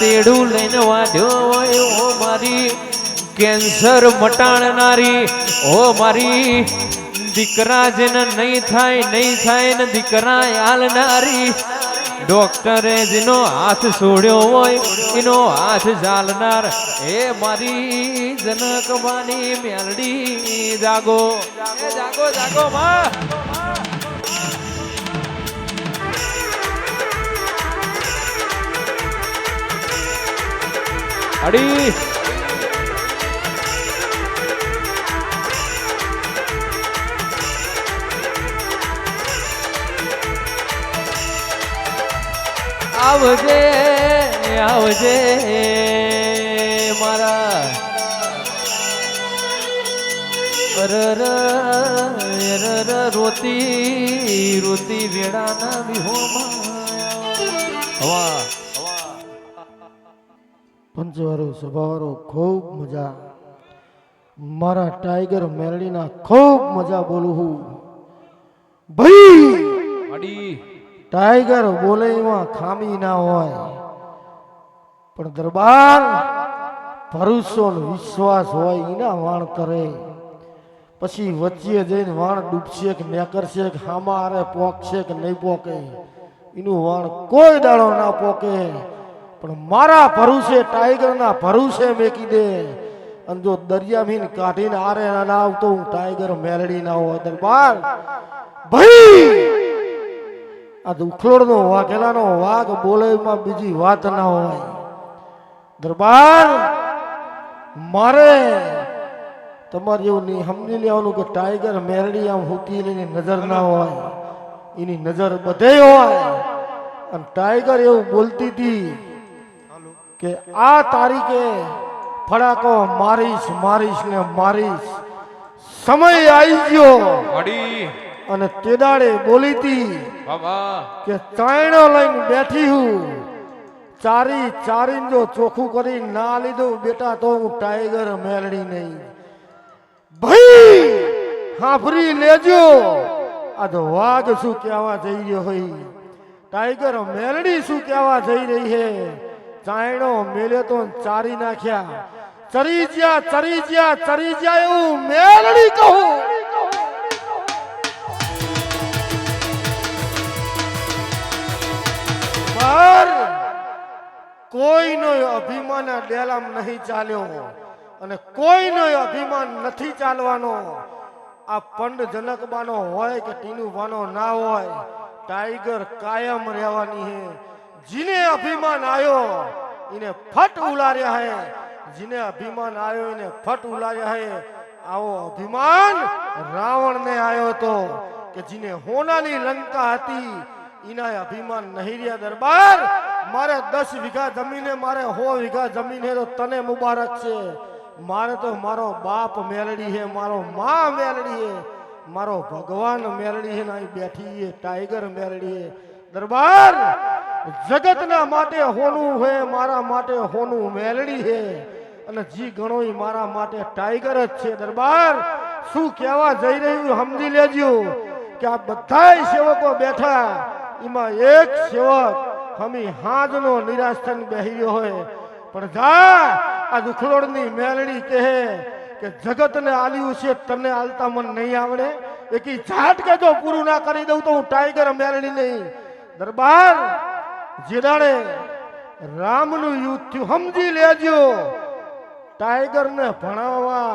તેડું લઈને વાઢ્યો હોય ઓ મારી કેન્સર મટાડનારી ઓ મારી દીકરા જેને નહીં થાય ને દીકરા હાલનારી ડોક્ટરે જેનો હાથ છોડ્યો હોય એનો હાથ ઝાલનાર એ મારી જનકવાની મેલડી જાગો જાગો જાગો માં અડી આવજે આવજે મારા રોતી રોતી વેડાના વિહોમાં વાહ પંચવારો સભાવારો ખૂબ મજા મારા ટાઈગર મેલડીના ખૂબ મજા બોલું હું ભાઈ અડી ટાઈગર બોલે એમાં ખામી ના હોય પણ દરબાર ભરોસો ને વિશ્વાસ હોય એના વાણ કરે પછી વચ્ચે જઈને વાણ ડૂબશે કે નેકરશે કે હામાં આરે પોકશે કે નહીં પોકે એનું વાણ કોઈ દાડો ના પોકે પણ મારા ભરોસે ટાઈગરના ભરોસે મેકી દે અને જો દરિયામીન કાઢીને આરે ના આવતો હું ટાઈગર મેલડી ના હોય દરબાર ભાઈ આ ઉખલોડનો વાઘેલાનો વાઘ બોલેમાં બીજી વાત ના હોય દરબાર મારે તમારે એવું નહીં સમજી લેવાનું કે ટાઈગર મેલડી આમ હોતી એની નજર ના હોય એની નજર બધે હોય અને ટાઈગર એવું બોલતી હતી કે આ તારીખે ફડાકો મારીશ મારીશ ને મારીશ સમય આવી ગયો અડી અને તેદાડે બોલી હતી કે ચાયણો લઈને બેઠી હું ચારી જો ચોખ્ખું કરી ના લીધું બેટા તો હું ટાઈગર મેલડી નહીં ભાઈ હાફરી લેજો આ તો વાઘ શું કહેવા જઈ રહ્યો હોય ટાઈગર મેલડી શું કહેવા જઈ રહી છે ચાયણો મેલ્યો તો ચારી નાખ્યા ચરી જ્યા એવું મેલડી કહું કોઈનો અભિમાન ડેલામ નહીં ચાલ્યો અને કોઈનો અભિમાન નથી ચાલવાનો આ પંડ જનકબાનો હોય કે ટીનુબાનો ના હોય ટાઈગર કાયમ રહેવાની હે જીને અભિમાન આયો એને ફટ ઉલાર્યા હે જીને અભિમાન આયો એને ફટ ઉલાર્યા હે આવો અભિમાન રાવણ ને આયો તો કે જીને હોનાની લંકા હતી એના અભિમાન નહીં રહ્યા દરબાર મારે 10 વીઘા જમીને મારે 100 વીઘા જમીન હે તો તને મુબારક છે મારે તો મારો બાપ મેલડી હે મારો માં મેલડી હે મારો ભગવાન મેલડી હે ના બેઠી હે ટાઈગર મેલડી હે દરબાર જગતના માટે હોનું હે મારા માટે હોનું મેલડી હે અને જી ગણો મારા માટે ટાઈગર જ છે દરબાર શું કહેવા જઈ રહ્યું સમજી લેજો કે આ બધાય સેવકો બેઠા એમાં એક સેવક હમી હાજનો નિરાશ થઈને બેહી ગયો હોય પણ જા આ દુખલોડની મેલડી કહે કે જગતને આલ્યું છે તને આલતા મન નહીં આવડે એકી ઝાટ કે જો પૂરું ના કરી દઉં તો હું ટાઈગર મેલડી નહીં દરબાર જેદાડે રામનું યુદ્ધ થયું સમજી લેજો ટાઈગરને ભણાવવા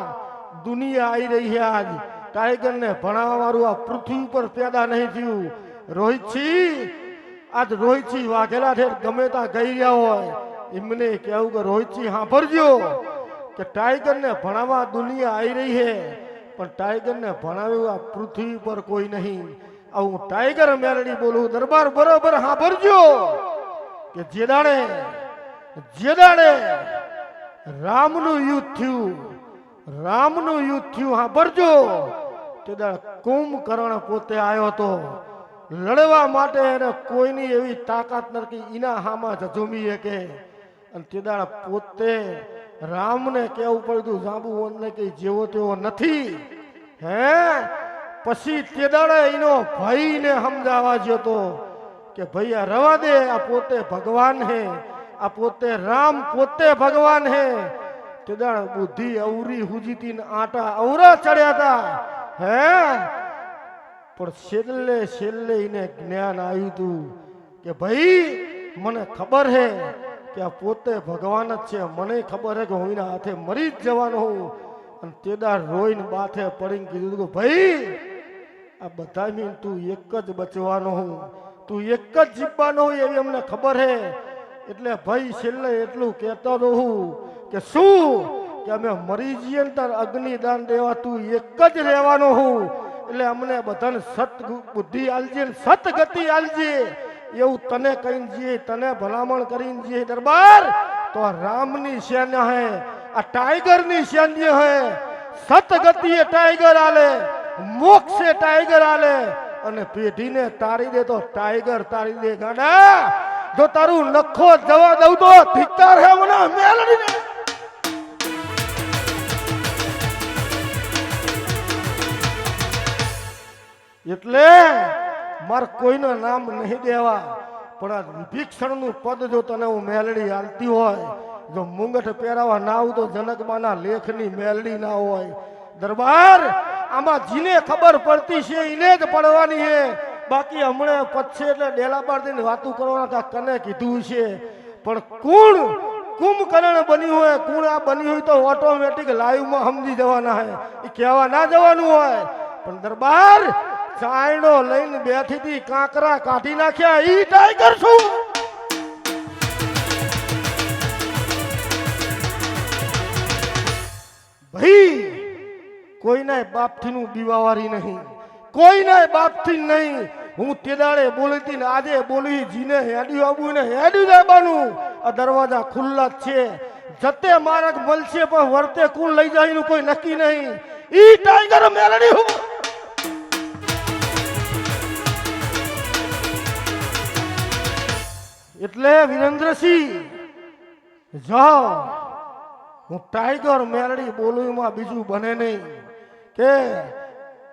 દુનિયા આવી રહી છે આજ ટાઈગરને ભણાવવા વાળું આ પૃથ્વી ઉપર પેદા નહીં થયું રોહિતસિંહ આજ રોહિતસિંહ વાઘેલા ઠેર ગમે ત્યાં ગઈ રહ્યા હોય એમને કહેવું કે રોહિતસિંહ સાંભળજો કે ટાઈગરને ભણાવવા દુનિયા આવી રહી છે પણ ટાઈગરને ભણાવ્યું આ પૃથ્વી પર કોઈ નહીં આવું ટાઈગર મેલડી બોલું દરબાર બરોબર સાંભળજો કે જેદાડે રામનું યુદ્ધ થયું સાંભળજો તે દાડ કુંભકર્ણ પોતે આવ્યો હતો લડવા માટે એને કોઈની એવી તાકાત નથી એના હામાં જજુમી કે અને તે દાડ પોતે રામને કેવું પડ્યું જાંબુવનને કે જેવો તેવો નથી હે પછી તે દાડે એનો ભાઈને સમજાવવા જ્યો તો કે ભાઈ આ રવા દે આ પોતે ભગવાન હે આ પોતે રામ પોતે ભગવાન હે તેદાળ બુદ્ધિ અવરી હુજીતી ને આટા અવરા ચડ્યા હતા હે પણ છેલ્લે છેલ્લે એને જ્ઞાન આવ્યું હતું કે ભાઈ મને ખબર હે કે આ પોતે ભગવાન જ છે મને ખબર હે કે હું એના હાથે મરી જ જવાનો હું અને તેદાળ રોઈને બાથે પડીને કીધું કે ભાઈ આ બધા મીન તું એક જ બચવાનો હું તું એક જ જીવવાનો હોય એવી અમને ખબર હે એટલે ભાઈ છેલ્લે એટલું કહેતો રહું કે શું કે અમે મરી જઈએ ને તાર અગ્નિદાન દેવા તું એક જ રહેવાનો હું એટલે અમને બધાને સત બુદ્ધિ આલજે ને સત ગતિ આલજે એવું તને કહીને જઈએ તને ભલામણ કરીને જઈએ દરબાર તો આ રામની સેના હે આ ટાઈગરની સૈન્ય હે સત ગતિએ ટાઈગર આલે મોક્ષે ટાઈગર આલે અને પેઢીને તારી દે તો ટાઈગર તારી દે ગાડા જો તારું નખો જવા દઉં તો ધિક્કાર હે મને મેલડીને એટલે માર કોઈનું નામ નહીં દેવા પણ આ વિભીક્ષણનું પદ જો તને હું મેલડી હાલતી હોય જો મુંગઠ પહેરાવા ના આવું તો જનકબાના લેખની મેલડી ના હોય દરબાર આમાં જીને ખબર પડતી છે એને જ પડવાની છે બાકી હમણાં પછી એટલે ડેલા બાર દઈને વાતું કરવાના કને કીધું છે પણ કોણ કુંભકર્ણ બની હોય કોણ આ બની હોય તો ઓટોમેટિક લાઈવમાં સમજી જવાના હે એ કહેવા ના જવાનું હોય પણ દરબાર ચાયણો લઈને બેઠી હતી કાંકરા કાઢી નાખ્યા ઈ ટાઈગર છું ભાઈ કોઈના બાપથી નું બીવાવારી નહીં કોઈના બાપથી નહીં હું તેદાળે બોલી હતી ને આજે બોલી જીને હેડ્યું આવું ને હેડ્યું જવાનું આ દરવાજા ખુલ્લા જ છે જતે માર્ગ મળશે પણ વર્તે કુલ લઈ જાય એનું કોઈ નક્કી નહીં ઈ ટાઈગર મેલડી હું એટલે વિરેન્દ્રસિંહ જાઓ હું ટાઈગર મેલડી બોલું માં બીજું બને નહીં કે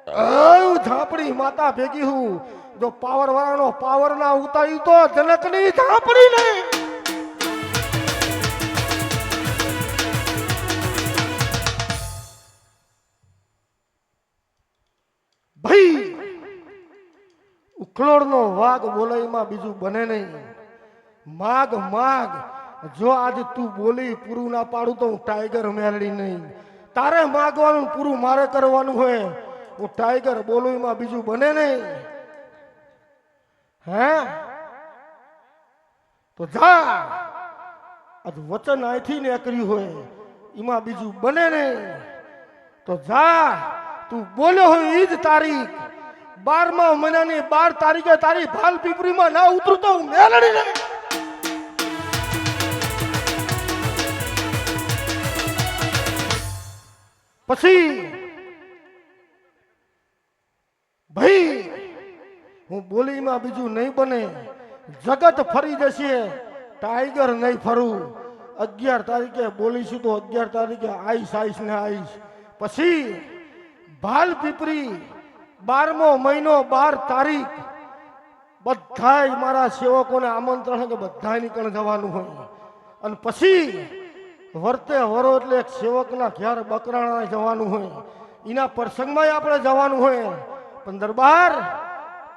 ઝાપડી માતા ભેગી હું જો પાવર વાળાનો પાવર ના ઉતાર્યું તો જનકની ઝાપડી નહીં ભાઈ ઉખલોડ નો વાઘ બોલાઈમાં બીજું બને નહીં માગ માગ જો આજ તું બોલી પૂરું ના પાડું તો હું ટાઈગર મેલડી નહીં તારે માગવાનું પૂરું મારે કરવાનું હોય હું ટાઈગર બોલું એમાં બીજું બને નહીં હે તો જા આજ વચન અહીંથી નીકળ્યું હોય એમાં બીજું બને નહીં તો જા તું બોલ્યો હોય ઈ જ તારીખ 12મા મહિનાની 12 તારીખે તારી ભાલ પીપરીમાં ના ઉતરું તો હું મેલડી નહીં પછી ભાઈ હું બોલીમાં બીજું નહીં બને જગત ફરી જશે ટાઈગર નહીં ફરું 11 તારીખે બોલીશું તો 11 તારીખે આઈશ ને આઈશ પછી ભાલ પીપરી 12મો મહિનો 12 તારીખ બધાય મારા સેવકોને આમંત્રણ કે બધાય નીકળ જવાનું હોય અને પછી વર્તે વરો એટલે એક સેવકના ઘેર બકરાણા જવાનું હોય એના પ્રસંગમાં આપણે જવાનું હોય પણ દરબાર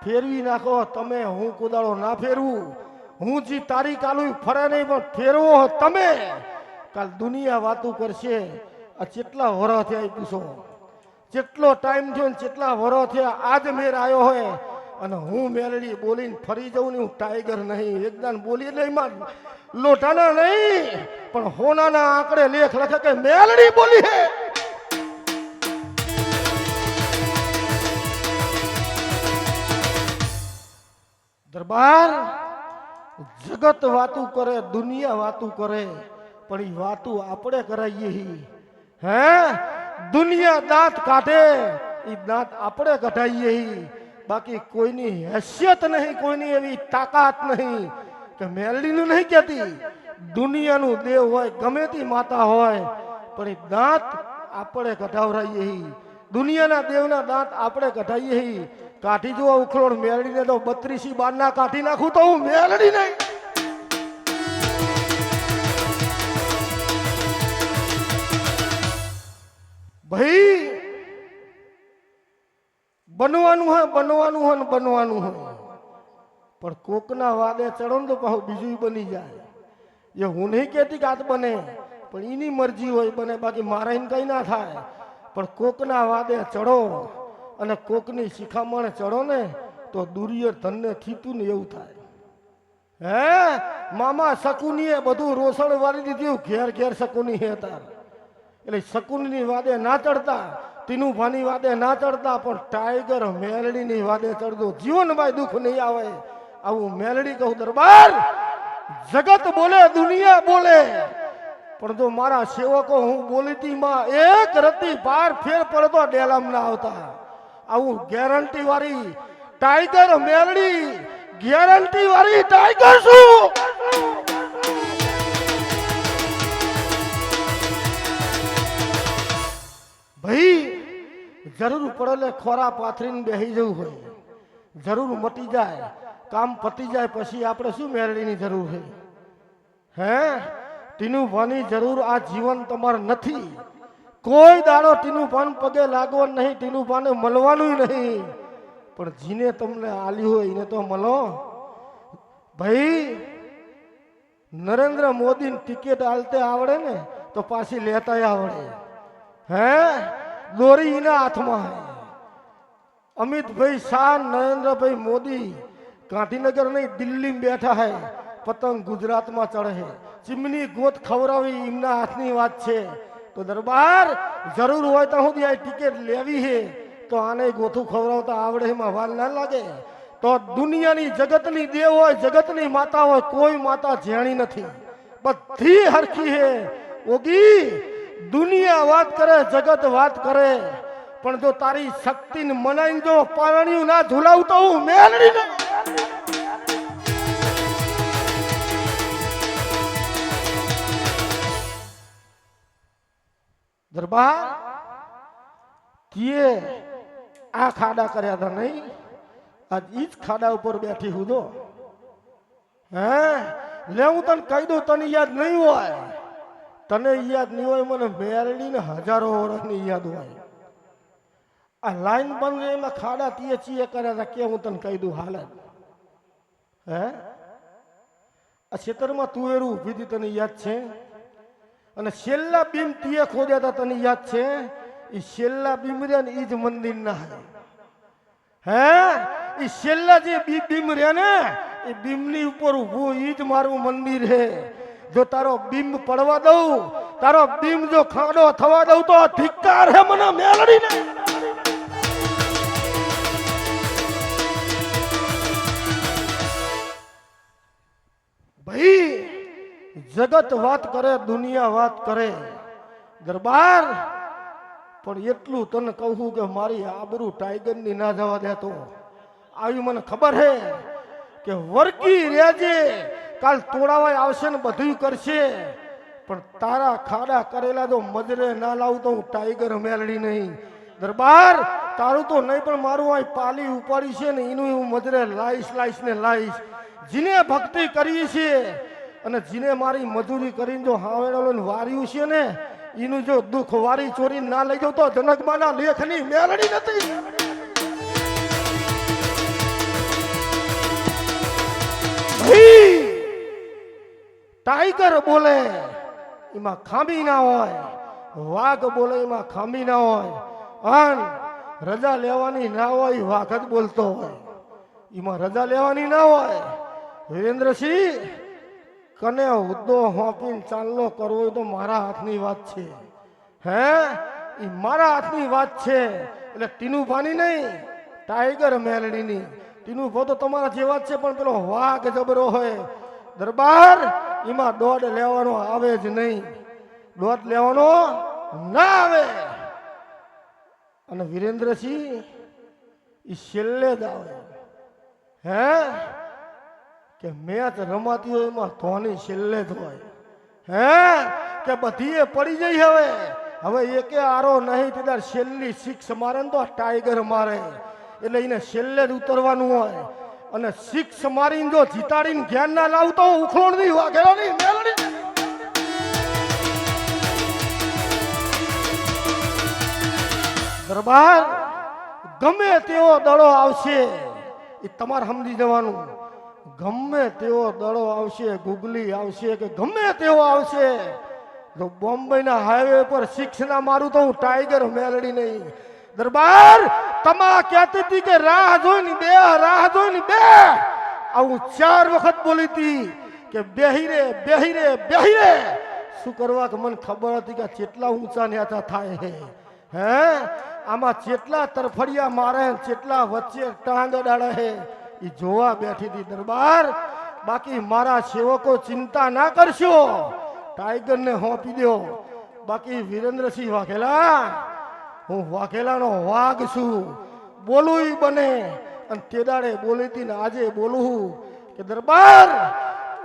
ફેરવી નાખો તમે હું કુદાળો ના ફેરવું હું જે તારીખ આલું ફરે નહીં પણ ફેરવો તમે કાલ દુનિયા વાતું કરશે આ કેટલા વરો થયા પૂછો જેટલો ટાઈમ થયો ને કેટલા વરો થયા આજ મેર આવ્યો હોય અને હું મેલડી બોલીને ફરી જાઉં ને હું ટાઈગર નહીં એકદમ બોલી એટલે એમાં લોટાના નહીં પણ હોનાના આંકડે લેખ લખે કે મેલડી બોલી હે દરબાર જગત વાતું કરે દુનિયા વાતું કરે પણ એ વાતું આપણે કરાઈએ હે દુનિયા દાંત કાઢે એ દાંત આપણે કઢાઈએ બાકી કોઈની હેસિયત નહીં કોઈની એવી તાકાત નહીં કે મેલડીનું નહીં કહેતી દુનિયાનું દેવ હોય ગમે તે માતા હોય પણ એ દાંત આપણે કઢાવરાઈએ દુનિયાના દેવના દાંત આપણે કઢાઈએ કાઠી જો ઉખલોડ મેલડીને તો 32 બારના કાઠી નાખું તો હું મેલડી નહીં બનવાનું હોય ને બનવાનું હોય, પણ કોકના વાદે ચડો ને તો પાછું બીજું બની જાય. એ હું નહીં કહેતી કે આ બને, પણ એની મરજી હોય બને, બાકી મારા કઈ ના થાય. પણ કોકના વાદે ચડો અને કોકની શિખામણે ચડો ને તો દુર્યોધનને થીતું ને એવું થાય. હે મામા શકુનીએ બધું રોસણ વાળી દીધું, ઘેર ઘેર શકુની હતા. એટલે શકુનીની વાદે ના ચડતા, ટીનુભાની વાદે ના ચડતા, પણ ટાઈગર મેલડીની વાદે ચડતો. જીવનભાઈ દુઃખ નહીં આવે. આવું મેલડી કહું દરબાર. જગત બોલે, દુનિયા બોલે, પણ જો મારા સેવકો હું બોલીતી માં એક રતી બાર ફેર પડતો ડેલામ ના આવતા. આવું ગેરંટી વાળી ટાઈગર મેલડી, ગેરંટી વાળી ટાઈગર શું. ભાઈ જરૂર પડે ખોરા પાથરીને બેસી જવું હોય, જરૂર મટી જાય, કામ પતી જાય પછી આપણે શું મેળવીની જરૂર છે? હે ટીનુભાની જરૂર આ જીવન તમારે નથી. કોઈ દાડો ટીનુભાન પગે લાગવો નહીં, ટીનુભાને મળવાનું નહીં, પણ જીને તમને આલ્યું હોય એને તો મળો. ભાઈ નરેન્દ્ર મોદીની ટિકિટ આલતે આવડે ને તો પાછી લેતા આવડે. હે દોરી એના હાથમાં. અમિતભાઈ શાહ, નરેન્દ્રભાઈ મોદી ગાંધીનગર નહીં દિલ્હી બેઠા હે, પતંગ ગુજરાતમાં ચડે. ચીમની ગોત ખવડાવી એમના હાથની વાત છે. તો દરબાર જરૂર હોય તો સુધી આ ટિકિટ લેવી છે તો આને ગોથું ખવડાવતા આવડે, એમાં વાર ના લાગે. તો દુનિયાની જગતની દેવ હોય, જગતની માતા હોય, કોઈ માતા જેણી નથી, બધી હરખી હે. ઓગી દુનિયા વાત કરે, જગત વાત કરે, પણ જો તારી શક્તિને મનાઈને જો પારણ્યું ના ઝુલાવતો હું મેલડી ને. દરબાર તીએ આ ખાડા કર્યા હતા નહીં, આજ ઈ જ ખાડા ઉપર બેઠી હું તો. હે લે હું તને કહી દઉં, તને યાદ નહીં હોય, તને યાદ નહીં હોય, મને મેરડી ને હજારો વર્ષની યાદ હોય. આ લાઈન બંધ એમાં ખાડા તીએ ચીએ કર્યા હતા, કે હું તને કહી દઉં હાલત. હે આ ખેતરમાં તુવેરું ઊભી હતી, તને યાદ છે? અને છેલ્લા બીમ તીએ ખોદ્યા હતા, તને યાદ છે? એ છેલ્લા બીમ રહ્યા ને એ જ મંદિર ના હે. એ છેલ્લા જે બીમ રહ્યા ને એ બીમની ઉપર ઊભું એ જ મારું મંદિર હે. જો તારો બીમ પડવા દઉં, તારો બીમ જો ખાડો થવા દઉં તો ધિક્કાર હે મને મેલડીને. ભાઈ જગત વાત કરે, દુનિયા વાત કરે દરબાર, પણ એટલું તને કહું કે મારી આબરૂ ટાઈગરની ના જવા દેતો. આવી મને ખબર હે કે વર્ગી રેજે, કાલ તોડાવાય આવશે ને બધું કરશે, પણ તારા ખાડા કરેલા જો મજરે ના લાવું તો હું ટાઈગર મેલડી નહીં. દરબાર તારું તો નહીં, પણ મારું આ પાલી ઉપાડી છે ને એનું હું મજરે લાઈશ ને લાઈશ. જીને ભક્તિ કરી છે અને જીને મારી મજૂરી કરીને જો હાવેડો વાર્યું છે ને એનું જો દુઃખ વારી ચોરી ના લઈ જાવ તો જનકબાના લેખની મેલડી નથી. ટાઈગર બોલે એમાં ખામી ના હોય, વાઘ બોલે એમાં ખામી ના હોય, અન રજા લેવાની ના હોય, વાઘ જ બોલતો હોય, એમાં રજા લેવાની ના હોય. વિરેન્દ્રસિંહ કને હુદ્દો હોપીને ચાલનો કરવો હોય તો મારા હાથની વાત છે. હે એ મારા હાથની વાત છે, એટલે ટીનુભાની નહીં, ટાઈગર મેલડીની. ટીનુભો તો તમારા જેવા જ છે, પણ પેલો વાઘ જબરો હોય. દરબાર એમાં દોડ લેવાનો આવે જ નહીં, દોડ લેવાનો ના આવે. અને વિરેન્દ્રસિંહ એ છેલ્લે જ આવે. હે કે મેચ રમાતી હોય એમાં ધોની છેલ્લે જ હોય. હે કે બધી પડી જઈ, હવે એકે આરો નહીં, તે છેલ્લી સિક્સ મારે ને તો ટાઈગર મારે, એટલે એને છેલ્લે જ ઉતરવાનું હોય. અને સિક્સ મારીને જો જીતાડીને જ્ઞાન ના લાવતો ઉખલોડ નહીં વાઘેલો નહીં મેલડી. દરબાર ગમે તેવો દડો આવશે એ તમારે સમજી જવાનું. ગમે તેવો દડો આવશે, ગુગલી આવશે કે ગમે તેવો આવશે, જો બોમ્બેના હાઈવે પર 6 ના મારું તો હું ટાઈગર મેલડી નહીં. દરબાર તમા કહેતી હતી કે રાહ જોઈને બે, રાહ જોઈને બે. આવું 4 વખત બોલી હતી કે બેહી રે, બેહી રે, બેહી રે. શું કરવા કે મને ખબર હતી કે કેટલા ઊંચા નેતા થાય હે. હે આમાં કેટલા તરફડિયા મારે, કેટલા વચ્ચે ટાંગ અડાડે હે, એ જોવા બેઠી હતી દરબાર. બાકી મારા સેવકો ચિંતા ના કરશો, ટાઈગર ને હોપી દો. બાકી વિરેન્દ્રસિંહ વાઘેલા, હું વાઘેલાનો વાઘ છું, બોલું બને. અને તે દાડે બોલી હતી ને આજે બોલું કે દરબાર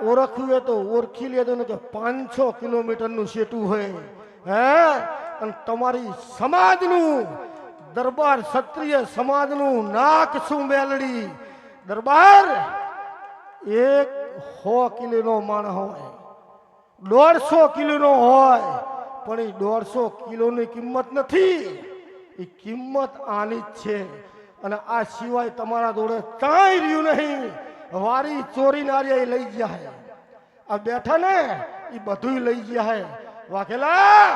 ઓળખવું હોય તો ઓળખી લેજો ને કે 500 કિલોમીટરનું સેટું હોય. હે અને તમારી સમાજનું, દરબાર ક્ષત્રિય સમાજનું નાક શું મેલડી. દરબાર 100 કિલોનો માણસ હોય, 150 કિલોનો હોય, પણ એ 150 કિલોની કિંમત નથી, એ કિંમત આની જ છે. અને આ સિવાય તમારા જોડે કાંઈ રહ્યું નહીં. વારી ચોરી નારી લઈ જાય, આ બેઠા ને એ બધું લઈ જાય. વાઘેલા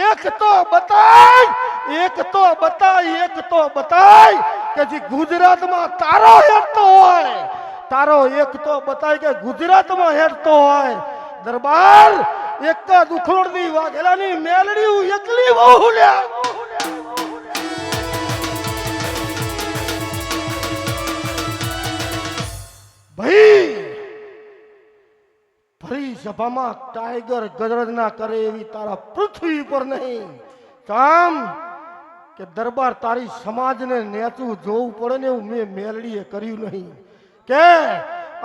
એક તો બતાય, એક તો બતાય, એક તો બતાય કે જે ગુજરાતમાં તારો હેડતો હોય, તારો એક તો બતાય કે ગુજરાતમાં હેડતો હોય. દરબાર એક જ ઉખલોડની વાઘેલાની મેલડી હું એકલી બહુ લ્યા. ભાઈ ફરી સભામાં ટાઈગર ગરજ ના કરે એવી તારા પૃથ્વી પર નહીં. કામ કે દરબાર તારી સમાજને નેચું જોવું પડે ને એવું મેં મેલડીએ કર્યું નહીં. કે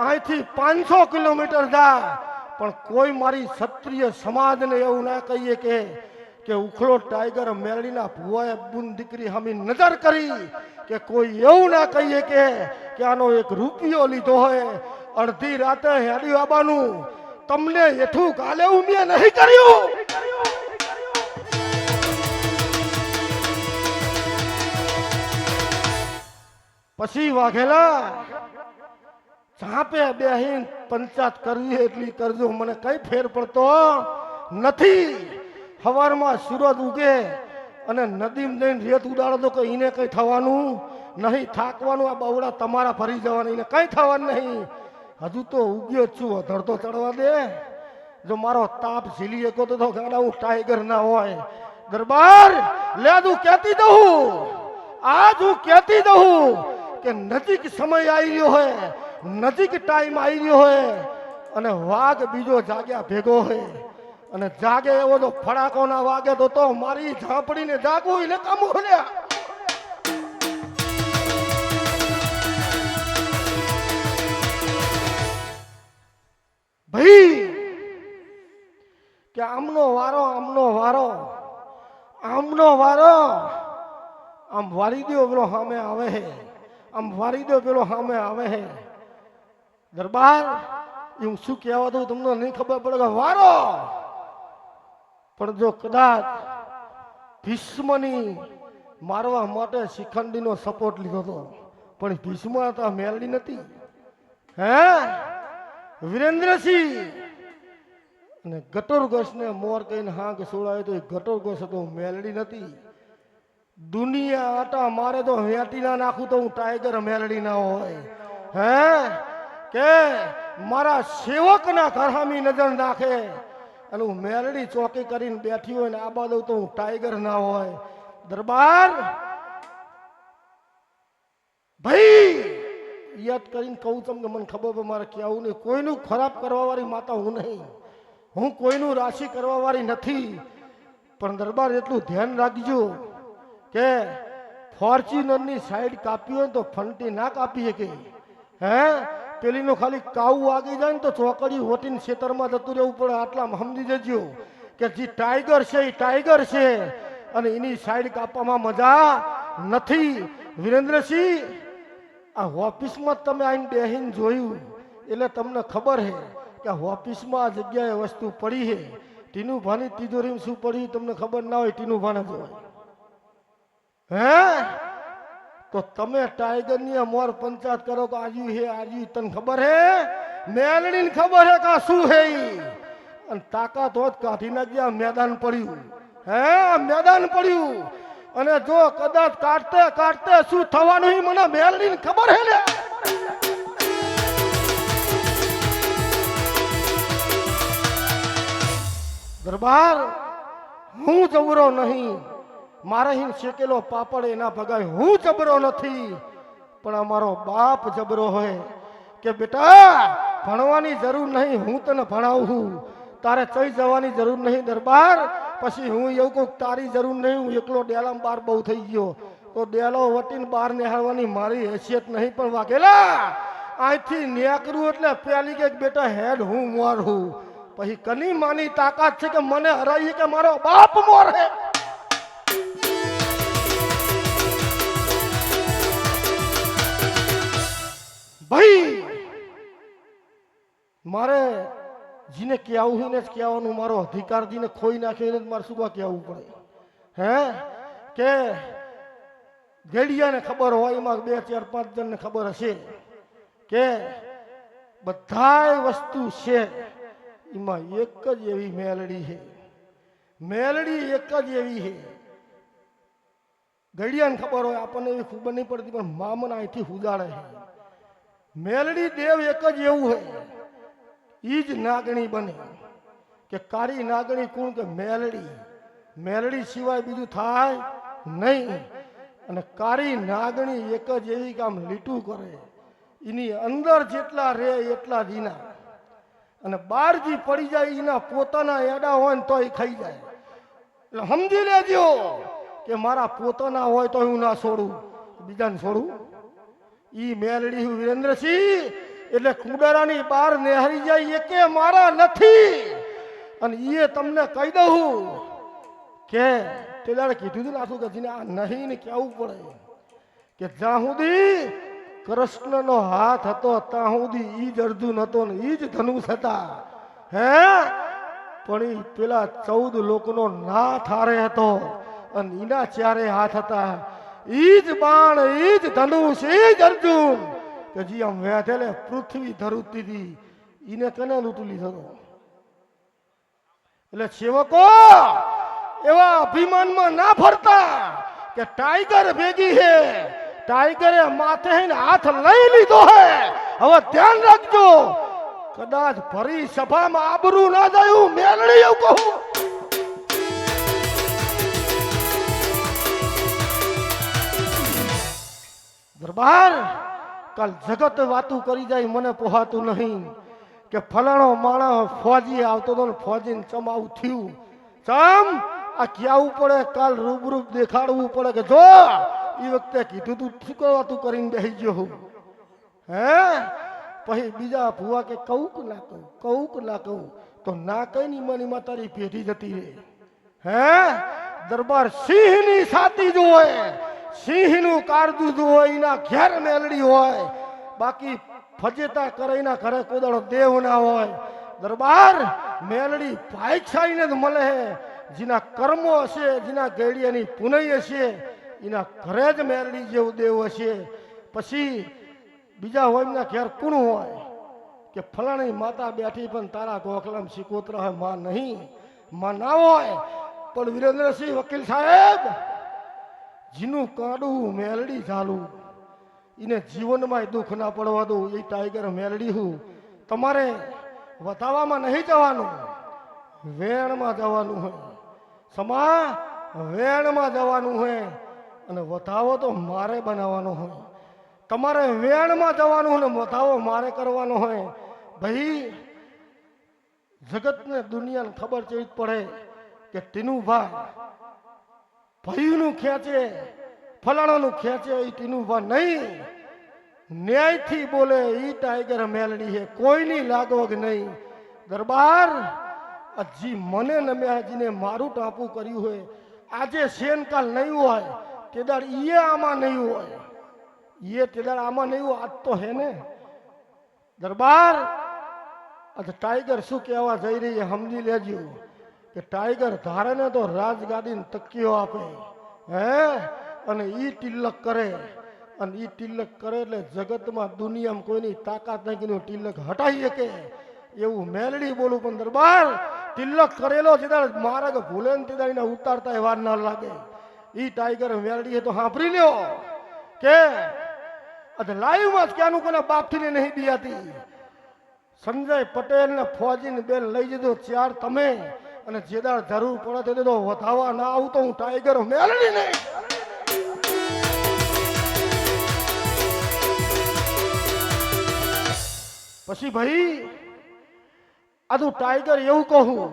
અહીંથી 500 કિલોમીટર જા, પણ કોઈ મારી ક્ષત્રિય સમાજને એવું ના કહીએ કે ઉખલો ટાઈગર મેલડીના ભુવાએ બુન દીકરી સામે નજર કરી, કે કોઈ એવું ના કહીએ કે આનો 1 રૂપિયો લીધો હોય, અડધી રાતે હેડી આવવાનું, તમને હેઠું કાલે મેં નહીં કર્યું. પછી વાઘેલા ઝાપે બેહીન પંચાયત કરવી એટલી કરજો, મને કઈ ફેર પડતો નથી. સવારમાં સૂરજ ઉગે અને નદીમાં જઈને રેત ઉડાડો તો કે એને કઈ થવાનું નહીં, થાકવાનું. આ બાવડા તમારા ફરી જવાના, એને કઈ થવાનું નહીં. હજુ તો ઉગ્યો જ છું, ધડતો ચડવા દે. જો મારો તાપ ઝીલી શકો તો ગાડા હું ટાઈગર ના હોય. દરબાર લે તું કહેતી દઉં, આજ હું કહેતી દઉં કે નજીક સમય આવી રહ્યો હોય, નજીક ટાઈમ આવી રહ્યો હોય, અને વાઘ બીજો જાગ્યા ભેગો હોય. અને જાગે એવો તો ફડાકો ના વાગે તો મારી ઝાંપડીને જાગવું એને કામ ખોલ્યા. ભાઈ કે આમનો વારો, આમનો વારો, આમનો વારો, આમ વારી દો પેલો સામે આવે હે, આમ વારી દો પેલો સામે આવે હે. દરબાર હું શું કહેવા દઉં તમને નહીં ખબર પડે કે વારો. પણ જો કદાચ ભીષ્મની મારવા માટે શિખંડીનો સપોર્ટ લીધો હતો, પણ ભીષ્મ તો મેલડી નથી. હે વિરેન્દ્રસિંહ અને ગટોરગોસ ને મોર કહીને હાંક સોડાયો તો એ ગટોરગોસ હતો, મેલડી નથી. દુનિયા આટા મારે તો વેટી ના નાખું તો હું ટાઈગર મેલડી ના હોય. હે કે મારા સેવકના ઘરહામી નજર નાખે અને હું મેલડી ચોકી કરીને બેઠી હોય ને આબા દઉં તો હું ટાઈગર ના હોય. દરબાર ભાઈ યાદ કરીને કહું તમને, મને ખબર પડે મારે કેવું નહીં. કોઈનું ખરાબ કરવા વાળી માતા હું નહીં, હું કોઈનું રાશિ કરવા વાળી નથી. પણ દરબાર એટલું ધ્યાન રાખજો કે ફોર્ચ્યુનરની સાઈડ કાપી હોય તો ફંટી ના કાપી શકે. હે પેલીનું ખાલી કાવું આગી જાય ને તો ચોકડી હોટીને ખેતરમાં જતું રહેવું પડે. આટલામાં સમજી જજો કે જે ટાઈગર છે એ ટાઈગર છે, અને એની સાઈડ કાપવામાં મજા નથી. વિરેન્દ્રસિંહ આ ઓફિસમાં તમે આવીને બેહીને જોયું એટલે તમને ખબર છે કે ઓફિસમાં આ જગ્યાએ વસ્તુ પડી છે. ટીનું ભાની તિજોરીમાં શું પડ્યું તમને ખબર ના હોય, ટીનું ભાને જોવાય. હે તો તમે ટાઈગરની મોર પંચાયત કરો કે આજુ હે આજુ તને ખબર હે મેલડીને ખબર હે કે શું હે ઈ અને તાકાત હોત કાઢી નાખજે આ મેદાન પડ્યું હે આ મેદાન પડ્યું અને જો કદાચ કાઢતે કાઢતે શું થવાનું ઈ મને મેલડીને ખબર હે ને દરબાર હું જબરો નહીં મારા હિન શેકેલો પાપડ એના ભગાય હું જબરો નથી પણ અમારો બાપ જબરો હોય કે બેટા ભણવાની જરૂર નહીં હું તને ભણાવું તારે ચઈ જવાની જરૂર નહીં દરબાર પછી હું એવું કહું તારી જરૂર નહીં હું એકલો ડેલામ બાર બહુ થઈ ગયો તો ડેલો વટીને બહાર નિહાળવાની મારી હેસિયત નહીં પણ વાઘેલા અહીંથી નેકરું એટલે પેલી કે બેટા હેડ હું મોરું પછી કની માની તાકાત છે કે મને હરાવી કે મારો બાપ મોરે ભાઈ મારે જીને કહેવું હોય ને જ કહેવાનું મારો અધિકાર જીને ખોઈ નાખ્યો એને મારે શું કહેવું પડે હે કે ગેડિયાને ખબર હોય એમાં 2 4 5 જણને ખબર હશે કે બધાય વસ્તુ છે એમાં એક જ એવી મેલડી છે મેલડી એક જ એવી છે ગડિયાને ખબર હોય આપણને એવી ખબર નહીં પડતી પણ મામન અહીંથી ઉજાડે છે મેલડી દેવ એક જ એવું છે ઈ જ નાગણી બને કે કાળી નાગણી કોણ કે મેલડી મેલડી સિવાય બીજું થાય નહીં અને કાળી નાગણી એક જ એવી કામ લીટું કરે એની અંદર જેટલા રે એટલા જીના અને બારજી પડી જાય એના પોતાના એડા હોય ને તોય ખાઈ જાય એટલે સમજી લેજો કે મારા પોતાના હોય તો હું ના છોડું બીજાને છોડું ઈ મેલડી હું વિરેન્દ્રસિંહ એટલે કુડારાની બહાર નેહરી જાય એકે મારા નથી અને એ તમને કહી દઉં કે તે દાડે કીધું હતું નાખું કે જીને આ નહીં ને કહેવું પડે કે જ્યાં સુધી કૃષ્ણનો હાથ હતો ત્યાં સુધી ઈ જ અર્જુન હતો ને ઈ જ ધનુષ હતા હે પણ ઈ પેલા 14 લોકોનો નાથ હારે હતો અને એના 4 હાથ હતા ઈ જ બાણ ઈ જ ધનુષ ઈ જ અર્જુન કે જી આમ વેધેલે પૃથ્વી ધરુતી હતી ઈને કને લૂંટી લીધો એટલે સેવકો એવા અભિમાનમાં ના ફરતા કે ટાઈગર ભેગી હે ટાઈગરે માથે હાથ લઈ લીધો હે હવે ધ્યાન રાખજો કદાચ ફરી સભામાં આબરૂ ના જાય મેલડી એવું કહું દરબાર કાલ જગત વાતું કરી જાય મને પોહાતું નહીં કે ફલાણો માણસ ફોજી આવતો તો ફોજીને ચમાવું થયું ચમ આ કહેવું પડે કાલ રૂબરૂ દેખાડવું પડે કે જો એ વખતે કીધું તું શું કરવા તું કરીને બેસી ગયો હું હે પછી બીજા ભુવા કે કહું કે ના કહું તો ના કઈ ની મનીમાં તારી પેઢી જતી રહે હે દરબાર સિંહની છાતી જોવે સિંહનું કારદું હોય એના ઘેર મેલડી હોય બાકી ફજેતા કરે એના ઘરે કોદાળો દેવ ના હોય દરબાર મેલડી ભાઈક્ષાઈને જ મળે જેના કર્મો હશે જેના ગેડિયાની પુનઈ હશે એના ઘરે જ મેલડી જેવું દેવ હશે પછી બીજા હોય એમના ઘેર કોણ હોય કે ફલાણી માતા બેઠી પણ તારા ગોખલામ સિકોતરા હોય માં નહીં માં ના હોય પણ વિરેન્દ્રસિંહ વકીલ સાહેબ જીનું કાઢું મેલડી ચાલું એને જીવનમાં દુઃખ ના પડવા દઉં એ ટાઈગર મેલડી હું તમારે વધાવામાં નહીં જવાનું વેણમાં જવાનું હોય સમા વેણમાં જવાનું હોય અને વધાવો તો મારે બનાવવાનો હોય તમારે વેણમાં જવાનું ને વધાવો મારે કરવાનો હોય ભાઈ જગતને દુનિયાને ખબર ચેવી પડે કે ટીનુભા ભાઈનું ખેંચે ફલાણાનું ખેંચે એ ટીનુભા નહીં ન્યાયથી બોલે એ ટાઈગર મેલડી છે કોઈની લાગવગ નહીં દરબાર જી મને નમ્યા જીને મારું ટાપું કર્યું હોય આજે શેનકાલ નહીં હોય તેદાર ઈએ આમાં નહીં હોય ઈએ તેદાર આમાં નહીં હોય આજ તો હે ને દરબાર આજે ટાઈગર શું કહેવા જઈ રહી છે સમજી લેજો કે ટાઈગર ધારે ને તો રાજગાદીને તકીઓ આપે હે અને ઈ તિલક કરે અને ઈ તિલક કરે એટલે જગતમાં દુનિયામાં કોઈની તાકાત નહીં કે એનું તિલક હટાવી શકે એવું મેલડી બોલું. પણ દરબાર તિલક કરેલો જેદાર મારા કે ભૂલે ને તેદાર એને ઉતારતા વાર ના લાગે. ઈ ટાઈગર મેલડી તો સાંભળી લ્યો કે લાઈવમાં જ ક્યાંનું કોના બાપથી નહીં બિયાતી. સંજય પટેલ ને ફોજી ને બેન લઈ જજો ચાર તમે, અને જેદાર જરૂર પડે તો વધાવા ના આવતો હું ટાઈગર મેલડી નહીં. પછી ભાઈ આ તું ટાઈગર એવું કહું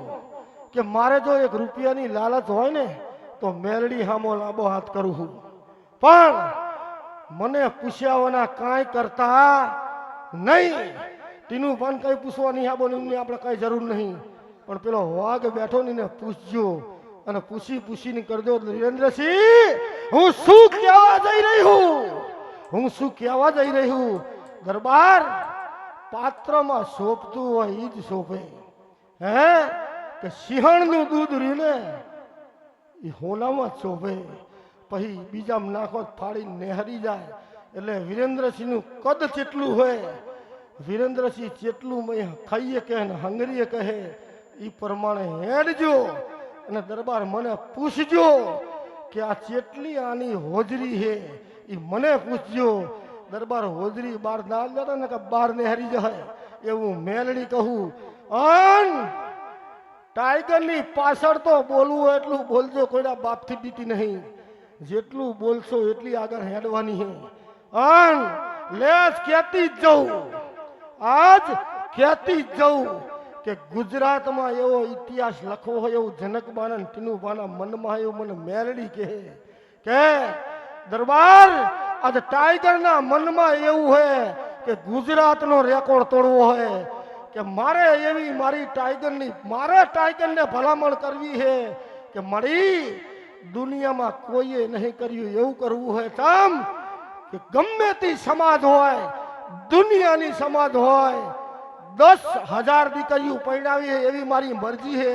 કે મારે જો એક રૂપિયાની લાલચ હોય ને તો મેલડી હામો લાંબો હાથ કરું છું, પણ મને પૂછ્યાવાના કાંઈ કરતા નહીં. તીનું પણ કઈ પૂછવા નહીં આબો એમની આપણે કઈ જરૂર નહીં, પણ પેલો વાઘ બેઠો ને પૂછજો અને પૂછીને કરજો. વિરેન્દ્રસિંહ હું શું કહેવા જઈ રહી હું દરબાર પાત્રમાં સોંપતું હોય ઈ જ સોંપે. હે કે સિંહણનું દૂધ રહ્યું ને એ હોનામાં જ સોંપે, પછી બીજામાં નાખો ફાડી નેહરી જાય. એટલે વિરેન્દ્રસિંહનું કદ કેટલું હોય, વિરેન્દ્રસિંહ જેટલું મેં ખાઈએ કહે ને હંગરીએ કહે એ પ્રમાણે હેડજો. અને દરબાર મને પૂછજો કે આ ચેટલી આની હોજરી છે એ મને પૂછજો. દરબાર હોજરી બાર ના જતા ને કે બાર ને હરી જાય એવું મેલડી કહું. અન ટાઈગરની પાછળ તો બોલવું એટલું બોલજો, કોઈના બાપથી દીતી નહીં. જેટલું બોલશો એટલી આગળ હેડવાની છે. અન લેસ કહેતી જ જવું, આજ કહેતી જ જવું કે ગુજરાતમાં એવો ઇતિહાસ લખવો હોય એવું જનકબાના અને ટીનુબાના મનમાં એવું મને મેલડી કહે કે દરબાર આજ ટાઈગરના મનમાં એવું હોય કે ગુજરાતનો રેકોર્ડ તોડવો હોય કે મારે એવી મારે ટાઈગરને ભલામણ કરવી છે કે મારી દુનિયામાં કોઈએ નહીં કર્યું એવું કરવું હોય. તમ કે ગમે તે સમાજ હોય, દુનિયાની સમાજ હોય, 10,000 દીકરીઓ પરણાવી એવી મારી મરજી છે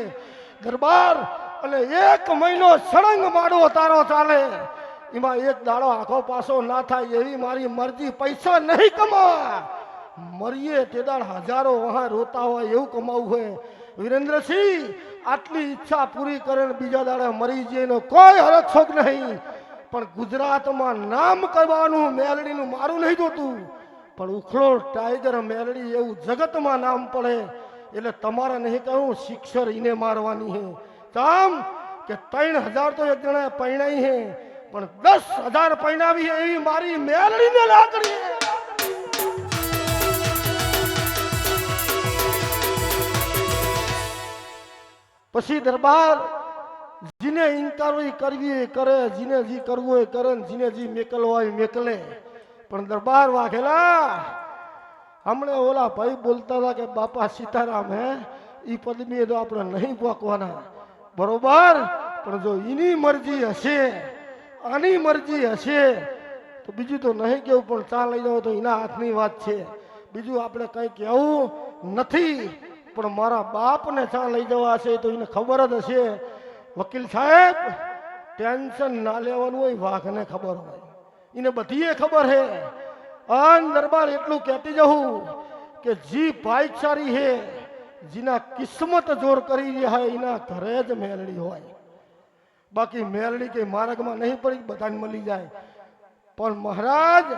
દરબાર. અને 1 મહિનો સળંગ માડો તારો ચાલે, એમાં એક દાડો આખો પાછો ના થાય એવી મારી મરજી. પૈસા નહીં કમાવા, મરીએ તે દાડ હજારો વહાં રોતા હોય એવું કમાવું હોય. વિરેન્દ્રસિંહ આટલી ઈચ્છા પૂરી કરે બીજા દાડે મરી જઈને કોઈ હરકશોક નહીં, પણ ગુજરાતમાં નામ કરવાનું મેલડીનું મારું નહીં જોતું, પણ ઉખળો ટાઈગર મેલડી એવું જગતમાં નામ પડે. એટલે તમારે નહીં કહું શિક્ષર ઈને મારવાની છે. કામ કે 3,000 તો એક જણા પરણાઈ છે, પણ 10,000 પરણાવી એવી મારી મેલડીને લાકડી. પછી દરબાર જીને ઇન્કારી કરવી કરે, જીને જી કરવું એ કરે, જીને જી મેકલવો હોય મેકલે. પણ દરબાર વાઘેલા હમણે ઓલા ભાઈ બોલતા હતા કે બાપા સીતારામ હે ઈ પદમી તો આપણે નહીં પોકવાના, બરોબર. પણ જો એની મરજી હશે, આની મરજી હશે તો બીજું તો નહીં કેવું, પણ ચા લઈ જાવ તો એના હાથની વાત છે, બીજું આપણે કંઈ કહેવું નથી. પણ મારા બાપને ચા લઈ જવા હશે તો એને ખબર જ હશે. વકીલ સાહેબ ટેન્શન ના લેવાનું હોય, વાઘને ખબર હોય, એને બધીએ ખબર છે. અન દરબાર એટલું કહેતી જવું કે જી ભાઈચારી છે, જીના કિસ્મત જોર કરી રહ્યા હોય એના ઘરે જ મેલડી હોય. બાકી મેલડી કે માર્ગમાં નહીં પડી, બધાને મળી જાય. પણ મહારાજ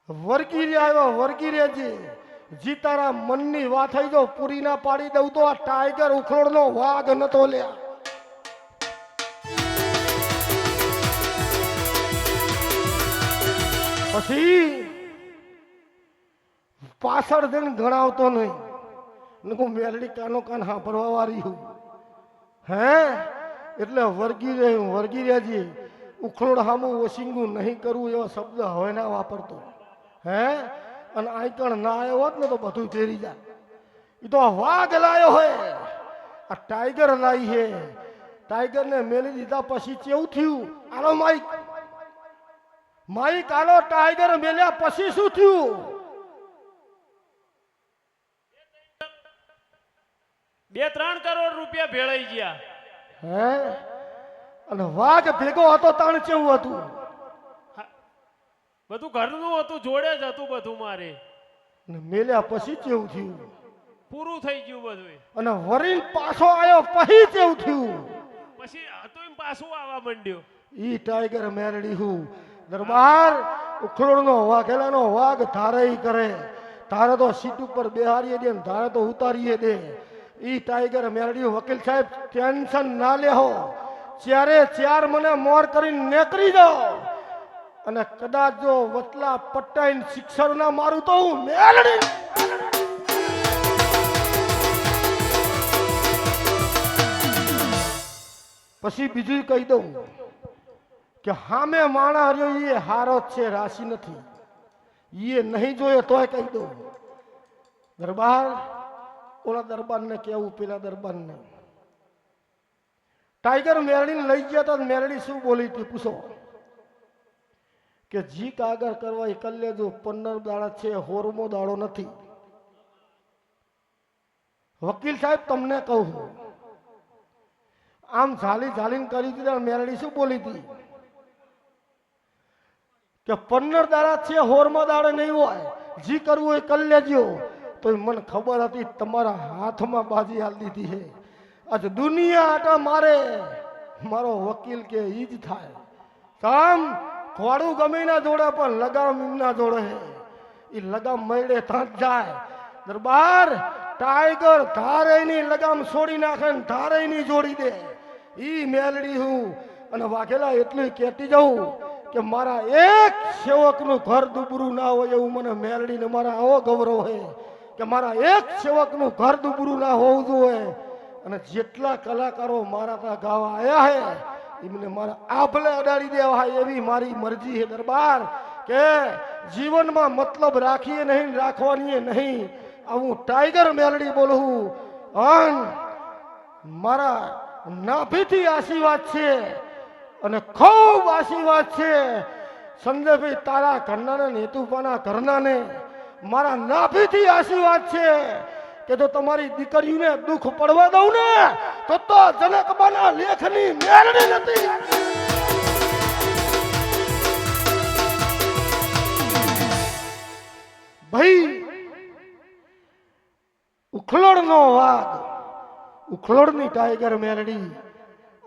વર્ગી રહ્યા વર્ગી રહેજી. જી તારા મનની વાત થઈ જો પૂરી ના પાડી દઉં તો આ ટાઈગર ઉખલોડનો વાઘ નતો લ્યા. પછી પાછળ જઈને ગણાવતો નહીં, મેલડી કાનો કાન સાંભળવા વાળી હું હે. એટલે વર્ગી રહેજી. ઉખલોડ સામું ઓશિંગું નહીં કરવું એવો શબ્દ હવે ના વાપરતો હે. અને આઈકણ ના આવ્યો હોત ને તો બધું ફેરી જાય. એ તો વાઘ લાયો હોય, આ ટાઈગર લાવી છે. ટાઈગર ને મેલી દીધા પછી કેવું થયું? આલો માઈક આલો. ટાઈગર મેલ્યા પછી શું થયું? 2-3 કરોડ રૂપિયા ભેળાઈ ગયા હે. અને વાઘ ભેગો હતો તાણ કેવું હતું? બધું ઘરનું હતું, જોડે જ હતું બધું મારે. અને મેલ્યા પછી કેવું થયું? પૂરું થઈ ગયું બધું. અને વરીન પાછો આવ્યો પછી કેવું થયું? પછી હતું એમ પાછું આવવા માંડ્યો. ઈ ટાઈગર મેરડી હું દરબાર ઉખલોડનો વાઘેલાનો વાઘ ધારે ઈ કરે. તારે તો સીટ ઉપર બેહારીએ દે ને તારે તો ઉતારીએ દે. ઈ ટાઈગર મેરડી વકીલ સાહેબ ટેન્શન ના લેહો. ચારે ચાર મને મોર કરીને નેકરી જાઓ. અને કદાચ જો વતલા પટ્ટાઈને શિક્ષણ ના મારું તો હું મેરડી. પછી બીજું કહી દઉં કે હામે માણા હર્યો એ હારો જ છે, રાશિ નથી. એ નહીં જોયો તોય કહી દઉં. દરબાર ઓલા દરબારને કેવું, પેલા દરબારને ટાઈગર મેરડીને લઈ ગયા હતા. મેરડી શું બોલી હતી પૂછો? કે જી કાગળ કરવા એ કરી લેજો, 15 દાડા છે, 16મો દાડો નથી. વકીલ સાહેબ તમને કહું, આમ ઝાલી ઝાલીને કરી દીધા. મેરડી શું બોલી હતી? કે 15 દાડા છે, 16મો દાડો નહીં હોય, જી કરવું એ કરી લેજો. તો મને ખબર હતી તમારા હાથમાં બાજી હાલ દીધી છે. આજ દુનિયા આટા મારે મારો વકીલ કે ઈ જ થાય. કામ ખોડું ગમે ના જોડે પણ લગામ ના જોડે. એ લગામ મળે ત્યાં જ જાય. દરબાર ટાઈગર ધારેની લગામ છોડી નાખે ને ધારેની જોડી દે. ઈ મેલડી હું. અને વાઘેલા એટલું કહેતી જાઉં કે મારા એક સેવકનું ઘર દુબરું ના હોય એવું મને મેલડીને મારા આવો ગૌરવ છે કે મારા એક સેવકનું ઘર દુબરું ના હોવું જોઈએ. અને જેટલા કલાકારો મારા ત્યાં ગાવા આવ્યા હે એમને મારા આભલે અડાડી દેવા એવી મારી મરજી છે. દરબાર કે જીવનમાં મતલબ રાખીએ નહીં, રાખવાની નહીં. હું ટાઈગર મેલડી બોલું. અન મારા નાભીથી આશીર્વાદ છે અને ખૂબ આશીર્વાદ છે. સંજયભાઈ તારા ઘરના ને હેતુપાના ઘરના ને મારા નાભીથી આશીર્વાદ છે કે જો તમારી દીકરીઓને દુઃખ પડવા દઉં ને તો જનકબાના લેખની મેળણી નથી. ભાઈ ઉખલોડનો વાઘ, ઉખલોડની ટાઈગર મેલડી.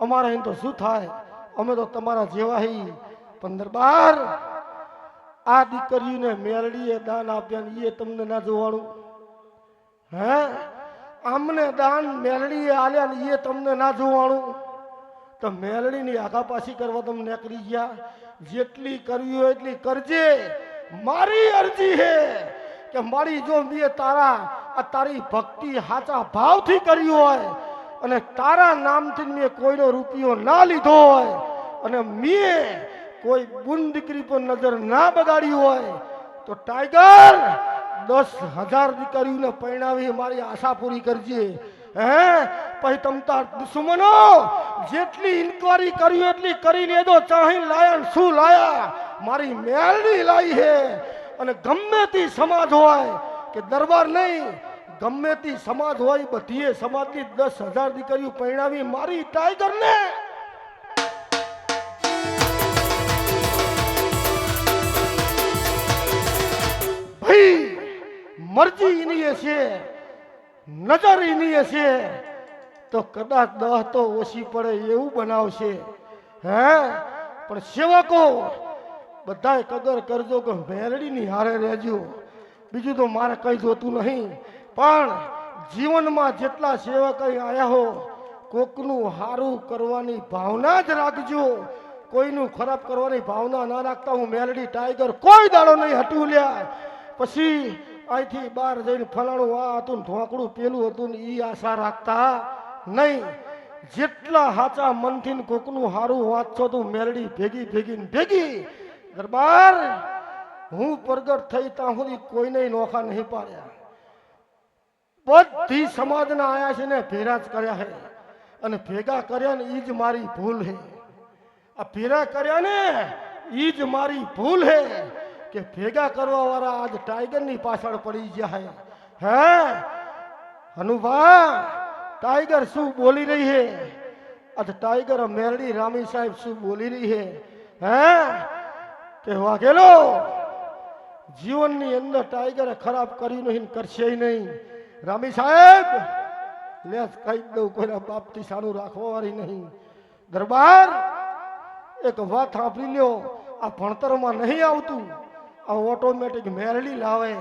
અમારે અહીં તો શું થાય? અમે તો તમારા જેવા હી. પણ દરબાર આ દીકરીઓને મેલડીએ દાન આપ્યા એ તમને ના જોવાનું? હે, આમને દાન મેલડીએ આલ્યા ને એ તમને ના જોવાનું? તો મેલડીની આગા પાછી કરવા તમે નીકળી ગયા. જેટલી કરવી હોય એટલી કરજે. મારી અરજી છે કે મારી જો મેં તારી ભક્તિ સાચા ભાવથી કરી હોય અને તારા નામથી મેં કોઈનો રૂપિયો ના લીધો હોય અને મેં કોઈ બુન દીકરી પર નજર ના બગાડી હોય તો ટાઈગર 10,000 દીકરીઓને પરણાવી મારી આશા પૂરી કરજે. હે, પછી તમતા દુશ્મનો જેટલી ઇન્કવાયરી કરી એટલી કરી લેજો. ચાહી લાયા શું લાયા? મારી મેલડી લાવી છે. અને ગમે તે સમાજ હોય કે દરબાર નહીં, ગમે તે સમાજ હોય બધી સમાજની 10,000 દીકરીઓ પરણાવી મારી ટાઈગરને. ભાઈ મરજી એની છે, નજર એની છે તો કદાચ 10 તો ઓછી પડે એવું બનાવશે. હે, પણ સેવકો બધાય કદર કરજો કે મેલડીની હારે રહેજો. બીજું તો મારે કઈ જોતું નહીં. પણ જીવનમાં જેટલા સેવક આવ્યા હો કોકનું સારું કરવાની ભાવના જ રાખજો. કોઈનું ખરાબ કરવાની ભાવના ના રાખતા. હું મેલડી ટાઈગર કોઈ દાડો નહીં હટવું લ્યા. પછી અહીંથી બહાર જઈને ફલાણું આ હતું ને ઢોકળું પેલું હતું ને એ આશા રાખતા નહીં. જેટલા સાચા મનથી કોકનું સારું વાંચશો તું મેલડી ભેગી ભેગી ભેગી. દરબાર હું પ્રગટ થઈ ત્યાં સુધી કોઈને નોખા નહીં પાડ્યા. બધી સમાજના આયા છે ને ભેરા જ કર્યા છે. અને ભેગા કર્યા ને એ જ મારી ભૂલ છે. આ ભેરા કર્યા ને એ જ મારી ભૂલ છે કે ભેગા કરવા વાળા આજ ટાઈગરની પાછળ પડી ગયા છે. હે હનુભા, ટાઈગર શું બોલી રહી છે? આજ ટાઈગર મેરડી રામી સાહેબ શું બોલી રહી છે? હે, કે વાઘેલો જીવનની અંદર ટાઈગરે ખરાબ કર્યું નહીં, કરશે નહીં. રામી સાહેબ લે કહી દઉં, કોઈના બાપથી સારું રાખવા વાળી નહીં. દરબાર એક વાત સાંભળી લ્યો, આ ભણતરમાં નહીં આવતું, આ ઓટોમેટિક મેરડી લાવે,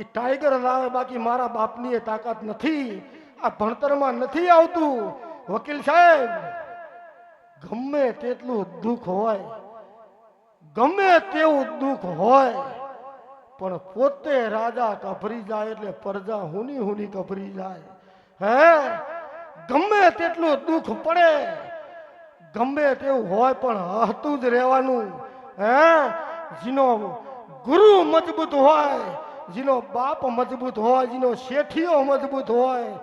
એ ટાઈગર લાવે, બાકી મારા બાપની એ તાકાત નથી. આ ભણતરમાં નથી આવતું. વકીલ સાહેબ ગમે તેટલું દુઃખ હોય, ગમે તેવું દુઃખ હોય, પણ પોતે રાજા કભરી જાય એટલે પ્રજા હુની હુની કભરી જાય. હે ગમે તેટલું દુઃખ પડે, ગમે તેવું હોય, પણ હસતું જ રહેવાનું. હે જેનો ગુરુ મજબૂત હોય, જેનો બાપ મજબૂત હોય, જેનો શેઠિયો મજબૂત હોય,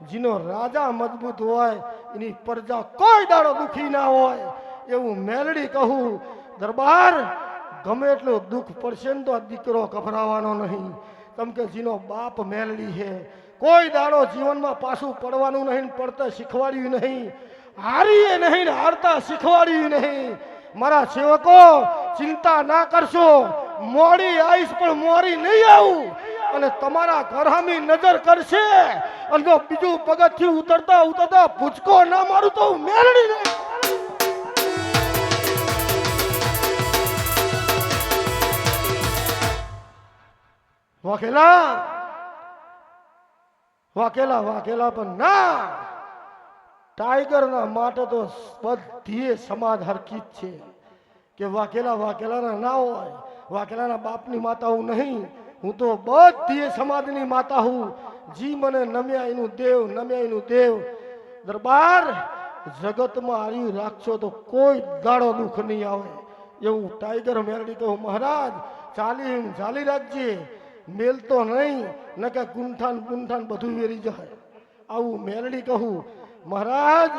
જેનો રાજા મજબૂત હોય, એની પ્રજા કોઈ દાડો દુખી ના હોય. એવું મેલડી કહું. દરબાર ગમે એટલું દુઃખ પડશે ને તો આ દીકરો ગભરાવાનો નહીં. કેમ કે જેનો બાપ મેલડી છે, કોઈ દાડો જીવનમાં પાછું પડવાનું નહીં, પડતા શીખવાડ્યું નહીં, હારીએ નહીં ને હારતા શીખવાડ્યું નહીં. મારા સેવકો ચિંતા ના કરશો, મોડી આવીશ પણ મોરી નહીં આવું. અને તમારા ઘરહામી નજર કરશે અને જો બીજું પગથિયું ઉતરતા ઉતરતા ભૂચકો ના મારું તો હું મેલડી નહીં. વાઘેલા વાઘેલા વાઘેલા પણ ના, ટાઈગરના માટે તો બધી સમાજ હરકીત છે કે વાઘેલા વાઘેલાના ના હોય, વાઘેલાના બાપની માતા હું નહીં, હું તો બધી સમાજની માતા હું. જી મને નમ્યા એનું દેવ, નમ્યા એનું દેવ. દરબાર જગતમાં હાર્યું રાખશો તો કોઈ દાડો દુઃખ નહીં આવે. એવું ટાઈગર મેરડી કહું. મહારાજ ચાલી રાખજે, મેલતો નહીં, ન કે ગુંઠાન ગુંઠાન બધું વેરી જાય. આવું મેરડી કહું. મહારાજ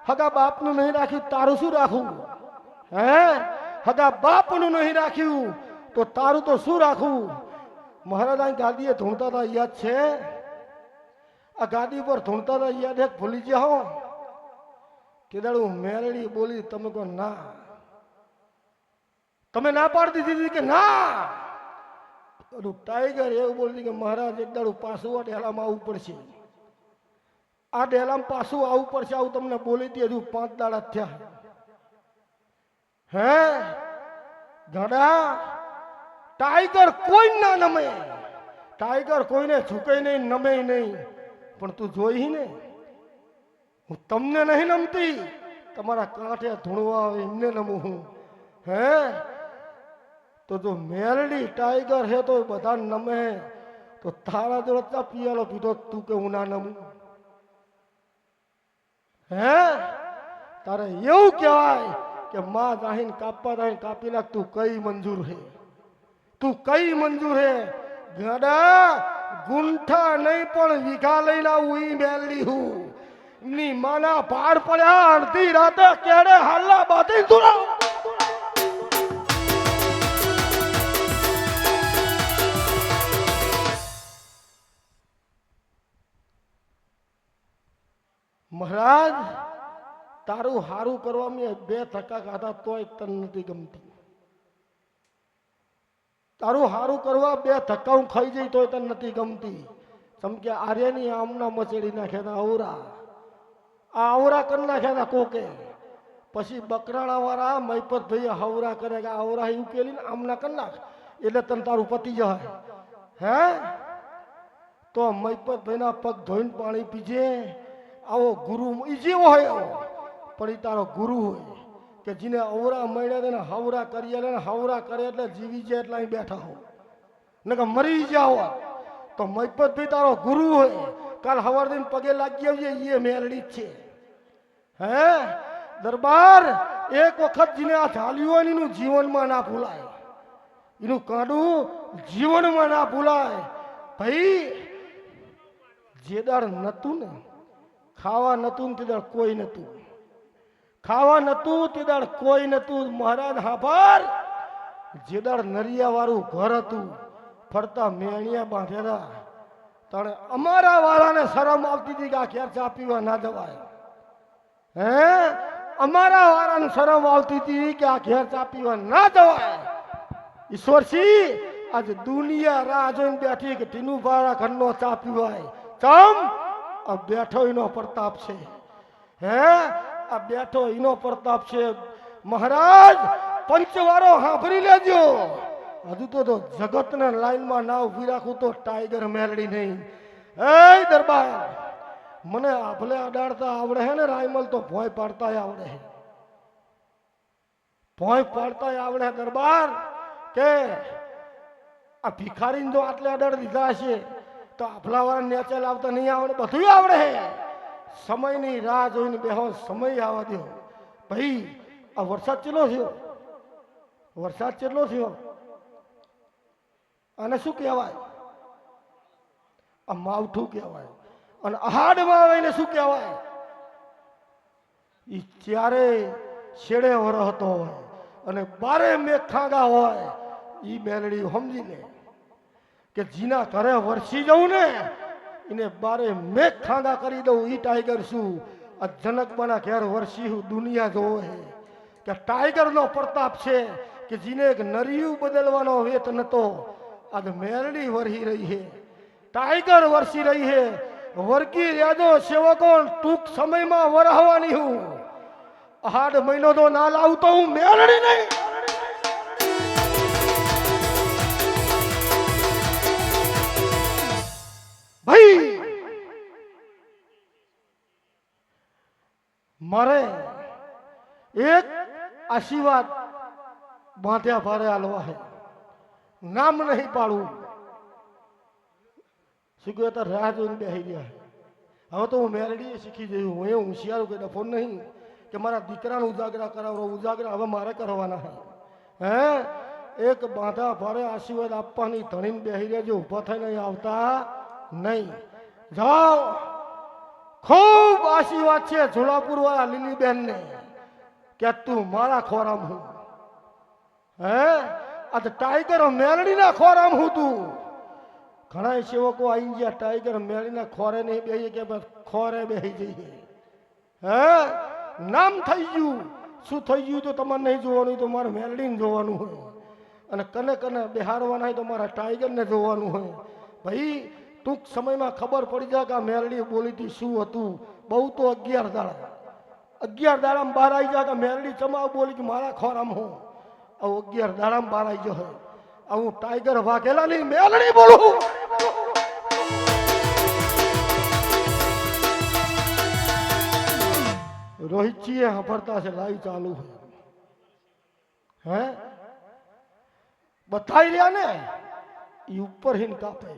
હગા બાપનું નહીં રાખ્યું, તારું શું રાખવું? હે હગા બાપનું નહીં રાખ્યું તો તારું તો શું રાખવું? મહારાજ આ ગાદીએ ધૂણતા હતા, યાદ છે? આ ગાદી પર ધૂણતા હતા, યાદ એક ભૂલી ગયા હો? કેદાડું મેરડી બોલી, તમે કહો ના, તમે ના પાડતી દીધી કે ના. ટાઈગર એવું બોલતી કે મહારાજ એક દાડું પાછું આ ડેલામાં આવવું પડશે, આ ડેલામાં પાછું આવવું પડશે. આવું તમને બોલી હતી, હજુ 5 દાડા થયા. હે ગાડા ટાઈગર કોઈ ના નમે, ટાઈગર કોઈને ઝૂકે નહીં, નમે નહીં. પણ તું જોઈ ને, હું તમને નહીં નમતી, તમારા કાંઠે ધૂણવા આવે એમને નમું હું. હે તો જો મેલડી ટાઈગર હે તો બધા નમે, તો તારા જોડે પિયાલો પીધો તું કે હું ના નમું? હે તારે એવું કહેવાય કે માં જાહીને કાપવા જાહીને કાપી નાખ, તું કઈ મંજૂર હે? તું કઈ મંજૂર હે? ગાડા ગુંઠા નહીં પણ વીઘા લઈને આવું ઈ મેલડી હું. ની માના પાડ પડ્યા અડધી રાતે કેડે હાલ્લા બાધી દુરા. મહારાજ તારું હારું કરવા મેં 2 ધક્કા ખાધા તોય તને નથી ગમતી. તારું હારું કરવા 2 ધક્કા હું ખાઈ જઈ તોય તને નથી ગમતી. ચમકે આર્યની આમના મચેડી નાખ્યા અવરા, આ અવરા કરી નાખ્યા કોકે. પછી બકરાણા વાળા મૈપત ભાઈ હવરા કરે કે અવરા ઉકેલી ને આમના કરી નાખ એટલે તને તારું પતી જાય. હે તો મૈપત ભાઈના પગ ધોઈને પાણી પીજે. આવો ગુરુ ઈ જેવો હોય પણ ઈ તારો ગુરુ હોય કે જેને અવરા મળ્યા તેને હવરા કરીએ ને હવરા કરે એટલે જીવી જાય એટલે અહીં બેઠા હો ને કે મરી જાઓ. તો મૈપતભાઈ તારો ગુરુ હોય, કાલ હવાર દિન પગે લાગી આવજે, એ મેલડી જ છે. હે દરબાર એક વખત જેને આ ઝાલ્યું હોય એનું જીવનમાં ના ભૂલાય, એનું કાઢું જીવનમાં ના ભૂલાય. ભાઈ જેદાર નતું ને ખાવા નતું, તેદાર કોઈ નતું. ખાવા નતું તેદાર કોઈ નતું. મહારાજ હાફાર જેદાર નરિયા વાળું ઘર હતું, ફરતા મેણિયા બાંધેલા. તાણે અમારા વાળાને શરમ આવતી હતી કે આ ઘેર ચા પીવા ના જવાય. હે અમારા વાળાને શરમ આવતી હતી કે આ ઘેર ચા પીવા ના જવાય. ઈશ્વરસિંહ આજ દુનિયા રાહ જોઈને બેઠી કે ટીનુ વાળા ઘરનો ચા પીવાય ચમ આ બેઠો એનો પ્રતાપ છે હે આ બેઠો એનો પ્રતાપ છે મહારાજ પંચવારો સાંભળી લેજો હજુ તો જગતના લાઈનમાં ના ઉભી રાખું તો ટાઈગર મેલડી નહીં એ દરબાર મને આભલે અડાડતા આવડે હે ને રાયમલ તો ભોય પાડતા આવડે હે ભોય પાડતા આવડે દરબાર કે આ ભિખારીને જો આટલે અડાડી દીધા હશે તો આભલાવાળા નેચે લાવતા નહીં આવડે બધું આવડે હે સમયની રાહ જોઈને બેહો સમય આવવા દો ભાઈ આ વરસાદ ચેટલો થયો વરસાદ ચેટલો થયો આને શું કહેવાય આ માવઠું કહેવાય અને અહાડમાં આવે એને શું કહેવાય ઈ ચારે છેડે વરહતો હોય અને બારે મેઘ ખાગા હોય ઈ મેલડી સમજી લે કે જીના ઘરે વરસી જવું ને એને બારે મેઘ ખાગા કરી દઉં ઈ ટાઈગર શું આ જનકબાના ઘેર વરસી હું દુનિયા જોવે કે ટાઈગરનો પ્રતાપ છે કે જીને એક નરિયું બદલવાનો વેત નતો આજ મેલડી વરસી રહી છે ટાઈગર વરસી રહી છે વર્ગી રેજો સેવકો ટૂંક સમયમાં વરહવાની હું આડ મહિનો તો ના લાવતો હું મેલડી નહીં ભાઈ મારે એક આશીર્વાદ બાંધ્યા ભારે હાલવા હે નામ નહીં પાડવું શીખ્યું તો રાહ જોઈને બેસી ગયા હવે તો હું મેલડી શીખી જયું હું એ હોશિયાર કે ડફો નહીં કે મારા દીકરાને ઉજાગરા કરાવરો ઉજાગરા હવે મારે કરવાના હે એક બાંધા ભારે આશીર્વાદ આપવાની ધણીને બેસી રહેજો ઊભા થઈને અહીં આવતા નહીં જાઓ ખૂબ આશીર્વાદ છે ઝોલાપુર વાળા લીલીબેન ને કે તું મારા ખોરામ હું હે આ તો ટાઈગર મેલડીના ખોરામ હું તું ઘણા સેવકો આવી ગયા ટાઈગર મેળીના ખોરે નહીં બેસી કે ખોરે બેસી જઈએ હે નામ થઈ ગયું શું થઈ ગયું તો તમારે નહીં જોવાનું તો મારે મેલડીને જોવાનું હોય અને કને કને બિહારવાના હોય તો મારા ટાઈગરને જોવાનું હોય ભાઈ ટૂંક સમયમાં ખબર પડી જાય કે આ મેલડી બોલી હતી શું હતું બહુ તો 11 દાડામાં બહાર આવી જાય કે મેલડી ચમાવ બોલી કે મારા ખોરામ હું આવું 11 દાડામાં બહાર આવી જાય આવું ટાઈગર વાઘેલાની મેલડી બોલું રોહિતજી સાંભળતા છે લાઈવ ચાલુ હે બતાઈ રહ્યા ને એ ઉપર હિન કાપે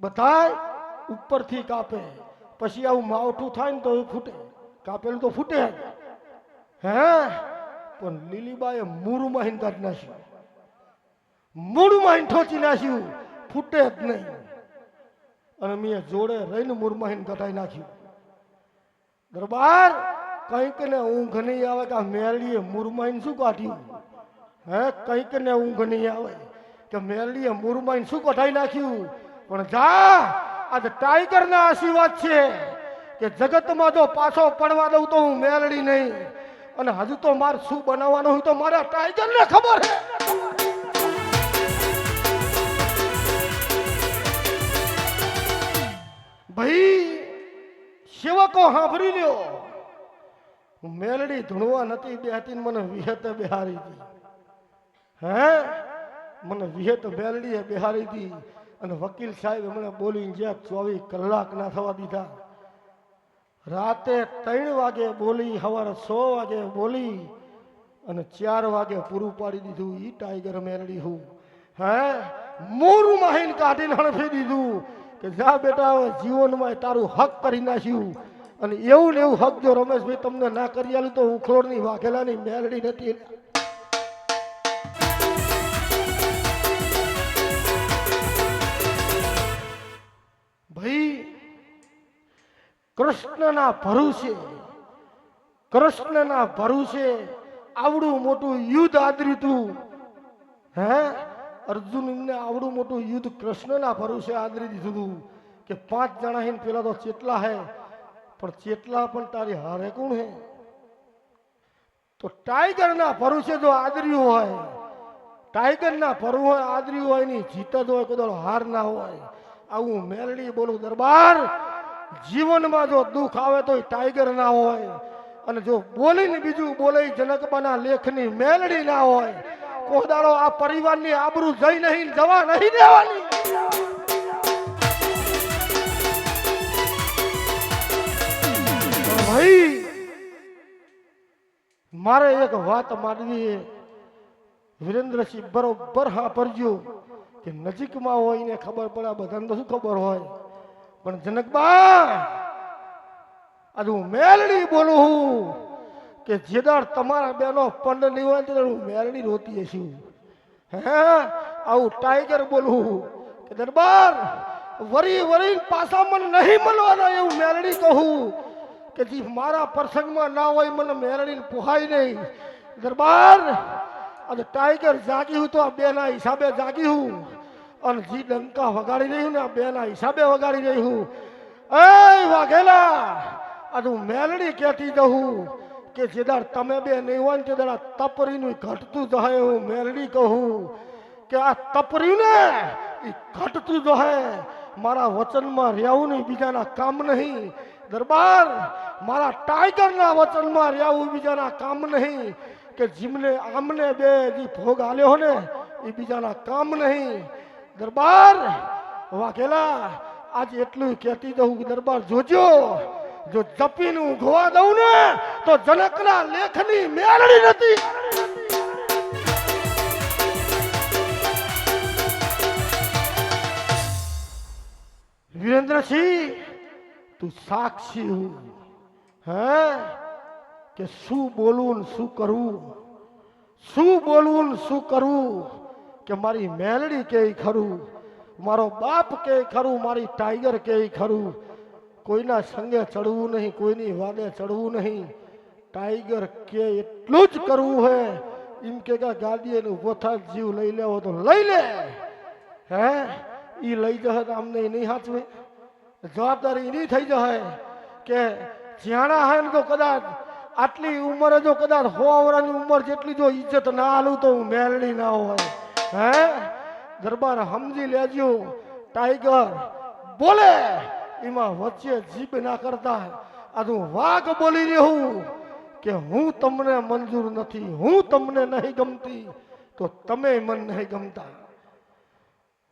બતાય ઉપરથી કાપે પછી આવું માવઠું થાય ને તો એ ફૂટે કાપેલું તો ફૂટે હે પણ લીલીબાએ મૂળમાં હિન કાઢી નાખ્યું મૂળમાં ઠોચી નાખ્યું ફૂટે જ નહીં અને મેં જોડે રહીને મૂળમાં હિન કટાઈ નાખ્યું દરબાર કંઈક ને ઊંઘ નહીં આવે કે મેલડીએ મૂળમાં શું કાઢ્યું હે કંઈક ને ઊંઘ નહીં આવે કે મેલડીએ મૂળમાં શું કટાઈ નાખ્યું પણ જા આજ ટાઈગરના આશીર્વાદ છે કે જગતમાં જો પાછો પડવા દઉં તો હું મેલડી નહીં અને હજુ તો મારે શું બનાવવાનું હોય તો મારા ટાઈગરને ખબર છે ભાઈ સેવકો સાંભળી લ્યો મેલડી ધૂણવા નથી બેહતી મને વિહત બેહારી હતી હે મને વિહત મેલડીએ બેહારી હતી અને વકીલ સાહેબ મને બોલીને જ્યાં 24 કલાક ના થવા દીધા રાતે 3 વાગે બોલી સવારે 100 વાગે બોલી અને 4 વાગે પૂરું પાડી દીધું ઈ ટાઈગર મેલડી હું હે મોરું માહીને કાઢીને હણફી દીધું કે જા બેટા હવે જીવનમાં તારું હક કરી નાખ્યું અને એવું ને એવું હક જો રમેશભાઈ તમને ના કરી આલું તો ઉખલોડની વાઘેલાની મેલડી નથી ભાઈ કૃષ્ણના ભરોસે આવડું મોટું યુદ્ધ આદર્યું હે અર્જુનને આવડું મોટું યુદ્ધ કૃષ્ણના ભરોસે આદરી દીધું કે 5 જણા હે પેલા તો ચેટલા હે પણ ચેટલા પણ તારી હારે કોણ હે તો ટાઈગરના ભરોસે જો આદર્યું હોય ટાઈગરના ભરવું હોય આદર્યું હોય ની જીત જ હોય કોઈ હાર ના હોય. આવું મેલડી બોલું દરબાર. જીવનમાં જો દુઃખ આવે તો ટાઈગર ના હોય, અને જો બોલીને બીજું બોલે જનકબાના લેખની મેલડી ના હોય. કોઈ દાડો આ પરિવારની આબરૂ જઈ નહીં જવા નહીં દેવાની. ભાઈ મારે એક વાત માનવી. વિરેન્દ્રસિંહ બરોબર હા પરજો કે નજીકમાં હોય ને ખબર પડે, બધાને તો શું ખબર હોય, પણ જનકબા આજે હું મેલડી બોલું હું કે જેદાર તમારા બેનો પંડ નહીં હોય તો હું મેલડી રોતી છું. હે આવું ટાઈગર બોલું કે દરબાર વરી વરી પાછા મને નહીં મળવાના એવું મેલડી કહું કે જે મારા પ્રસંગમાં ના હોય મને મેલડી પોહાય નહીં. દરબાર આજે ટાઈગર જાગી હું તો આ બેના હિસાબે જાગી હું, અને જી ડંકા વગાડી રહી હું ને આ બેના હિસાબે વગાડી રહી હું. એ વાઘેલા આજે હું મેલડી કહેતી જઉં કે જેદાર તમે બે નહીં હોય ને તે દાડા તપરીનું ઘટતું જાય. હું મેલડી કહું કે આ તપર્યું ને એ ઘટતું જાય. મારા વચનમાં રહેવું નહીં, બીજાના કામ નહીં. દરબાર મારા ટાઈગરના વચનમાં રહેવું બીજાના કામ નહીં, કે જીમને આમને બે જે ભોગ આલ્યો ને એ બીજાના કામ નહીં. દરબાર વાઘેલા આજે એટલું કહેતી દઉં કે દરબાર જોજો, જો જપીને ઊંઘવા દઉં ને તો જનકના લેખની મેળડી નથી. વિરેન્દ્રસિંહ તું સાક્ષી હું હે કે શું બોલવું ને શું કરવું, શું બોલવું ને શું કરવું. કે મારી મેલડી કે ખરું, મારો બાપ કે ખરું, મારી ટાઈગર કે ખરું. કોઈના સંગે ચડવું નહીં, કોઈની વાદે ચડવું નહીં. ટાઈગર કે એટલું જ કરવું હે. એમ કે ગાડી એને ઉભો થાય જીવ લઈ લેવો તો લઈ લે. હે ઈ લઈ જશે તો અમને નહીં સાચવે, જવાબદારી એની થઈ જશે. કે જ્યાણા હે ને તો કદાચ આટલી ઉંમરે જો કદાચ 100 વર્ષની ઉંમર જેટલી જો ઇજ્જત ના આલું તો હું મેલડી ના હોય. હે દરબાર સમજી લેજો, ટાઈગર બોલે એમાં વચ્ચે જીભ ના કરતા. આ હું વાઘ બોલી રહ્યો કે હું તમને મંજૂર નથી, હું તમને નહીં ગમતી તો તમે મન નહીં ગમતા,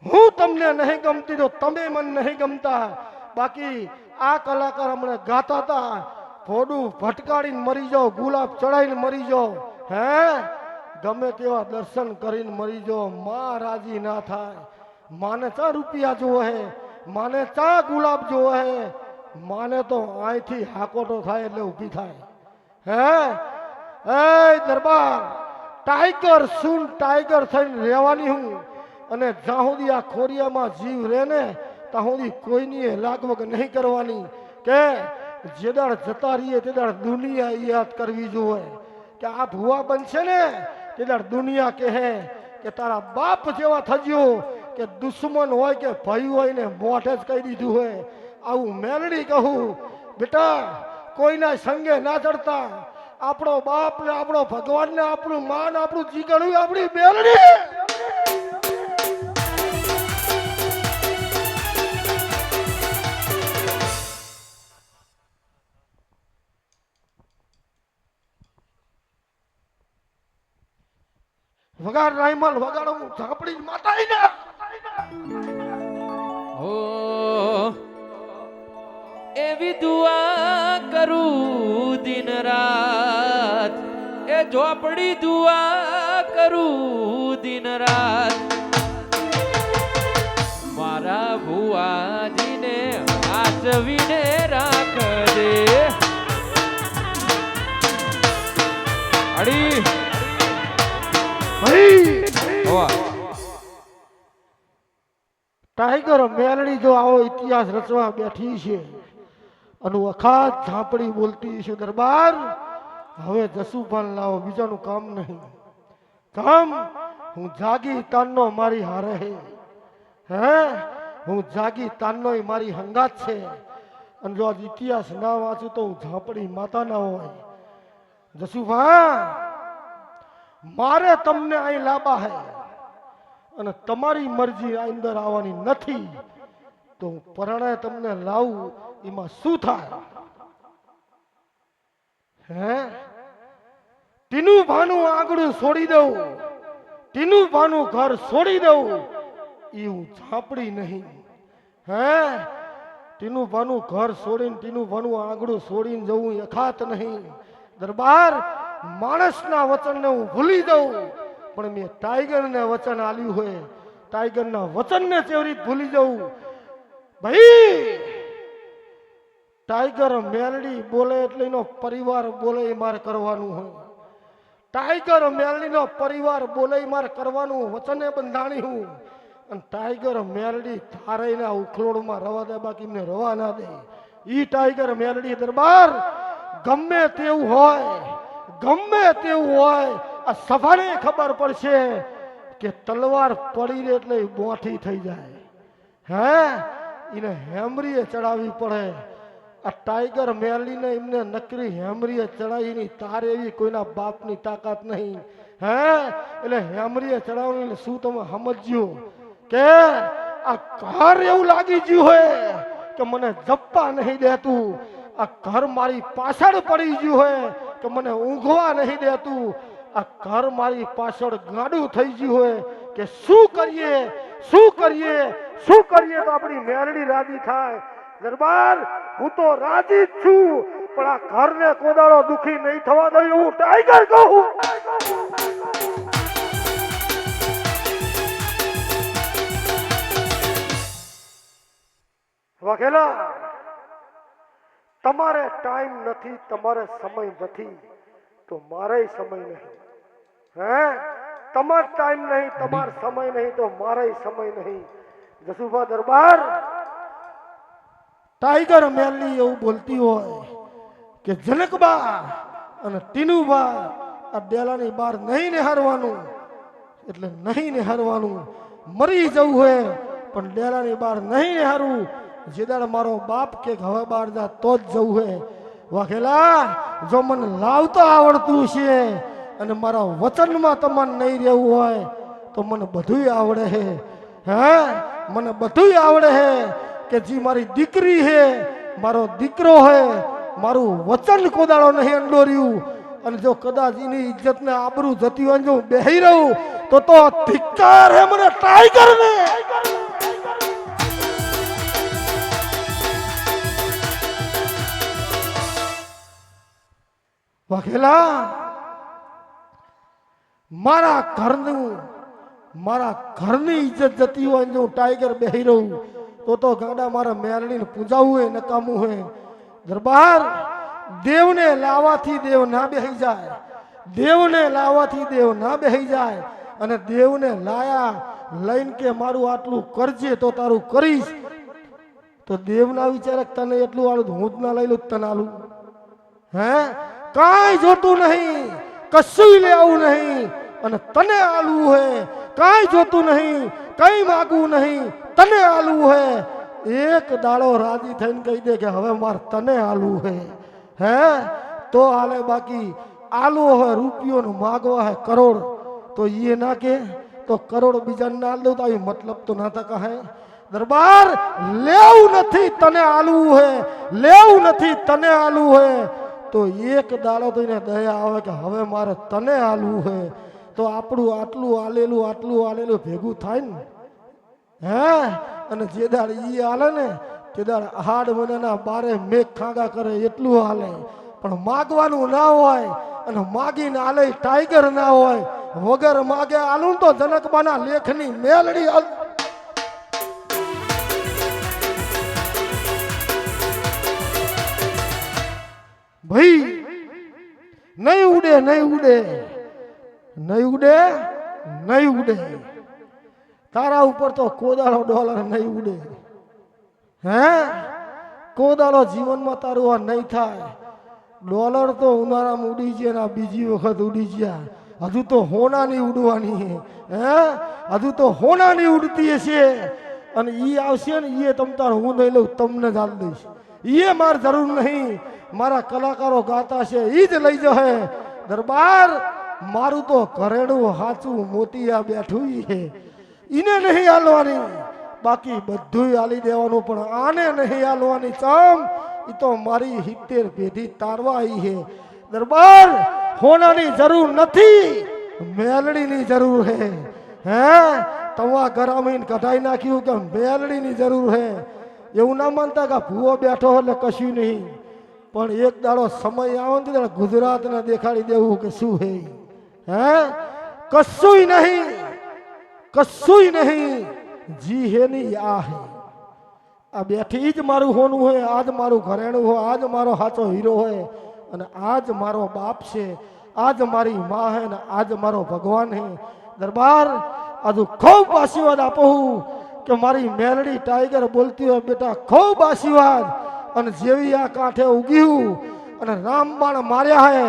હું તમને નહીં ગમતી તો તમે મન નહીં ગમતા. બાકી આ કલાકાર હમણે ગાતા હતા ફોડું ભટકાડીને મરી જાઓ, ગુલાબ ચડાવીને મરી જાઓ. હે ગમે તેવા દર્શન કરીને મરી જાઓ, માં રાજી ના થાય. માને ચા રૂપિયા જોવે, માને ચા ગુલાબ જોવે, માને તો અહીંથી હાકોટો થાય એટલે ઊભી થાય. હે એ દરબાર ટાઈગર શું ટાઈગર થઈને રહેવાની હું, અને જ્યાં સુધી આ ખોરિયામાં જીવ રહે ને ત્યાં સુધી કોઈની લાગવગ નહીં કરવાની. કે જેદાર જતા રહીએ તેદાર દુનિયા યાદ કરવી જોઈએ. કે આ ભુવા બનશે ને તેદાર દુનિયા કહે કે તારા બાપ જેવા થજો, કે દુશ્મન હોય કે ભાઈ હોય ને મોઢે જ કહી દીધું હોય. આવું મેલડી કહું બેટા કોઈના સંગે ના ચડતા. આપણો બાપ ને આપણો ભગવાન ને આપણું માન આપણું જીગણું આપણી મેલડી. વગાડ રાયમલ વગાડો ઝાપડી માતાઈ ને. ઓ એવી દુઆ કરું દિન રાત, એ ઝોપડી દુઆ કરું દિન રાત. મારા ભુવાજીને આચવીને રાખજે. અડી ટાઈગર મેલડી જો આવો ઇતિહાસ રચવા બેઠી છે અને અખાત ઝાપડી બોલતી છે. દરબાર હવે જસુભાન લાવો, બીજાનું કામ નહીં. કામ હું જાગી તાનનો મારી હારે હે. હે હું જાગી તાનનો મારી હંગાત છે. અને જો આજ ઇતિહાસ ના વાંચું તો હું ઝાપડી માતા ના હોય. જસુભા મારે તમને અહીં લાંબા હે. અને તમારી મરજી આ અંદર આવવાની નથી તો હું પરણાય તમને લાવું એમાં શું થાય? હે ટીનું ભાનું આંગળું છોડી દઉં, ટીનું ભાનું ઘર છોડી દઉં એ હું ઝાપડી નહીં. હે ટીનું ભાનું ઘર છોડીને ટીનું ભાનું આંગળું છોડીને જવું યથાર્થ નહીં. દરબાર માણસના વચનને હું ભૂલી દઉં પણ મેં ટાઈગરને વચન આલ્યું હોય, ટાઈગરના વચનને કેવી રીતે ભૂલી જવું? ભાઈ ટાઈગર મેલડી બોલે એટલે એનો પરિવાર બોલે એ મારે કરવાનું હોય. ટાઈગર મેલડીનો પરિવાર બોલે એ મારે કરવાનું, વચને બંધાણી હું. અને ટાઈગર મેલડી થારેના ઉખલોડમાં રવા દે, બાકી એમને રવા ના દે. ઈ ટાઈગર મેલડી દરબાર ગમે તેવું હોય, ગમે તેવું હોય, આ સભાને ખબર પડશે કે તલવાર પડી રે એટલે બોઠી થઈ જાય. હે એને હેમરીએ ચડાવવી પડે. આ ટાઈગર મેલીને એમને નકરી હેમરીએ ચડાવીની તારે એવી કોઈના બાપની તાકાત નહીં. હે એટલે હેમરીએ ચડાવવાની શું તમે સમજ્યો કે આ ઘર એવું લાગી ગયું હોય કે મને જપ્પા નહીં દેતું, આ ઘર મારી પાછળ પડી ગયું હોય કે મને ઊંઘવા નહીં દેતું, આ ઘર મારી પાછળ ગાડું થઈ ગયું હોય કે શું કરીએ, શું કરીએ, શું કરીએ તો આપણી મેરડી રાજી થાય. દરબાર હું તો રાજી જ છું પણ આ ઘરને કોદાળો દુખી નહીં થવા દઉં હું ટાઈગર કહું. વઘેલા તમારે ટાઈમ નથી, તમારે સમય નથી તો મારે સમય નહીં. હે તમાર ટાઈમ નહીં, તમાર સમય નહીં તો મારે સમય નહીં. જસુભા દરબાર ટાઈગર મેલી એવું બોલતી હોય કે જનકબા અને ટીનુબા આ ડેલાની બહાર નહીં નિહારવાનું, એટલે નહીં નિહારવાનું. મરી જવું હોય પણ ડેલાની બહાર નહીં નિહારવું. જેદાડ મારો બાપ કે હવે બહાર જા તો જ જવું હોય. વાઘેલા જો મને લાવતા આવડતું છે અને મારા વચનમાં તમને નહીં રહેવું હોય તો મને બધું આવડે છે. હે મને બધું આવડે છે કે જે મારી દીકરી છે, મારો દીકરો છે, મારું વચન કોદાળો નહીં અંડોર્યું. અને જો કદાચ એની ઇજ્જત ને આબરૂ જતી હોય જો બેહી રહું તો ધિક્કાર હે મને ટાઈગર ને. વાઘેલા મારા ઘરની ઇજ્જત જતી હોય જો ટાઈગર બેહી રહું તો ગાડા મારા મેરડીને પૂજાવું હોય નકામું હોય. દરબાર દેવને લાવવાથી દેવ ના બેહી જાય, દેવને લાવવાથી દેવ ના બેહી જાય. અને દેવને લાયા લઈને કે મારું આટલું કરજે તો તારું કરીશ તો દેવના વિચારે તને એટલું આલું હું જ ના લઈ લઉં તને આલું. હે કાંઈ જોતું નહીં, કશું લેવું નહીં અને તને આલવું હે. કાંઈ જોતું નહીં, કઈ માગવું નહીં, તને આલવું હે. એક દાડો રાજી થઈને કહી દે કે હવે મારે તને આલવું હે. હે તો હાલે, બાકી આલવો હોય રૂપિયો નું માગવા હે કરોડ તો એ ના કે તો કરોડ બીજાને ના આલ દઉં તો આવી મતલબ તો ના થકા હે. દરબાર લેવું નથી તને આલવું હે, લેવું નથી તને આલવું હે તો એક દાડો તો એને દયા આવે કે હવે મારે તને આલવું હે તો આપણું આટલું આલેલું ભેગું થાય ને. હે અને જે દાડ ઈ હાલે ને તે દાડ હાડ મહિનાના બારે મેઘ ખાગા કરે એટલું હાલે. પણ માગવાનું ના હોય અને માગીને હાલે ટાઈગર ના હોય. વગર માગે આલું તો જનકબાના લેખની મેલડી હાલ. ભાઈ નહીં ઉડે, નહીં ઉડે, નહીં ઉડે, નહીં ઉડે. તારા ઉપર તો કોદાળો ડોલર નહીં ઉડે. હે કોદાળો જીવનમાં તારું આ નહીં થાય. ડોલર તો ઉનાળામાં ઉડી ગયા ને બીજી વખત ઉડી ગયા. હજુ તો હોનાની ઉડવાની. હે હજુ તો હોનાની ઉડતી હશે અને ઈ આવશે ને એ તમ તાર હું નહીં લઉં, તમને જ આલ દઈશ. એ મારે જરૂર નહીં, મારા કલાકારો ગાતા છે એ જ લઈ જશે. દરબાર મારું તો ઘરેણું હાચું મોતિયા બેઠું છે. ઈને નહીં હાલવાની, બાકી બધું હાલી દેવાનું, પણ આને નહીં હાલવાની. ચમ ઈ તો મારી 70 પેઢી તારવા આવી છે. દરબાર હોનાની જરૂર નથી, મેલડીની જરૂર છે. હે તવા ગરામીને કઢાઈ નાખ્યું કે મેલડીની જરૂર છે. એવું ના માનતા કે ભૂવો બેઠો એટલે કશું નહીં, પણ એક દાડો સમય આવે ને ત્યારે ગુજરાતને દેખાડી દેવું કે શું હે. હે કશુંય નહીં, કશુંય નહીં, જી હે ની આ હે. આ બેઠી જ મારું હોનું હોય, આજ મારું ઘરેણું હોય, આજ મારો સાચો હીરો હોય, અને આજ મારો બાપ છે, આજ મારી માં હે, ને આજ મારો ભગવાન હે. દરબાર આજુ ખૂબ આશીર્વાદ આપો હું કે મારી મેલડી ટાઈગર બોલતી હોય બેટા ખૂબ આશીર્વાદ. અને જેવી આ કાંઠે ઉગ્યું અને રામબાણ માર્યા હે,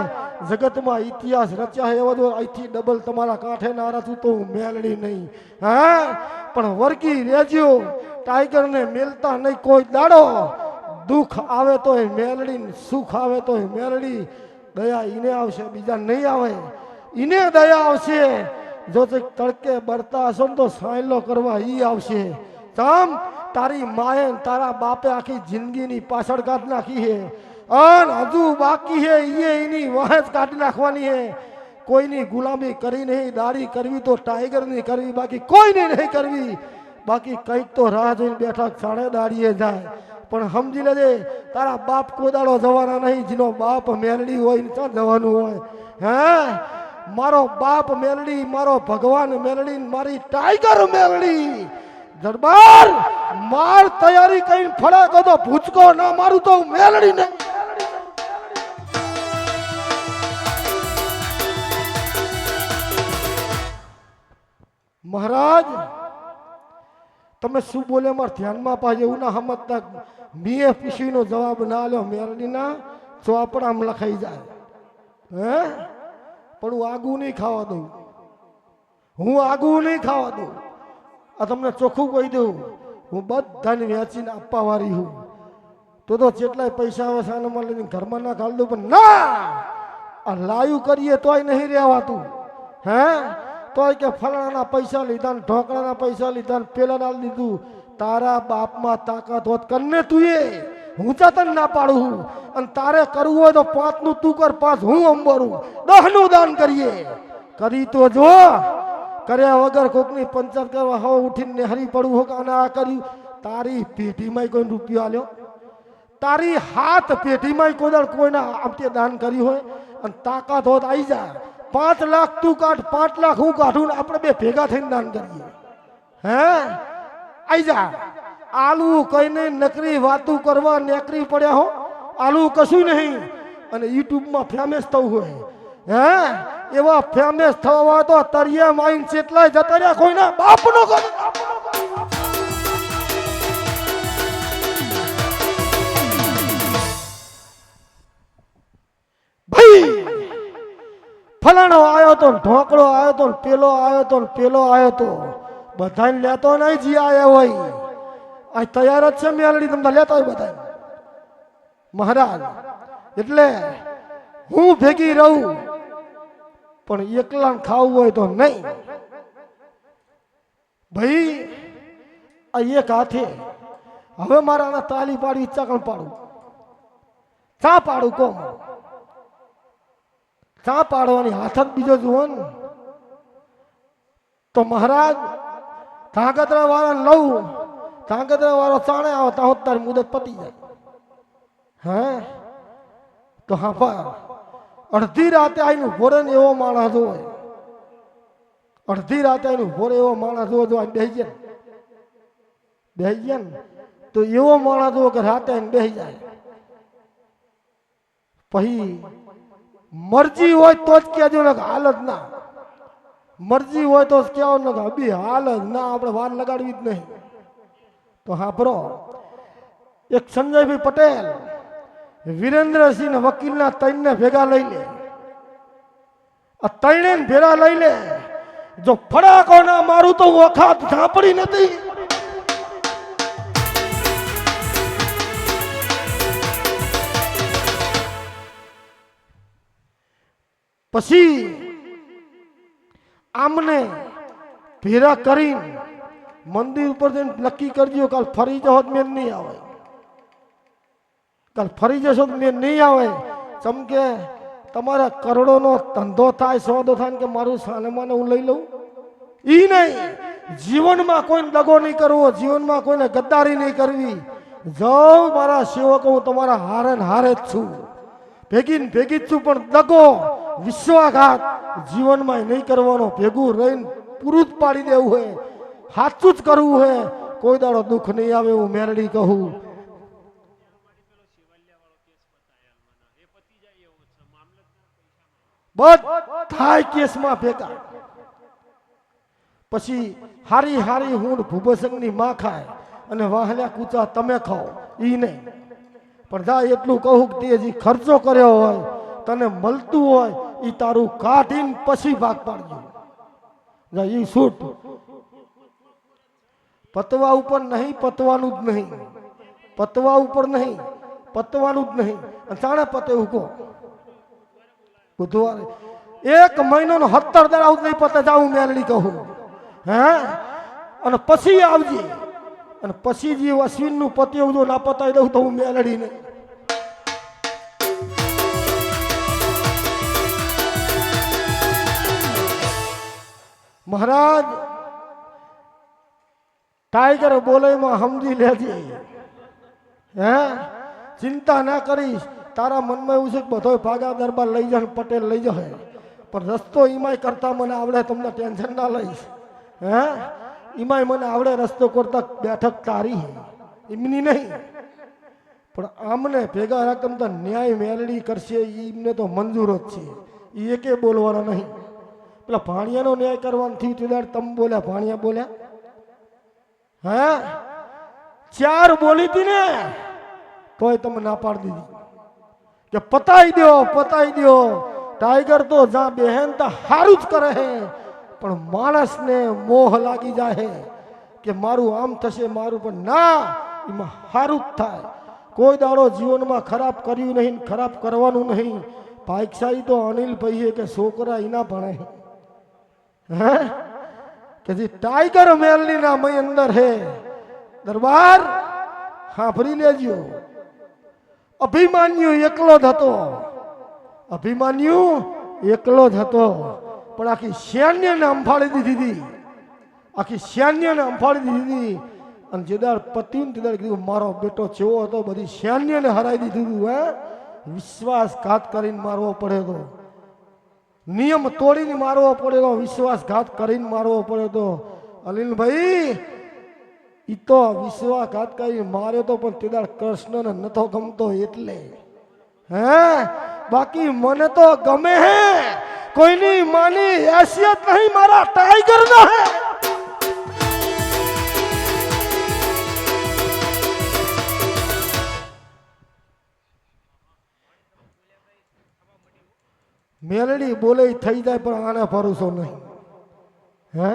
જગતમાં ઇતિહાસ રચ્યા હે, એવો તો અહીંથી ડબલ તમારા કાંઠે ના રાખું તો હું મેલડી નહીં. હે પણ વર્ગી રેજો, ટાઈગરને મેલતા નહીં કોઈ દાડો. દુઃખ આવે તો એ મેલડી, સુખ આવે તો એ મેલડી. દયા ઈને આવશે, બીજા નહીં આવે. ઈને દયા આવશે. જો તડકે બળતા હશો ને તો સાયલો કરવા ઈ આવશે. તમ તારી માએ તારા બાપે આખી જિંદગીની પાછળ કાઢ નાખી છે, અને હજુ બાકી છે એની વાહજ કાઢી નાખવાની છે. કોઈની ગુલામી કરી નહીં, દાડી કરવી તો ટાઈગરની કરવી, બાકી કોઈની નહીં કરવી. બાકી કંઈક તો રાહ જોઈને બેઠા સાડે દાડીએ જાય. પણ સમજી લેજે તારા બાપ કોઈ દાડો જવાના નહીં. જેનો બાપ મેલડી હોય ને ત્યાં જવાનું હોય. હે મારો બાપ મેલડી, મારો ભગવાન મેલડી, મારી ટાઈગર મેલડી. દરબાર માર તૈયારી કઈ ફળે તો ભૂચકો ના મારું તો મેલડી ને. મહારાજ તમે શું બોલે મારા ધ્યાનમાં પાછે એવું ના સમજતા. મેં પૂછીનો જવાબ ના લ્યો મેલડીના ચોપડામાં લખાઈ જાય. હે પણ હું આગું નહીં ખાવા દઉં, હું આગું નહીં ખાવા દઉં. આ તમને ચોખ્ખું કહી દઉં, હું બધાને વેચીને આપવા વાળી હું. તો જેટલાય પૈસા આવે સાનામાં લઈને ઘરમાં ના ખાલ દઉં, પણ ના આ લાયું કરીએ તોય નહીં રહેવાતું. હે તોય કે ફલાણાના પૈસા લીધા ને ઢોકળાના પૈસા લીધા ને પેલા ના લીધું. તારા બાપમાં તાકાત હોત કરને તું એ, હું તને ના પાડું હું. અને તારે કરવું હોય તો 5 નું તું કર, 5 હું અંબરું, 10 નું દાન કરીએ. કરી તો જો, કર્યા વગર કોકની પંચાયત કરવા હવે ઉઠીને નેહરી પડવું હોય કે આને આ કર્યું. તારી પેઢીમાં કોઈ રૂપિયો આલ્યો, તારી હાથ પેઢીમાં કોઈના આમતે દાન કર્યું હોય, અને તાકાત હોત આવી જાય. 5 લાખ તું કાઢ, 5 લાખ હું કાઢું, ને આપણે બે ભેગા થઈને દાન કરીએ. હે આવી જા. આલુ કઈ નહીં, નકરી વાતું કરવા નેકરી પડ્યા હો. આલુ કશું નહીં. અને યુટ્યુબમાં ફેમસ થવું હોય, હે એવા ફેમસ થવા હોય તો તરિયા માઈન કેટલાય જતા રહ્યા, કોઈના બાપનો કરે. ભાઈ ફલાણો આવ્યો તો, ઢોકળો આવ્યો તો, પેલો આવ્યો તો, પેલો આવ્યો તો, બધાને લેતો નહીં. જી આવ્યા હોય આ તૈયાર જ છે મેલડી, તમને લેતા હોય બધા. મહારાજ એટલે હું ભેગી રહું, પણ એકલા ખાવું હોય તો નહીં. ભાઈ આ એક હાથે હવે મારા તાલી પાડવી, ચાકણ પાડું, ચા પાડું, કોમ ચા પાડવાની હાથ જ બીજો જુઓ ને. તો મહારાજ ધાંગધ્રા વાળા લઉં, ધાંગધ્રા વાળો ચાણે આવે તો તારી મુદત પતી જાય. હે તો હા અડધી રાતે આવીને ભોરે ને એવો માણસ હોય, અડધી રાતે આવીને ભોરે એવો માણસ હોય, જો બેસી જાય, બેસી જાય ને તો એવો માણસ હોય કે રાતે આવીને બેસી જાય. પછી મરજી હોય તો જ કહેજો ને હાલ જ ના, મરજી હોય તો જ કહેવો ને કે અભી હાલ જ ના, આપણે વાર લગાડવી જ નહીં. તો હા બ્રો, એક સંજયભાઈ પટેલ વિરેન્દ્રસિંહ વકીલના 3 ને ભેગા લઈ લે. આ 3 ને ભેગા લઈ લે. જો ફડાકો ના મારું તો વખાત ઝાપડી નથી. પછી આમને ભેરા કરીને મંદિર ઉપર જઈને નક્કી કરજો કાલ ફરી જાઓ તો મેં નહીં આવે, કાલ ફરી જશો તો મેં નહીં આવે. ચમકે તમારા કરોડોનો ધંધો થાય, સોદો થાય કે મારું સાનેમાને હું લઈ લઉં, ઈ નહીં. જીવનમાં કોઈને દગો નહીં કરવો, જીવનમાં કોઈને ગદ્દારી નહીં કરવી. જાઓ મારા સેવકો, હું તમારા હારે ને હારે જ છું, ભેગી ને ભેગી જ છું, પણ દગો વિશ્વાસઘાત જીવનમાં નહીં કરવાનો. ભેગું રહીને પૂરું જ પાડી દેવું હોય, સાચું જ કરવું હોય, કોઈ દાડો દુઃખ નહીં આવે. હું મેરડી કહું. બધા કેસમાં ભેગા. પછી હારી હારી હું ભૂભસંગની માં ખાય અને વાહલ્યા કૂચા તમે ખાઓ, ઈ નહીં. પણ જા એટલું કહું કે તે જે ખર્ચો કર્યો હોય, તને મળતું હોય, ઈ તારું કાઢીને પછી ભાગ પાડજો. જા ઈ છૂટ. પતવા ઉપર નહીં, પતવાનું જ નહીં. પતવા ઉપર નહીં, પતવાનું જ નહીં. જાણે પતે ઉકો બુધવારે 1 મહિનાનો 17 દાડા નહીં પતે. જાઉં મેરડી કહું. હે અને પછી આવજે, અને પછી જે અશ્વિન નું પત્યું જો ના પતાવી દઉં તો હું મેલડી ને. મહારાજ ટાઈગર બોલેમાં સમજી લેજે. હે ચિંતા ના કરીશ. તારા મનમાં એવું છે કે બધો ભાગા દરબાર લઈ જાય, પટેલ લઈ જાય, પણ રસ્તો ઈમાય કરતા મને આવડે, તમને ટેન્શન ના લઈશ. હે ઈમાય મને આવડે રસ્તો કરતા. બેઠક તારી એમની નહીં, પણ આમને ભેગા રાખમ તો ન્યાય મેલડી કરશે, એમને તો મંજૂર જ છે. એ એકે બોલવાના નહીં. પેલા ભાણિયાનો ન્યાય કરવાનું થયું તે તમે બોલ્યા, ભાણિયા બોલ્યા. હે 4 બોલી હતી ને તોય તમે ના પાડી દીધી કે પતાઈ દો, પતાઈ દો. ટાઈગર તો જ્યાં બહેન તો સારું જ કરે હે, પણ માણસને મોહ લાગી જાય કે મારું આમ થશે, મારું પણ ના, એમાં સારું જ થાય. કોઈ દાડો જીવનમાં ખરાબ કર્યું નહીં, ખરાબ કરવાનું નહીં. ભાઈકશાહી તો અનિલભાઈએ કે છોકરા એના ભણે હે કે જે ટાઈગર મેલની ના મય અંદર હે. દરબાર સાંભળી લેજો. અભિમાન્યુ એકલો જ હતો, અભિમાન્યુ એકલો જ હતો, પણ આખી સૈન્યને અંફાળી દીધી હતી, આખી સૈન્યને અંફાળી દીધી હતી. અને જેદાર પત્યું તેદાર કીધું મારો બેટો ચેવો હતો, બધી સૈન્યને હરાઈ દીધું હતું. હે વિશ્વાસઘાત કરીને મારવો પડે તો, નિયમ તોડીને મારવો પડે તો, વિશ્વાસઘાત કરીને મારવો પડે તો. અનિલભાઈ ઈ તો વિશ્વાસઘાત કરી માર્યો તો, પણ તેદાર કૃષ્ણને નતો ગમતો એટલે. હે બાકી મને તો ગમે હે, કોઈની માની હેસિયત નહીં, મારા ટાઈગર નો હે. મેલડી બોલે થઈ જાય, પણ આને ભરોસો નહીં. હે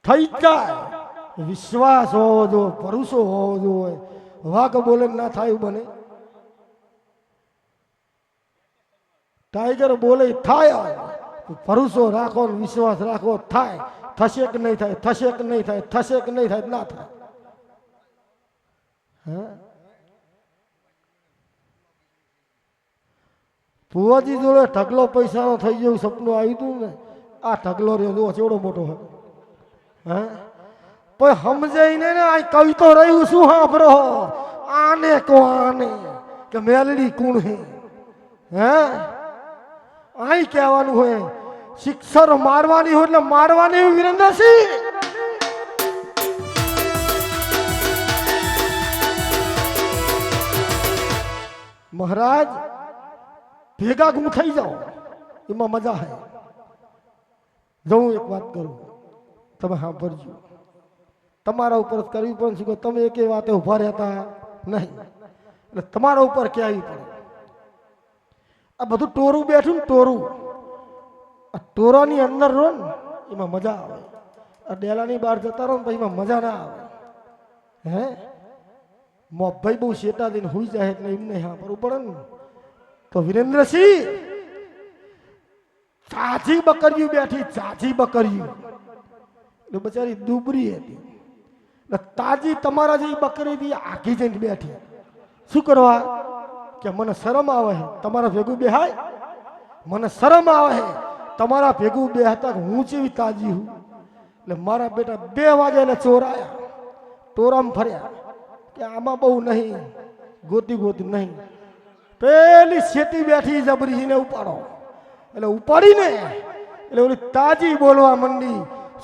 થઈ જાય. વિશ્વાસ હોવો જોઈએ, ભરોસો હોવો જોઈએ. વાઘ બોલે ના થાય બને. ટાઈગર બોલે થાય, ભરોસો રાખો, વિશ્વાસ રાખો, થાય. થશે કે નહીં થાય, થશે કે નહીં થાય, થશે કે નહીં થાય, ના થાય. હે ભુવાજી જોડે ઢગલો પૈસાનો થઈ ગયું સપનું આવ્યું હતું ને, આ ઢગલો રહ્યો જો ચેવડો મોટો હોય. હે પણ સમજાય ને આ કવિ તો રહ્યું શું સાંભળો, આને કો આને કે મેલડી કોણ હે. હે અહીં કહેવાનું હોય શિક્ષર મારવાની હોય એટલે મારવાની. વિરેન્દ્રસિંહ મહારાજ ભેગા ગુમ થઈ જાઓ, એમાં મજા હે. હું એક વાત કરું, તમે સાંભળજો. તમારા ઉપર કરવી પણ શું, તમે એક વાતે ઉભા રહેતા નહીં, એટલે તમારા ઉપર ક્યાં આવી પડે. આ બધું ટોરું બેઠું ને, ટોરું આ ટોરાની અંદર રહો ને એમાં મજા આવે. આ ડેલાની બહાર જતા રહો ને પછી એમાં મજા ના આવે. હે મોભાઈ બહુ શેટા દઈને હુઈ જાય એટલે એમને સાંભળવું પડે ને. તો વિરેન્દ્રસિંહ ચાચી બકરીયું બેઠી, ચાચી બકરીયું એટલે બચારી દુબરી હતી. એટલે તાજી તમારા જેવી બકરી હતી આખી જઈને બેઠી. શું કરવા? કે મને શરમ આવે છે તમારા ભેગું બેહાય, મને શરમ આવે છે તમારા ભેગું બેહતા હું જેવી તાજી હું. એટલે મારા બેટા 2 વાગે એટલે ચોર આયા, ટોરામ ફર્યા કે આમાં બહુ નહીં, ગોતી ગોતી નહીં. પેલી શેતી બેઠી જબરીને ઉપાડો. એટલે ઉપાડીને એટલે ઓલી તાજી બોલવા મંડી,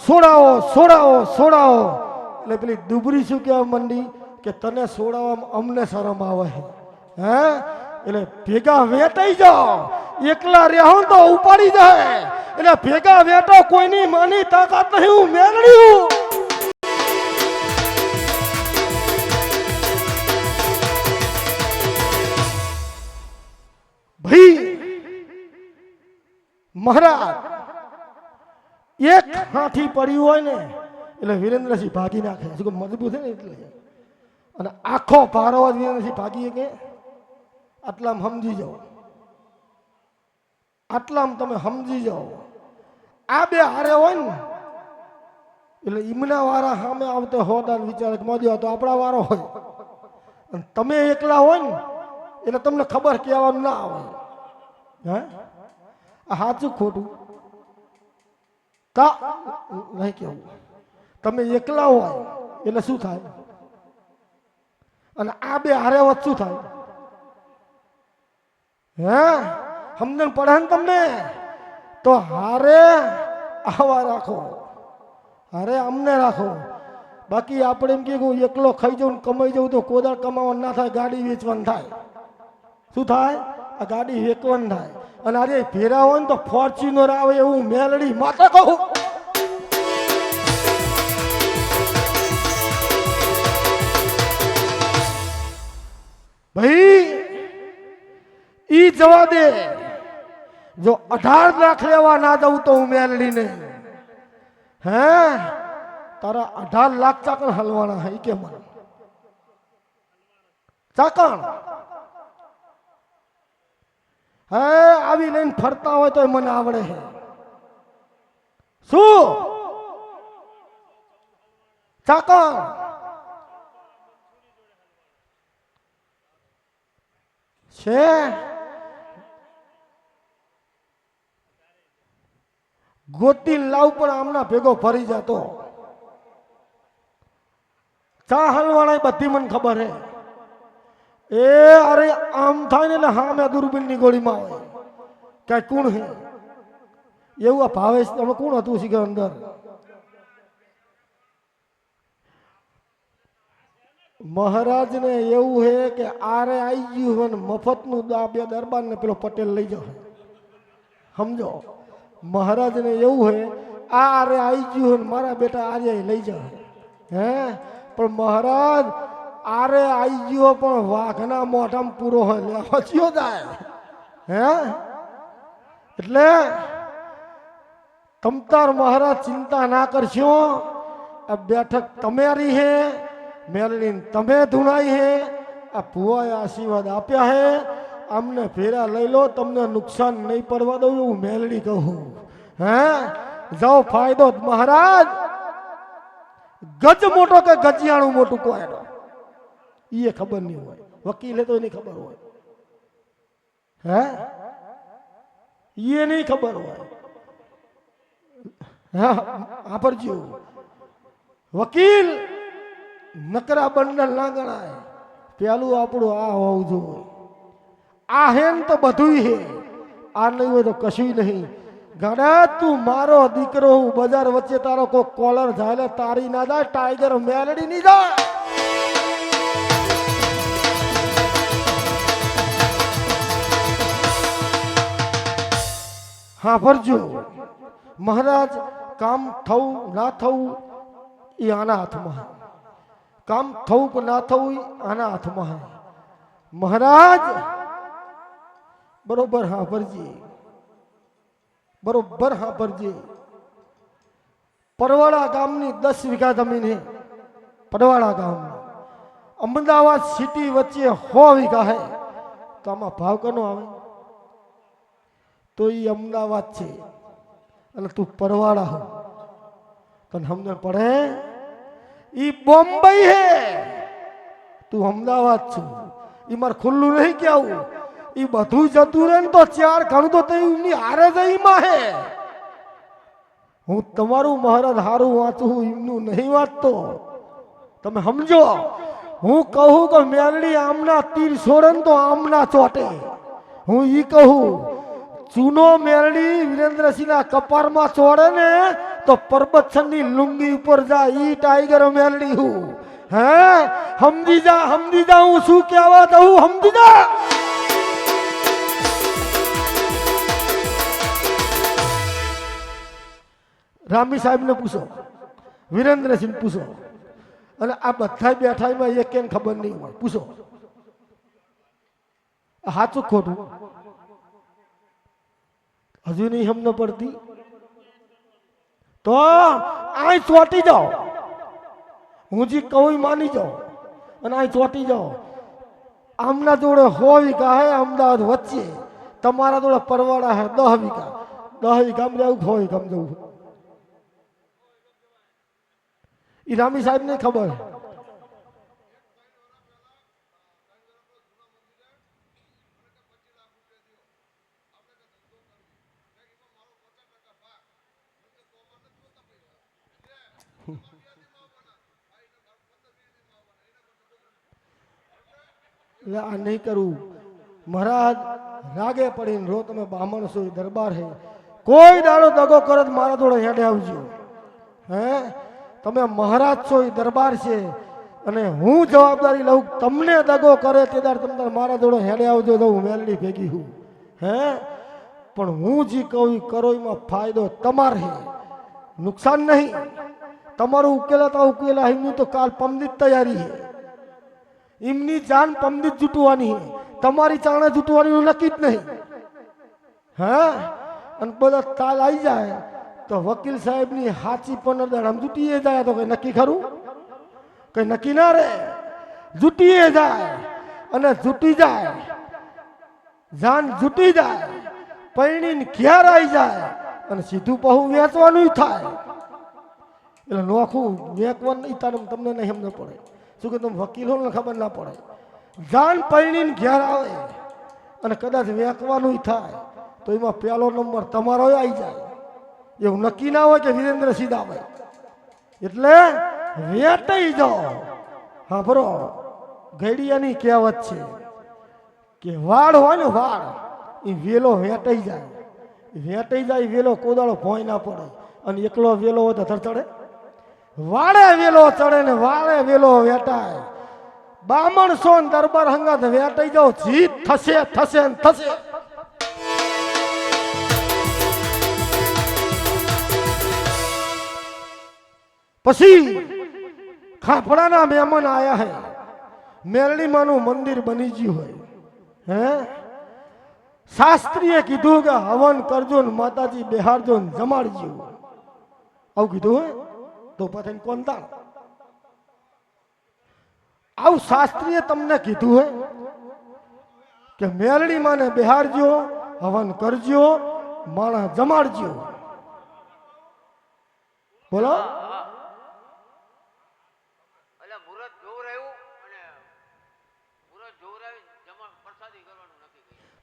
સોડાવો સોડાવો સોડાવો. એટલે પેલી દુબરી શું કહેવા મંડી કે તને સોડાવવામાં અમને શરમ આવે છે હે? એટલે ભેગા વેટાઈ જાઓ, એકલા રહ્યો તો ઉપાડી જાય. એટલે ભેગા વેટો, કોઈની માની તાકાત નહીં, હું મેળડી હું. ભાઈ મહારાજ એક હાથી પડ્યું હોય ને એટલે વિરેન્દ્રસિંહ ભાગી નાખે, શું મજબૂત છે ને એટલે. અને આખો પારો વિરેન્દ્રસિંહ ભાગી કે આટલામાં સમજી જાઓ, આટલામાં તમે સમજી જાઓ. આ 2 હારે હોય ને એટલે ઈમના વાળા સામે આવતે હોદાન વિચારે કે મોદી તો આપણા વારો હોય, અને તમે એકલા હોય ને એટલે તમને ખબર કહેવાનું ના આવે. હે આ સાચું ખોટું કા નહીં કેવું? તમે એકલા હોય એટલે શું થાય, અને આ 2 હારે વચ્ચે શું થાય? હે સમજણ પડે ને તમને? તો હારે આવા રાખો, હારે અમને રાખો. બાકી આપણે એમ કે હું એકલો ખાઈ જાઉં કમાઈ જાઉં તો કોદાળ કમાવાનું ના થાય, ગાડી વેચવાનું થાય. શું થાય? આ ગાડી વેચવાનું થાય. અને આજે ભેરા હોય ને તો ફોર્ચ્યુનર આવે એવું મેલડી માતા કહું. ભાઈ ઈ જવા દે, જો 18 લાખ લેવા ના જાઉં તો હું મેલડી ને હે તારા 18 લાખ ચાકણ હલવાના હે કે મને ચાકણ હે આવી લઈને ફરતા હોય તો મને આવડે છે. શું ચાકણ છે? ગોતી લાવ પણ આમના ભેગો ફરી જતો. ચા હલવાના બધી મને ખબર હે. એ અરે આમ થાય ને એટલે હા મેં દૂરબીન ની ગોળીમાં આવે ક્યાંય કોણ હે એવું. આ ભાવેશ તમે કોણ હતું શીખર અંદર? મહારાજ ને એવું હે કે આરે આવી ગયું હોય ને મફત નું 2 દરબાર ને પેલો પટેલ લઈ જાવ. સમજો મહારાજ ને એવું હે આરે આવી ગયું હોય ને મારા બેટા આજે લઈ જાવ. હે પણ મહારાજ આરે આવી ગયો પણ વાઘના મોઢામાં પૂરો હોય લેવા ચિયો જાય. હે એટલે તમતાર મહારાજ ચિંતા ના કરશો. આ બેઠક તમારી હે, મેલડીન તમે ધૂણાઈ હે. આ ભુવાએ આશીર્વાદ આપ્યા હે. અમને ફેરા લઈ લો, તમને નુકસાન નહીં પડવા દઉં એવું મેલડી કહું. હે જાઓ ફાયદો મહારાજ. ગજ મોટો કે ગજિયાણું મોટું કોઈ એ ખબર નહીં હોય, વકીલે તો એની ખબર હોય. હે એ નહીં ખબર હોય. હા આપરજો વકીલ નકરા બંડલ ના ગણાય. પેલું આપણું આ હોવું જોઈએ. આ હે ને તો બધું હે, આ નહીં હોય તો કશું નહીં. ગણા તું મારો દીકરો, હું બજાર વચ્ચે તારો કોઈ કોલર જાય તારી ના જાય, ટાઈગર મેલડી ની જાય. હા ભરજો મહારાજ. કામ થવું ના થવું એ આના હાથમાં. કામ થવું કે ના થવું આના હાથમાં. મહારાજ બરોબર હા ભરજી, બરોબર હા ભરજી. પરવાડા ગામની 10 વીઘા જમીન હે. પરવાડા ગામ અમદાવાદ સિટી વચ્ચે 100 વીઘા હે. તો આમાં ભાવ કનો આવે? તો એ અમદાવાદ છે અને તું પરવાડા હો. તને સમજણ પડે? ઈ બોમ્બઈ હે, તું અમદાવાદ છું. ઈ મારે ખુલ્લું નહીં કેવું. ઈ બધું જતું રહે ને તો ચાર ઘણું તો એમની હારે જ ઈમાં હે. હું તમારું મહારાજ હારું વાંચું, એમનું નહીં વાંચતો. તમે સમજો, હું કહું કે મેરડી આમના તીર છોડે ને તો આમના ચોટે. હું ઈ કહું, ચૂનો મેરડી વિરેન્દ્રસિંહના કપારમાં ચોડે ને તો પરબતસરની લુંગી ઉપર જાય. ઈ ટાઈગર મેરડી હું. હે સમજી જા હું શું કહેવા દઉં, સમજી જા. રામી સાહેબને પૂછો, વિરેન્દ્રસિંહ પૂછો, અને આ બધા બેઠા એમાં એક કેમ ખબર નહીં હોય, પૂછો. સાચું ખોટું હજુ નહીં સમજ પડતી તો આ ચોટી જાઓ. હું જે કહું માની જાઓ અને આ ચોટી જાઓ. આમના જોડે 100 વીઘા હે અમદાવાદ વચ્ચે, તમારા જોડે પરવાડા હે 10 વીઘા. 10 વીઘામાં જવું, 100 વીઘામાં જવું. ઈ રામી સાહેબ ને ખબર. એટલે આ નહીં કરવું. મહારાજ રાગે પડીને રો, તમે બ્રાહ્મણ છો, દરબાર હે. કોઈ દાડો દગો કરે તો મારા જોડે હેડે આવજો. હે તમે મહારાજ છો, એ દરબાર છે, અને હું જવાબદારી લઉં. તમને દગો કરે તે દાડ તમે મારા જોડે હેડે આવજો તો હું મેલડી ભેગી હું. હે પણ હું જે કહું એ કરો, એમાં ફાયદો તમારે હે, નુકસાન નહીં. તમારું ઉકેલાતા ઉકેલા એમની તો કાલ પમદીત તૈયારી છે. એમની જાન પમદીત જૂટવાની છે, તમારી ચાણે જૂટવાનું નક્કી જ નહીં. હા અને બધા તાલ આવી જાય તો વકીલ સાહેબની હાચી 15 દાડા જૂટીએ જાય તો કઈ નક્કી ખરું? કઈ નક્કી ના રે. જૂટીએ જાય અને જૂટી જાય, જાન જૂટી જાય, પૈણીને ઘેર આવી જાય અને સીધું પહુ વેચવાનું થાય. એટલે નોખું વેચવાનું તમને નહીં સમજ પડે. શું કે તમે વકીલ હો ને ખબર ના પડે. જાન પૈણીને ઘેર આવે અને કદાચ વેચવાનું થાય તો એમાં પહેલો નંબર તમારો આવી જાય. એવું નક્કી ના હોય કે વિરેન્દ્રસિંહ આવે. એટલે વેટાઈ જાઓ. હા બરો, ઘડિયાની કહેવત છે કે વાડ હોય ને વાડ, એ વેલો વેટાઈ જાય. વેટાઈ જાય વેલો કોદાળો ભોય ના પડે. અને એકલો વેલો હોય તો ધર ચડે? વાડે વેલો ચડે ને વાડે વેલો વેટાય. બામણ સો દરબાર હંગાત વેટાઈ જાઓ, જીત થશે થશે ને થશે. પછી ખાફડાના મહેમાન આયા હે. મેરડીમાંનું મંદિર બની ગયું હોય. હે શાસ્ત્રીએ કીધું કે હવન કરજો ને માતાજી બેહારજો ને જમાડજો. આવું કીધું હોય તો પછી કોણ તાણ? આવું શાસ્ત્રીએ તમને કીધું હોય કે મેરડી માને બેહારજો, હવન કરજો, માણસ જમાડજો. બોલો.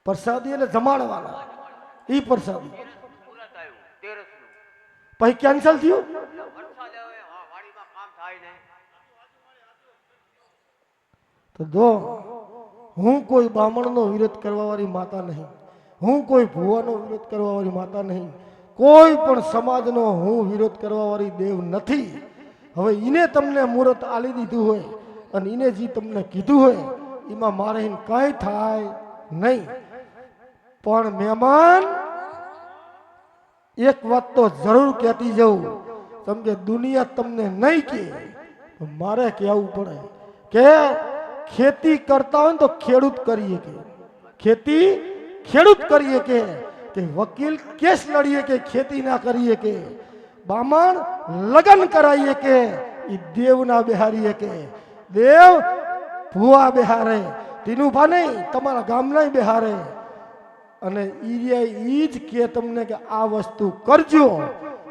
પ્રસાદી એટલે જમાડવાના. ઈ પ્રસાદી પછી કેન્સલ થયું. તો જો હું કોઈ બ્રાહ્મણનો વિરોધ કરવા વાળી માતા નહીં, હું કોઈ ભુવાનો વિરોધ કરવા વાળી માતા નહીં, કોઈ પણ સમાજનો હું વિરોધ કરવા વાળી દેવ નથી. હવે ઈને તમને મુહૂર્ત આલી દીધું હોય અને ઈને જે તમને કીધું હોય એમાં મારે કાંઈ થાય નહીં. પણ મહેમાન એક વાત તો જરૂર કહેતી જવું, કેમ કે દુનિયા તમને નહીં કે મારે કહેવું પડે કે ખેતી કરતા હોય ને તો ખેડૂત કરીએ કે, ખેતી ખેડૂત કરીએ કે વકીલ કેસ લડીએ કે ખેતી ના કરીએ કે, બામણ લગન કરાવીએ કે એ દેવ ના બેહારીએ કે. દેવ ભુવા બેહારે, ટીનુભા નહીં, તમારા ગામના બેહારે. અને ઈ જ કે તમને કે આ વસ્તુ કરજો.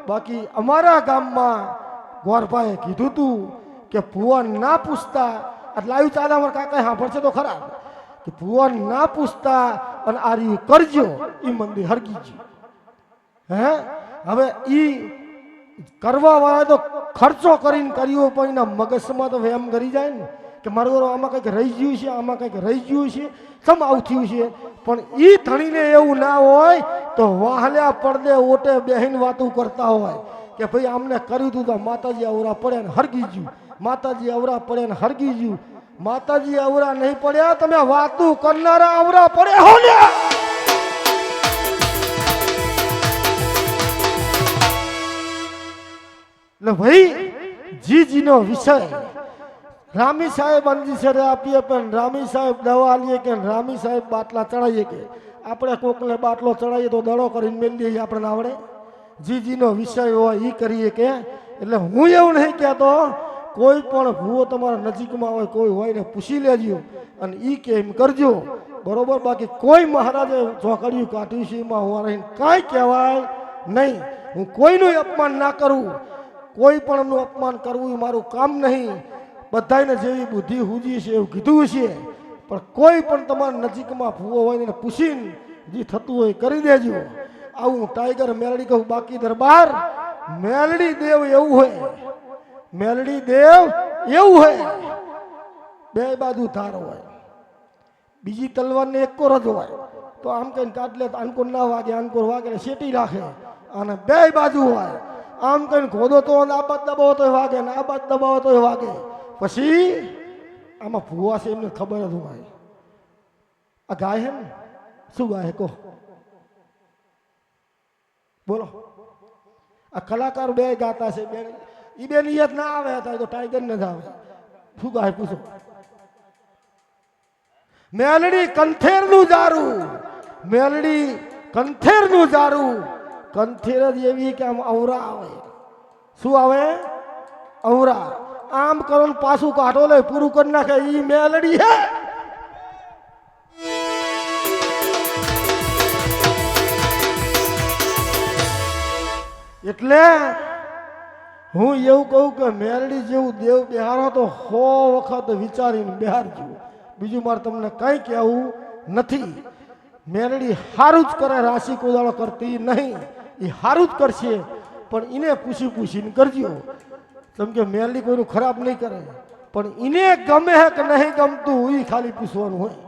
બાકી અમારા ગામમાં ગોરભાઈએ કીધું તું કે ભુવન ના પૂછતા એટલે આવ્યું ચાલે અમારા કાકા સાંભળશે તો ખરા કે ભુવન ના પૂછતા અને આ રહ્યું કરજો એ મંદિર હરગી ગયું. હે હવે ઈ કરવા વાળા તો ખર્ચો કરીને કર્યો પણ એના મગજમાં તો વેમ કરી જાય ને કે મારું આમાં કંઈક રહી ગયું છે, આમાં કંઈક રહી ગયું છે, સમ આવું થયું છે. પણ ઈ ધણીને એવું ના હોય તો વાહલ્યા પડદે ઓટે બેહીને વાતું કરતા હોય કે ભાઈ આમને કર્યું હતું તો માતાજી અવરા પડે ને હરગી ગયું, માતાજી અવરા પડે ને હરગી ગયું. માતાજી અવરા નહીં પડ્યા, તમે વાતું કરનારા અવરા પડે હો ને. એટલે ભાઈ જીજીનો વિષય રામી સાહેબ અંજીસરે આપીએ પણ રામી સાહેબ દવા લઈએ કે રામી સાહેબ બાટલા ચડાવીએ કે આપણે કોકને બાટલો ચડાવીએ તો દડો કરીને મેળ દઈએ આપણને આવડે. જીજીનો વિષય હોય એ કરીએ કે એટલે હું એવું નહીં કહેતો કોઈ પણ ભૂવો તમારા નજીકમાં હોય કોઈ હોય ને પૂછી લેજો અને એ કેમ કરજો બરોબર. બાકી કોઈ મહારાજે ચોકડિયું કાઢ્યું છે એમાં હું રહીને કાંઈ કહેવાય નહીં. હું કોઈનું અપમાન ના કરું, કોઈ પણ એમનું અપમાન કરવું એ મારું કામ નહીં. બધાને જેવી બુદ્ધિ હુજી છે એવું કીધું છે પણ કોઈ પણ તમારા નજીકમાં ભૂવો હોય ને પૂછીને જે થતું હોય કરી દેજો. આવું ટાઈગર મેલડી કહું. બાકી દરબાર મેલડી દેવ એવું હોય, મેલડી દેવ એવું હોય બે બાજુ ધાર હોય, બીજી તલવારને એક કોર જ હોય તો આમ કઈ કાઢ લે તો આનકોર ના વાગે, આનકોર વાગે શેટી રાખે અને બે બાજુ હોય. આમ કઈ ખોદો તો આ બાદ દબાવો તો વાગે ને આ બાદ દબાવો તો વાગે. પછી આમાં ભૂવા છે એમને ખબર જ હોય આ ગાય હે ને શું ગાય કહો બોલો. આ કલાકાર બે ગાતા છે બે ઈ બે નિયત ના આવે હતા તો ટાઈગર ને જ આવે. શું ગાય પૂછો. મેલડી કંથેર નું જારું, મેલડી કંથેર નું જારું. કંથેર જ એવી કે આમ અવરા આવે. શું આવે? અવરા. આમ કરો પાછું કાઢો લે પૂરું કરી નાખે ઈ મેલડી હે. એટલે હું એવું કહું કે મેલડી જેવું દેવ બિહારો તો 100 વખત વિચારીને બિહારજો. બીજું મારે તમને કંઈ કહેવું નથી. મેલડી હારું જ કરે, રાશિ કોદાળો કરતી નહીં. એ હારું જ કરશે પણ એને પૂછી પૂછીને કરજો. કેમ કે મેલડી કોઈનું ખરાબ નહીં કરે પણ એને ગમે હે કે નહીં ગમતું એ ખાલી પૂછવાનું હોય.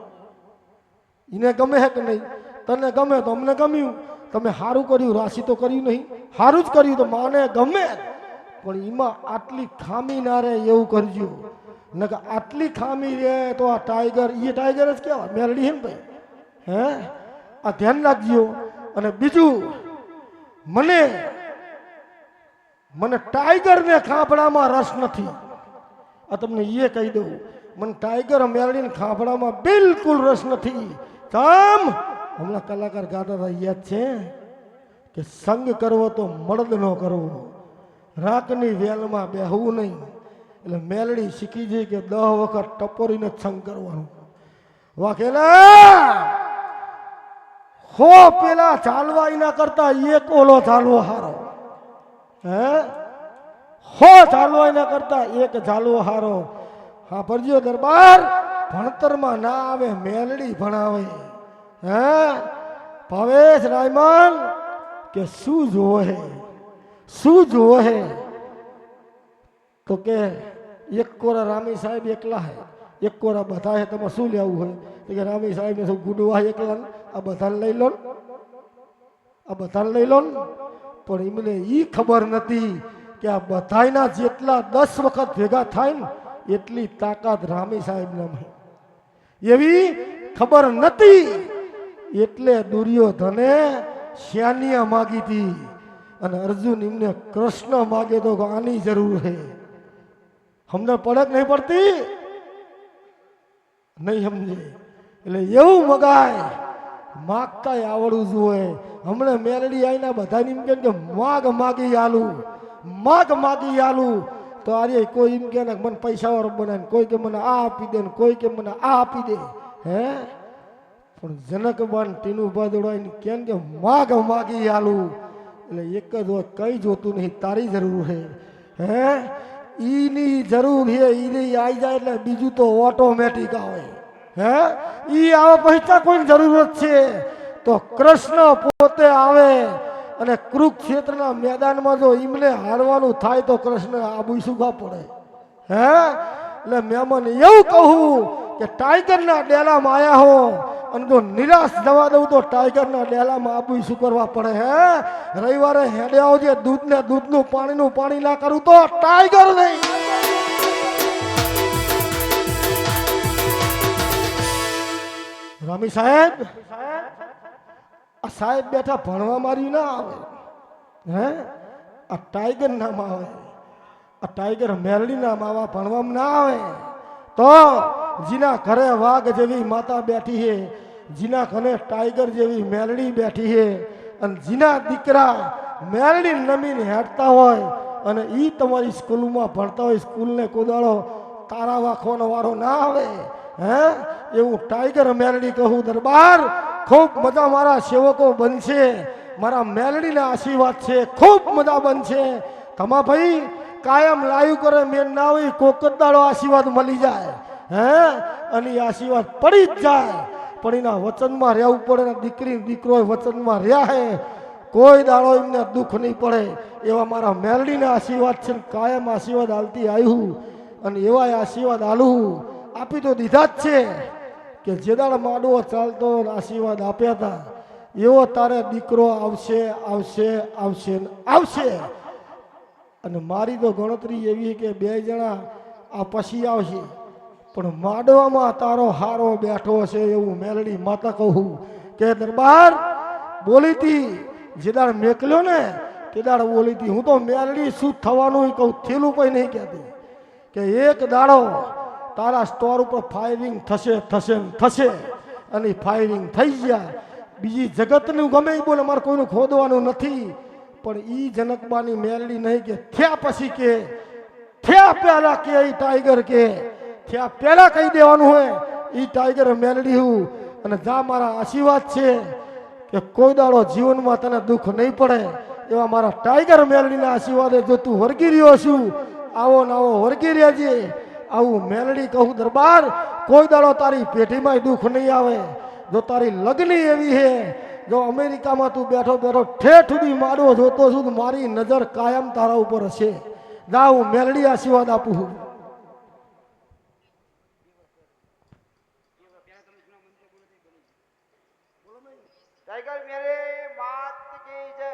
એને ગમે હે કે નહીં, તને ગમે તો અમને ગમ્યું, તમે સારું કર્યું, રાશિ તો કર્યું નહીં, સારું જ કર્યું તો માને ગમે પણ એમાં આટલી ખામી ના રહે એવું કરજો. ન કે આટલી ખામી રહે તો આ ટાઈગર એ ટાઈગર જ કહેવાય મેલડી હે ને ભાઈ. હે આ ધ્યાન રાખજો. અને બીજું મને ટાઈગર ને ખાંભડામાં રસ નથી. આ તમને એ કહી દઉં, મને ટાઈગર મેલડીને ખાંભડામાં બિલકુલ રસ નથી. કામ હમણાં કલાકાર ગાતા હતા યાદ છે કે સંગ કરવો તો મળદ નો કરવો, રાખની વેલમાં બેહવું નહીં. એટલે મેલડી શીખી જાય કે 10 વખત ટપોરીને સંગ કરવાનું. વાઘેલા હો પેલા ચાલવા એના કરતા એક ઓલો ચાલવો હારો. હે હો ચાલવા એના કરતા એક ચાલવો હારો. હા ભરજો દરબાર ભણતરમાં ના આવે મેલડી ભણાવે. હે ભાવેશ રાયમાન કે શું જોવે, શું જોવે તો કે એક કોરા રામી સાહેબ એકલા હે, એક કોરા બધા હે. તમે શું લેવું હોય તો કે રામી સાહેબ ને શું ગુડવા એકલા, આ બધાને લઈ લો, આ બધાને લઈ લો. પણ એમને એ ખબર નથી કે આ બધાના જેટલા 10 વખત ભેગા થાય ને એટલી તાકાત રામી સાહેબ નામ એવી ખબર નથી. એટલે દુર્યોધને શ્યાનિયા માગી હતી અને અર્જુન એમને કૃષ્ણ માગે તો આની જરૂર છે. અમને પડક નહીં પડતી નહીં સમજે. એટલે એવું મગાય માગતા આવડવું જોઈએ. હમણાં મેલડી આવીને બધાને એમ કે માગ માગી આલું, માગ માગી આલું તો અરે કોઈ એમ કે મને પૈસા વાળો બનાવે, કોઈ કે મને આ આપી દે, કોઈ કે મને આ આપી દે. હે પણ જનકબાન ટીનું બાદોડાઈને કેમ કે માગ માગી આલું. એટલે એક જ હોય કઈ જોતું નહીં, તારી જરૂર છે. હે ઈની જરૂર છે, ઈ આવી જાય એટલે બીજું તો ઓટોમેટિક આવે. હે ઈ આવે પછી કોઈ જરૂરત છે તો કૃષ્ણ પોતે આવે અને કુરુક્ષેત્રના મેદાનમાં જો ઈમને હારવાનું થાય તો કૃષ્ણ આબુ સુગા પડે. હે એટલે મેમન એવું કહું કે ટાઈગરના ડેલામાં આયા હો અને જો નિરાશ જવા દઉં તો ટાઈગરના ડેલામાં આબુ શું કરવા પડે. હે રવિવારે હેડે આવજે, દૂધને દૂધનું પાણીનું પાણી ના કરું તો ટાઈગર નહીં. રમી સાહેબ, આ સાહેબ બેઠા ભણવા મારી ના આવે. હે આ ટાઈગર નામ આવે, આ ટાઈગર મેરડી નામ આવા ભણવામાં ના આવે. તો જીના ઘરે વાઘ જેવી માતા બેઠી છે, જીના ઘરે ટાઈગર જેવી મેરડી બેઠી છે, અને જીના દીકરા મેરડી નમીને હેડતા હોય અને ઈ તમારી સ્કૂલમાં ભણતા હોય, સ્કૂલને કોદાળો તારા વાખવાનો વારો ના આવે. હે એવું ટાઈગર મેલડી કહું. દરબાર ખૂબ મજા મારા સેવકો બનશે, મારા મેલડીના આશીર્વાદ છે, ખૂબ મજા બનશે. તમા ભાઈ કાયમ લાયું કરે મેન ના હોય, કોક જ દાડો આશીર્વાદ મળી જાય. હે અને એ આશીર્વાદ પડી જ જાય, પણ એના વચનમાં રહેવું પડે ને. દીકરી દીકરો વચનમાં રહ્યા હે, કોઈ દાડો એમને દુઃખ નહીં પડે. એવા મારા મેલડીના આશીર્વાદ છે, કાયમ આશીર્વાદ હાલતી આવ્યું અને એવા આશીર્વાદ હાલું આપી તો દીધા જ છે કે જે દાડ માડવો ચાલતો આશીર્વાદ આપ્યા હતા એવો તારે દીકરો આવશે આવશે આવશે આવશે. અને મારી તો ગણતરી એવી કે 2 જણા આ પછી આવશે, પણ માડવામાં તારો હારો બેઠો છે એવું મેલડી માતા કહું. કે દરબાર બોલી હતી જે દાડ મેકલ્યો ને તે દાડ બોલી હતી, હું તો મેલડી શું થવાનું કહું, થેલું પણ નહીં કહેતી કે એક દાડો તારા સ્ટોર ઉપર ફાયરિંગ થશે થશે થશે. અને ફાયરિંગ થઈ ગયા. બીજી જગતનું ગમે એ બોલે, મારે કોઈનું ખોદવાનું નથી, પણ ઈ જનકબાની મેલડી નહીં કે થયા પછી કે થયા પહેલા કે ઈ ટાઈગર કે થયા પહેલા કહી દેવાનું હોય ઈ ટાઈગર મેલડી હું. અને જા મારા આશીર્વાદ છે કે કોઈ દાડો જીવનમાં તને દુઃખ નહીં પડે એવા મારા ટાઈગર મેલડીના આશીર્વાદે જો તું વર્ગી રહ્યો છું, આવો ને આવો વર્ગી રહેજે. આવું મેલડી કહું. દરબાર કોઈ દાડો તારી પેઢીમાં દુઃખ નહીં આવે. જો તારી લગ્ની એવી છે, જો અમેરિકામાં તું બેઠો બેઠો ઠેઠ સુધી માડવો જોતો છું તો મારી નજર કાયમ તારા ઉપર હશે. જા હું મેલડી આશીર્વાદ આપું છું. ટાઈગર મેરે માત કી જય.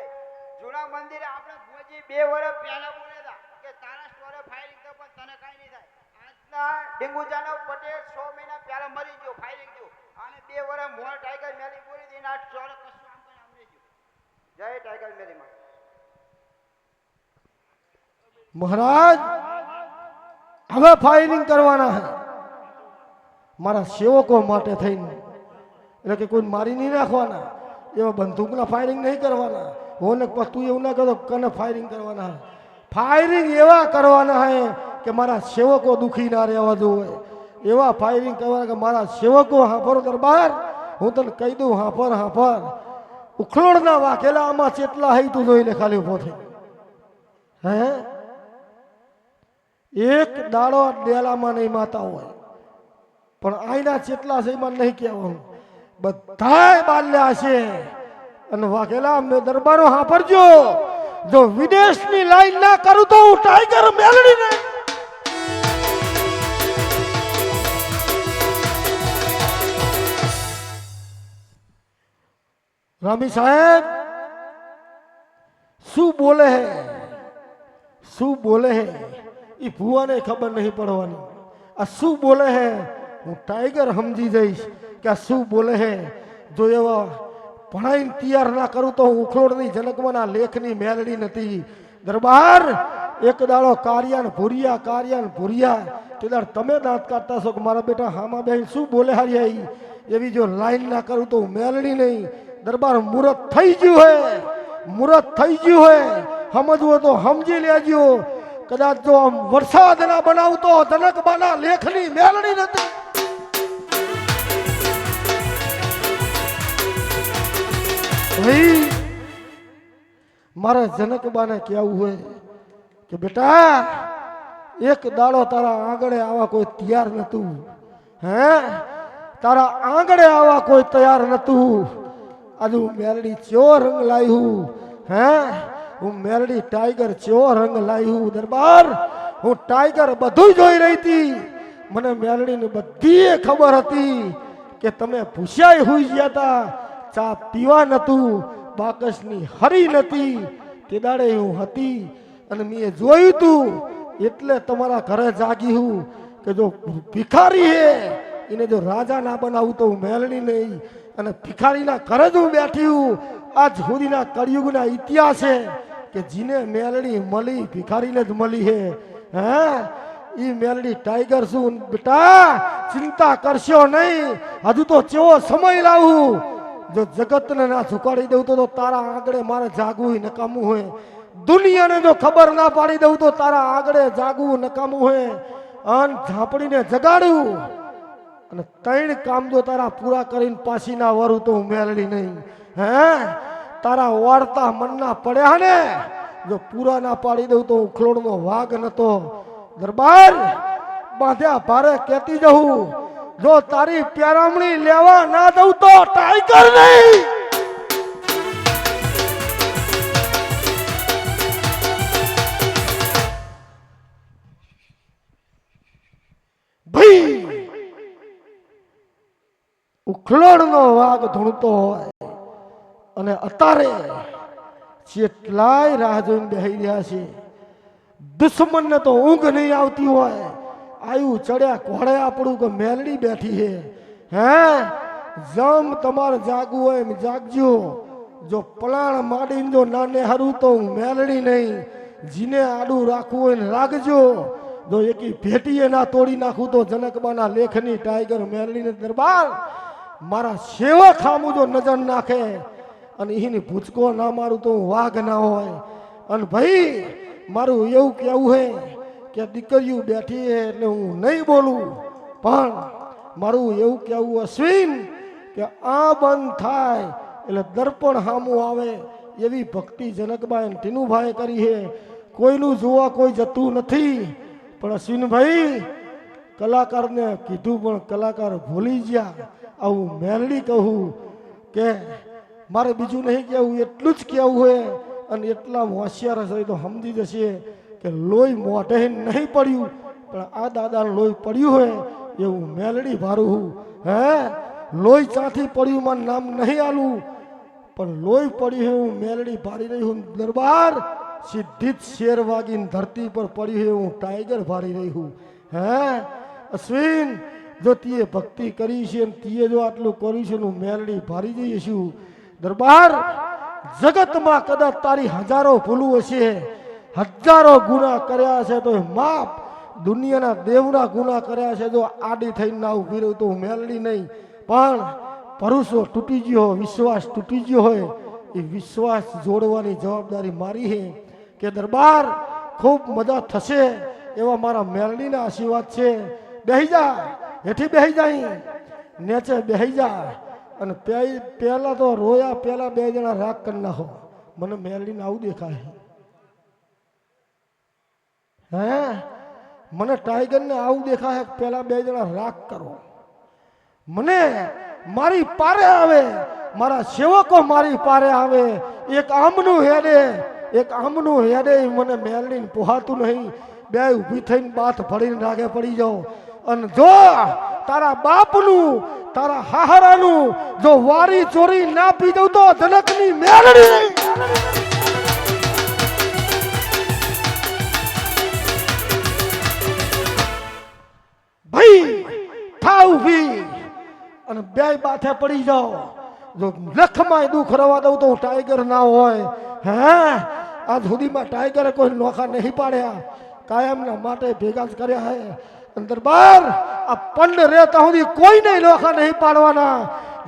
જૂના મંદિરે આપણે ભુજી 2 વર્ષ પહેલા બોલ્યા હતા કે તારા સ્ટોરે ફાયરિંગ તો પણ તને કાઈ નહીં થાય. આજના ડિંગુજાનો પટેલ 6 મહિના પહેલા મરી ગયો, ફાયરિંગ થયું, અને 2 વર્ષ મોર ટાઈગર મેરી બોલી દીને આ સ્ટોરે કશું આમ પણ આમરે ગયું. જય ટાઈગર મેરી માં. મહારાજ હવે ફાયરિંગ કરવાના છે મારા સેવકો માટે થઈને, એટલે કે કોઈ મારી નહીં નાખવાના, એવા બંદૂકના ફાયરિંગ નહીં કરવાના. હું ને તું એવું ના કરો કને ફાયરિંગ કરવાના. ફાયરિંગ એવા કરવાના હે કે મારા સેવકો દુખી ના રહેવા જોઈએ. એવા ફાયરિંગ કરવાના કે મારા સેવકો હાફર. દરબાર હું તને કહી દઉં, હાફર હાફર ઉખલોડના વાકેલા આમાં ચેટલા હઈ તું જોઈ લે ખાલી ઉભો થઈ. હે એક દાડો ડેલામાં નહીં માતા હોય, પણ આઈના ચેટલા છે એમાં નહીં કહેવાનું, બધાય બાલ્યા છે. અને વાઘેલા મેં દરબારો સાંભળજો, જો વિદેશની લાઈન ના કરું તો હું ટાઈગર મેલડી ને રામી સાહેબ શું બોલે હે, શું બોલે હે એ ભુવાને ખબર નહીં પડવાની. આ શું બોલે હે હું ટાઈગર સમજી જઈશ કે આ શું બોલે હે. જો એવા ભણાઈને તૈયાર ના કરું તો હું ઉખલોડની જનકમાંના લેખની મેલડી નથી. દરબાર એક દાડો કાર્યાન ભૂરિયા તે દાડ તમે દાંત કાઢતા છો કે મારા બેટા હામા બેન શું બોલે હારી એવી જો લાઈન ના કરું તો હું મેલડી નહીં. દરબાર મુહૂર્ત થઈ ગયું હે, મુહૂર્ત થઈ ગયું હે, સમજવું તો સમજી લેજો. કદાચ જો આમ વરસાદ ના બનાવતો જનકબાના લેખની મેલડી નથી. મારા જનકબાને કેવું હોય કે બેટા એક દાડો તારા આંગણે આવા કોઈ તૈયાર નતું, હે તારા આંગણે આવા કોઈ તૈયાર નતું. આજે હું મેલડી ચેવો રંગ લાવ્યું, હે હું મેલડી ટાઈગર ચેવો રંગ લાવ્યું. દરબાર હું ટાઈગર બધું જોઈ રહી હતી. મને મેલડીની બધી ખબર હતી કે તમે ભૂસ્યાય હોઈ ગયા હતા, ચા પીવા નતું, બાકસની હરી નથી, તે દાડે હું હતી અને મેં જોયું તું એટલે તમારા ઘરે જાગી હું કે જો ભિખારી હે એને જો રાજા ના બનાવું તો હું મેલડી નહીં, અને ભિખારીના ઘરે જ હું બેઠી હું. આજ સુધીના કળિયુગના ઇતિહાસ છે કે જીને મેલડી મળી ભિખારીને જ મળી હે. હે ઈ મેલડી ટાઈગર છું. બેટા ચિંતા કરશો નહીં, હજુ તો ચેવો સમય લાવું. જો જગતને ના ઝુકાડી દઉં તો તારા આગળ મારે જાગવું નકામું હોય. દુનિયાને જો ખબર ના પાડી દઉં તો તારા આગળ જાગવું નકામું હોય. અન ઝાપડીને જગાડું અને 3 કામ જો તારા પૂરા કરીને પાછી ના વરું તો હું મેલડી નહીં. હે તારા વાર્તા મનના પડ્યા ને જો પૂરા ના પાડી દઉં તો હું ખલોડનો વાઘ નતો. દરબાર બાંધ્યા ભારે કેતી જવું, જો તારી પ્યારામણી લેવા ના દઉં તો ટાઈગર નહીં. ભાઈ ઉખલોડનો વાઘ ધૂણતો હોય અને અત્યારે કેટલાય રાહ જોઈને બેહી રહ્યા છે. દુશ્મનને તો ઊંઘ નહીં આવતી હોય, આયુ ચડ્યા ઘોડે આપણું કે મેલડી બેઠી છે. હે જમ તમારે જાગવું હોય એમ જાગજો. જો પલાણ માડીને જો નાને હારું તો હું મેલડી નહીં. જીને આડું રાખવું હોય ને રાખજો. જો એકી ભેટીએ ના તોડી નાખું તો જનકબાના લેખની ટાઈગર મેલડીને. દરબાર મારા સેવક ખામું જો નજર નાખે અને એની ભૂચકો ના મારું તો હું વાઘ ના હોય. અને ભાઈ મારું એવું કહેવું હે કે દીકરીઓ બેઠી હે એટલે હું નહીં બોલું, પણ મારું એવું કહેવું અશ્વિન કે આ બંધ થાય એટલે દર્પણ સામું આવે એવી ભક્તિ જનકબાઈ ટીનુભાઈ કરી છે. કોઈનું જોવા કોઈ જતું નથી, પણ અશ્વિનભાઈ કલાકારને કીધું પણ કલાકાર ભૂલી ગયા. આવું મેલડી કહું કે મારે બીજું નહીં કહેવું, એટલું જ કહેવું હોય. અને એટલા હોશિયાર હશે તો સમજી જશે કે લોહી મોઢે નહીં પડ્યું પણ આ દાદા લોહી પડ્યું હોય એવું મેલડી ભારું હું. હે લોહી ચાથી પડ્યું માં નામ નહીં આલું, પણ લોહી પડ્યું હોય હું મેલડી ભારી રહી હું. દરબાર સીધી જ શેર વાગીને ધરતી પર પડ્યું હોય હું ટાઈગર ભારી રહી હું. હે અશ્વિન જો તીએ ભક્તિ કરી છે અને તીએ જો આટલું કર્યું છે હું મેલડી ભારી જઈએ છું. દરબાર જગતમાં કદાચ તારી હજારો ભૂલું હશે, હજારો ગુના કર્યા છે તો માપ, દુનિયાના દેવના ગુના કર્યા છે જો આડી થઈને ના ઉભી રહ્યું તો હું મેલડી નહીં. પણ ભરોસો તૂટી ગયો, વિશ્વાસ તૂટી ગયો હોય એ વિશ્વાસ જોડવાની જવાબદારી મારી છે. કે દરબાર ખૂબ મજા થશે એવા મારા મેલડીના આશીર્વાદ છે. બેહી જા, હેઠી બેહી જાય, નેચે બેહી જા. અને પહેલા તો રોયા પહેલા 2 જણા રાગ કરી નાખો. મને મેલડીને આવું દેખાય. હે મને ટાઈગરને આવું દેખાય પહેલા 2 જણા રાગ કરો. મને મારી પારે આવે, મારા સેવકો મારી પારે આવે. એક આમનું હેડે, એક આમનું હેડે મને મેલડીને પોહાતું નહીં. 2 ઊભી થઈને બાથ ફળીને રાગે પડી જાઓ. અને જો તારા બાપનું તારા હાહરાનું જો વારી ચોરી ના પી દઉં તો જનકની મેલડી. ભાઈ થાવ ભી અને 2 બાથે પડી જાઓ. જો લખમાં દુઃખ રવા દઉં તો ટાઈગર ના હોય. હે આજ સુધીમાં ટાઈગરે કોઈ નોખા નહીં પાડ્યા, કાયમના માટે ભેગા જ કર્યા હે. દરબાર આ પંડ રહેતા સુધી કોઈને નોખા નહીં પાડવાના,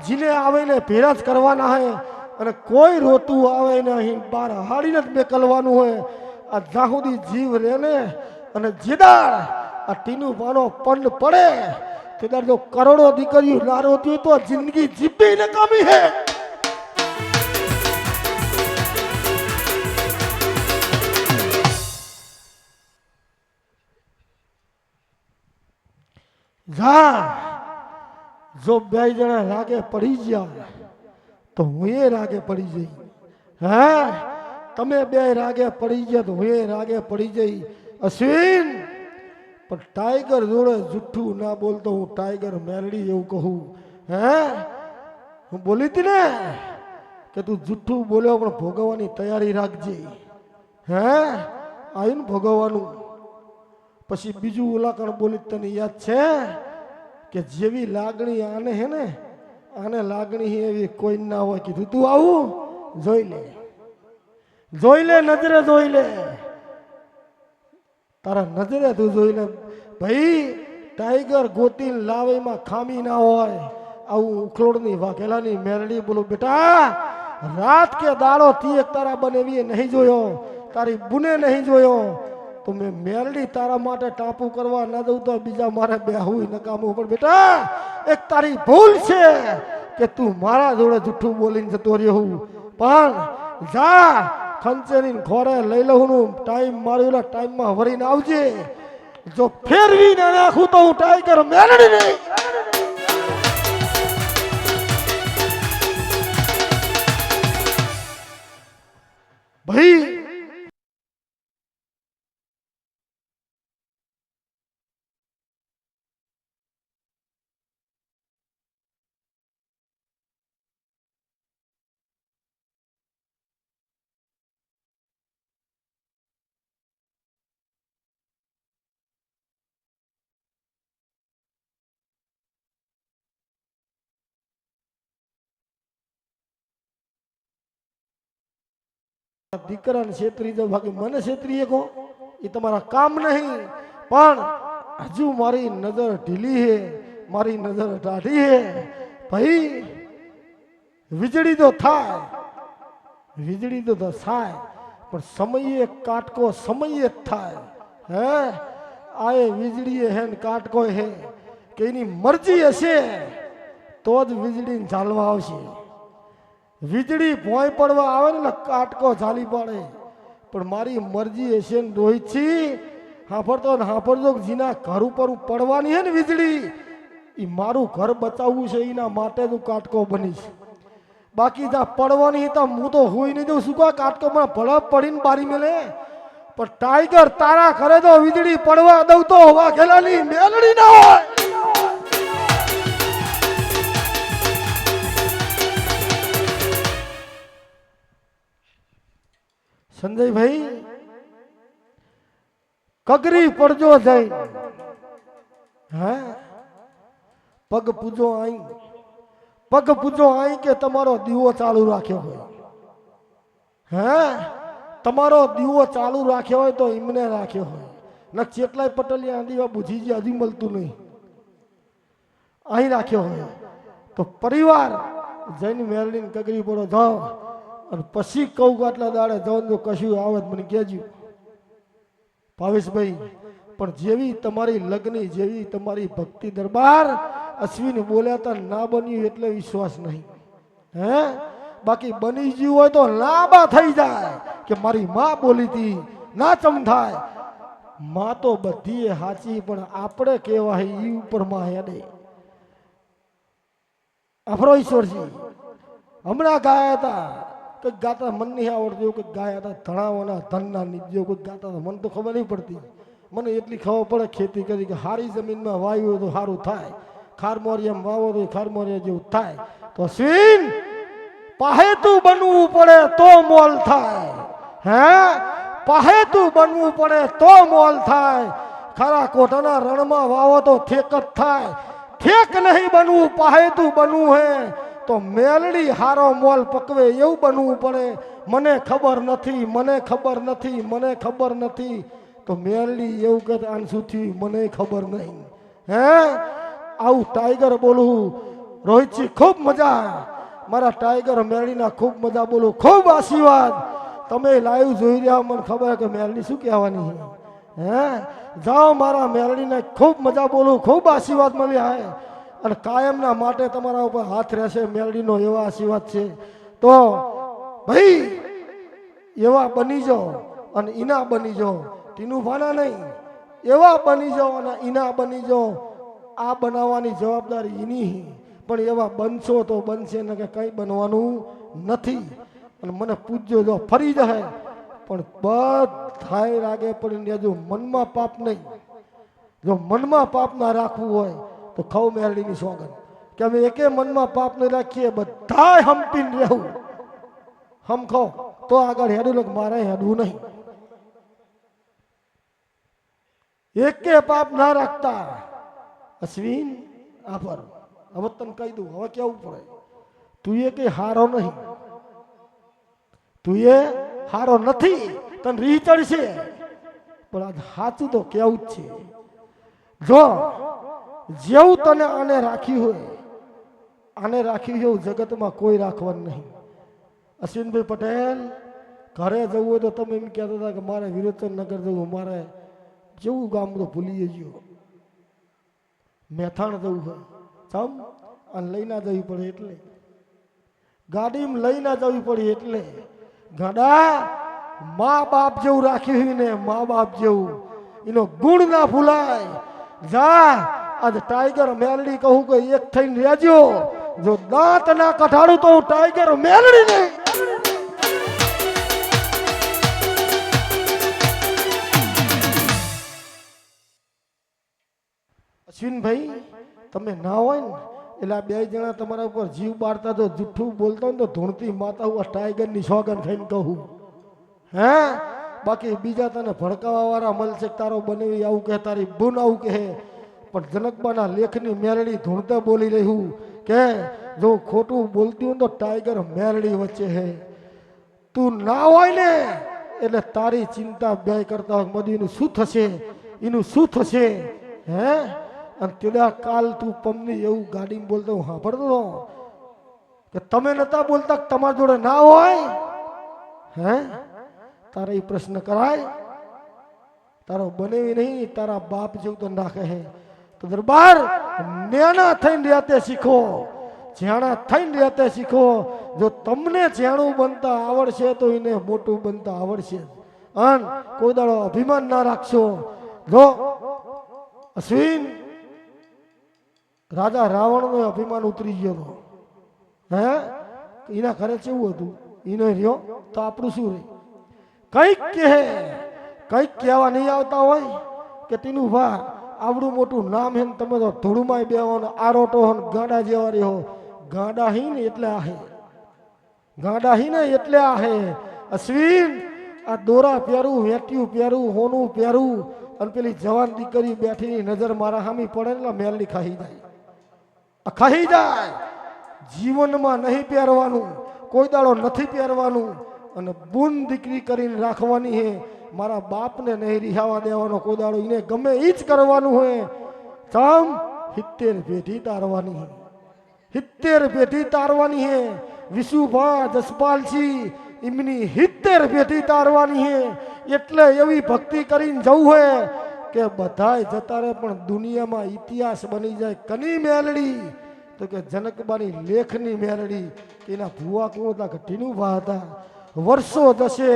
જીને આવે ને ભેરા જ કરવાના હે. અને કોઈ રોતું આવે ને અહીં બહાર હાડીને જ મેકલવાનું હોય. આ જ્યાં સુધી જીવ રહે ને અને જેદાર આ ટીનુભાનો પંડ પડે તેદાર જો કરોડો દીકરીઓ ના રોતી હોય તો જિંદગી જીવવી નકામી હે. જો બે જણા રાગે પડી ગયા તો હું એ રાગે પડી જઈ. હા, તમે બે રાગે પડી ગયા તો હું એ રાગે પડી જઈ. અશ્વિન, પણ ટાઈગર જોડે જુઠ્ઠું ના બોલતો. હું ટાઈગર મેલડી એવું કહું. હે, હું બોલી હતી ને કે તું જુઠ્ઠું બોલ્યો પણ ભોગવવાની તૈયારી રાખજે. હે, આવ્યું ને ભોગવવાનું. પછી બીજું ઉલાકણ બોલી તને યાદ છે કે જેવી લાગણી આને હે ને આને લાગણી એવી કોઈ ના હોય. કીધું તું આવું જોઈ લે, જોઈ લે, નજરે જોઈ લે, તારા નજરે તું જોઈ લે. ભાઈ ટાઈગર ગોતી લાવેમાં ખામી ના હોય. આવું ઉખલોડની વાઘેલાની મેરડી બોલું બેટા, રાત કે દાડો તી એક તારા બનેવી નહીં જોયો, તારી બુને નહીં જોયો. તો મેં મેરડી તારા માટે ટાપુ કરવા ના દઉં તો બીજા મારે બેહું નકામું. પણ બેટા એક તારી ભૂલ છે કે તું મારા જોડે જુઠ્ઠું બોલીને જતો રહ્યો. પણ જા ખંચેરી ખોરે લઈ લઉં નું ટાઈમ મારેલા ટાઈમમાં વરીને આવજે. જો ફેરવી ના નાખું તો હું ટાઈગર મેલડી નહીં. ભાઈ દીકરાને છેતરી દો, બાકી મને છેતરી કહો એ તમારા કામ નહીં. પણ હજુ મારી નજર ઢીલી હે, મારી નજર ટાઢી હે. ભાઈ વીજળી તો થાય, વીજળી તો થાય, પણ સમયે કાટકો સમયે જ થાય. હે, આ વીજળી હે ને કાટકો હે કે એની મરજી હશે તો જ વીજળી ચાલવા આવશે. વીજળી ભોંય પડવા આવે ને કાટકો ઝાલી પડે. પણ મારી મરજી હશે ને રોહિતજી હાંભળતો ને હાંભળતો જેના ઘર ઉપર પડવાની હે ને વીજળી, એ મારું ઘર બચાવવું છે એના માટે હું કાટકો બનીશ. બાકી ત્યાં પડવાની તો હું તો હોઈ નહીં દઉં. શું કહો કાટકો મને ભલે પડીને બારી મેલે, પણ ટાઈગર તારા ઘરે તો વીજળી પડવા દઉં તો વાઘેલાની મેલડી ના હોય. સંજયભાઈ કગરી પડજો જઈ. હે, પગ પૂજો આઈ, પગ પૂજો આઈ કે તમારો દીવો ચાલુ રાખ્યો હોય. હે, તમારો દીવો ચાલુ રાખ્યો હોય તો એમને રાખ્યો હોય ન ચેટલાય પટલિયા દીવા બુજી જે હજી મળતું નહીં, અહીં રાખ્યો હોય તો પરિવાર જઈને મેરડીને કગરી પડો જાઓ. અને પછી કહું આટલા દાડે જવાનું જો કશું આવે મને કહેજો ભાવેશભાઈ. પણ જેવી તમારી લગ્ન, જેવી તમારી ભક્તિ દરબાર અશ્વિન બોલ્યા તા ના બન્યું એટલે વિશ્વાસ નહીં. હે, બાકી બની ગયું હોય તો લાંબા થઈ જાય કે મારી માં બોલી હતી ના ચમ થાય. માં તો બધી સાચી, પણ આપણે કહેવાય એ ઉપર માં હેડે. અફરો ઈશ્વરજી હમણાં ગાયા હતા, કંઈક ગાતા મન નહીં આવડતું, કંઈક ગાયા હતા ધણાઓના ધનના નીચે કંઈક ગાતા હતા. મને તો ખબર નહીં પડતી. મને એટલી ખબર પડે ખેતી કરી કે સારી જમીનમાં વાવ્યું હોય તો સારું થાય, ખારમોરિયામાં વાવો તો ખારમોરિયા જેવું થાય. તો અશ્વિન પાહેતું બનવું પડે તો મોલ થાય. હે, પાહેતું બનવું પડે તો મોલ થાય. ખરા કોટાના રણમાં વાવો તો ઠેક જ થાય. ઠેક નહીં બનવું, પાહેતું બનવું હે તો મેલડી હારો મોલ પકવે એવું બનવું પડે. મને ખબર નથી, મને ખબર નથી, મને ખબર નથી તો મેલડી એવું કે આન શું થયું મને ખબર નહીં. હે, આવું ટાઈગર બોલું રોહિતજી, ખૂબ મજા. મારા ટાઈગર મેલડીના ખૂબ મજા બોલું, ખૂબ આશીર્વાદ. તમે લાઈવ જોઈ રહ્યા, મને ખબર કે મેલડી શું કહેવાની. હે, જાઓ મારા મેલડીને ખૂબ મજા બોલું, ખૂબ આશીર્વાદ મળ્યા હે અને કાયમના માટે તમારા ઉપર હાથ રહેશે મેલડીનો એવા આશીર્વાદ છે. તો ભાઈ એવા બની જાઓ અને ઈના બની જાઓ, ટીનું ભાના નહીં, એવા બની જાઓ અને ઈના બની જાઓ. આ બનાવવાની જવાબદારી એની, પણ એવા બનશો તો બનશે ને કે કંઈ બનવાનું નથી. અને મને પૂછજો જો ફરી જાય પણ બધાય રાગે પડીને જો મનમાં પાપ નહીં, જો મનમાં પાપ ના રાખવું હોય તો ખવ મેરડીની સોગંદ કે અમે એકે મનમાં પાપ નહીં રાખીએ, બધાય હંપીને રહેવું. હમ ખો તો આગળ હેડું ને મારે હેડવું નહીં. એકે પાપ ના રાખતા. અશ્વિન આભાર. હવે તને કહી દઉં, હવે કેવું પડે, તું એ કઈ હારો નહીં, તું એ હારો નથી, તને રી ચડશે પણ આજ સાચું તો કેવું જ છે. જો જેવું તને આને રાખ્યું હોય, આને રાખ્યું એવું જગતમાં કોઈ રાખવાનું નહીં. અશ્વિનભાઈ પટેલ ઘરે જવું હોય તો તમે એમ કહેતા હતા કે મારે વિરોચનનગર જવું, મારે જેવું ગામ તો ભૂલી ગયો, મેથાણ જવું હોય ચમ અને લઈ ના જવી પડે એટલે, ગાડીમાં લઈ ના જવી પડે એટલે. ગાડા મા બાપ જેવું રાખ્યું હોય ને, મા બાપ જેવું, એનો ગુણ ના ભૂલાય. જા આજ ટાઈગર મેલડી કહું કે એક થઈને રહેજો, જો દાંત ના કઢાડું તો હું ટાઈગર મેલડી નહીં. અશ્વિનભાઈ તમે ના હોય ને એટલે આ બે જણા તમારા ઉપર જીવ બાળતા તો જુઠ્ઠું બોલતા હોય ને તો ધૂણતી માતા હું ટાઈગર ની સોગન ખાઈને કહું. હે બાકી બીજા તને ભડકાવા વાળા મળશે, તારો બનેવી આવું કહે, તારી બુન આવું કહે, પણ જનકબાના લેખની મેરડી ધૂણતા બોલી રહ્યું કે જો ખોટું બોલતી હોય તો ટાઈગર મેરડી વચ્ચે હે. તું ના હોય ને એટલે તારી ચિંતા બે કરતા હોય મધુનું શું થશે, એનું શું થશે. હે અને તેડા કાલ તું પમની એવું ગાડીમાં બોલતો હું સાંભળતો કે તમે નતા બોલતા તમારા જોડે ના હોય. હે તારે એ પ્રશ્ન કરાય, તારો બનેવી નહીં, તારા બાપ જેવું તો નાખે હે. તો દરબાર નેના થઈને રહેતે શીખો, જ્યાણા થઈને રહેતે શીખો. જો તમને જ્યાણું બનતા આવડશે તો એને મોટું બનતા આવડશે. અન કોઈ દાડો અભિમાન ના રાખશો. જો અશ્વિન રાજા રાવણનો અભિમાન ઉતરી ગયો હતો. હે એના ઘરે કેવું હતું, એનો રહ્યો તો આપણું શું રે. કઈક કહેવા નહીં આવતા હોય કે તેનું ભા આવડું મોટું નામ હે ને તમે તો ધૂળમાં બેવાનો આરોટો ગાડા જેવા રહ્યો. ગાડા હી ને એટલે આહે, ગાડા હી ને એટલે આહે. અશ્વિન આ દોરા પહેરું, વેટિયું પહેરું, હોનું પહેરું અને પેલી જવાન દીકરી બેઠીની નજર મારા સામી પડે એટલે મેલડી ખાઈ જાય, ખાઈ જાય. જીવનમાં નહીં પહેરવાનું, કોઈ દાડો નથી પહેરવાનું અને બુન દીકરી કરીને રાખવાની હે. મારા બાપને નહીં રિહાવા દેવાનો કોઈ દાડો, એને ગમે એ જ કરવાનું હોય. ચમ 70 પેઢી તારવાની હે, 70 પેઢી તારવાની હે. વિશુભા જસપાલસિંહ એમની 70 પેઢી તારવાની હે. એટલે એવી ભક્તિ કરીને જવું હોય કે બધાય જતા રહે પણ દુનિયામાં ઇતિહાસ બની જાય. કની મેલડી તો કે જનકબાની લેખની મેલડી. એના ભુવા કોણ હતા કે ટીનુભા હતા. વર્ષો જશે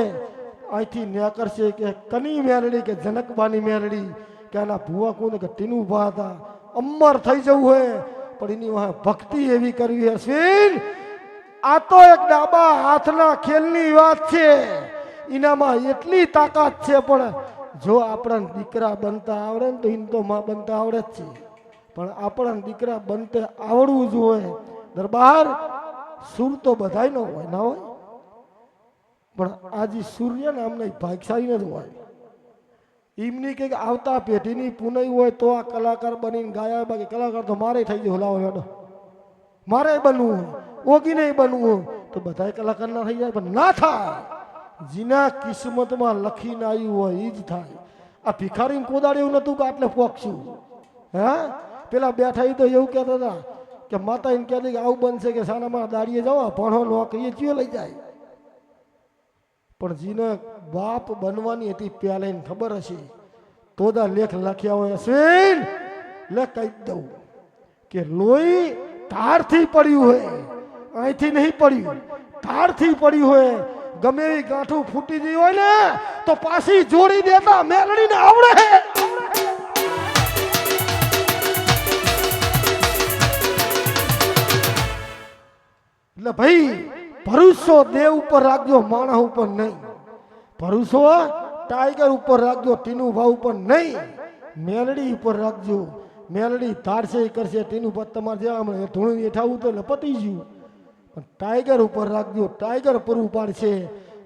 અહીંથી ન્યાકરશે કે કની મેલડી કે જનકબાની મેલડી, કે આના ભુવા કોણ કે ટીનુભા હતા. અમર થઈ જવું હોય પણ એની વાહ ભક્તિ એવી કરવી હશે. આ તો એક ડાબા હાથના ખેલની વાત છે, એનામાં એટલી તાકાત છે. પણ જો આપણા દીકરા બનતા આવડે ને તો એને તો માં બનતા આવડે જ છે, પણ આપણા દીકરા બનતે આવડવું જોઈએ. દરબાર સુર તો બધાય નો હોય ના હોય, પણ આજે સૂર્ય ને અમને ભાગશાળી જ હોય. એમની કંઈક આવતા પેઢીની પુનઈ હોય તો આ કલાકાર બનીને ગાયા. બાકી કલાકાર તો મારે થઈ ગયો, લાવો હેડો મારે બનવું, ઓગી નહીં બનવું તો બધાય કલાકાર ના થઈ જાય. પણ ના થાય, જીના કિસ્મતમાં લખીને આવ્યું હોય એ જ થાય. આ ભિખારી કોદાડ એવું નતું કે આટલે પોકશું. હે પેલા બેઠા એ તો એવું કહેતા હતા કે માતા એમ કહેતી કે આવું બનશે કે સાનામાં દાડીએ જવા ભણો નોકરીએ ચિયો લઈ જાય. પણ જીનો બાપ બનવાની હતી પહેલા એને ખબર હશે તો દા લેખ લખ્યા હોય. અશ્વિન લે કહી દઉં કે લોહી ધારથી પડ્યું હોય, અહીંથી નહીં પડ્યું, ધારથી પડ્યું હોય. ગમે એવી ગાંઠું ફૂટી ગઈ હોય ને તો પાછી જોડી દેતા મેલડીને આવડે. એટલે ભાઈ ભરોસો દેવ ઉપર રાખજો, માણસ ઉપર નહીં. ભરોસો ટાઈગર ઉપર રાખજો, ટીનુ ભાવ ઉપર નહીં. મેલડી ઉપર રાખજો. મેલડી ધારશે એ કરશે. ટીનુ ભાઈ તમારે જેવા ધૂણી એઠાવું તો એટલે પતી ગયું. પણ ટાઈગર ઉપર રાખજો, ટાઈગર પૂરું પાડશે.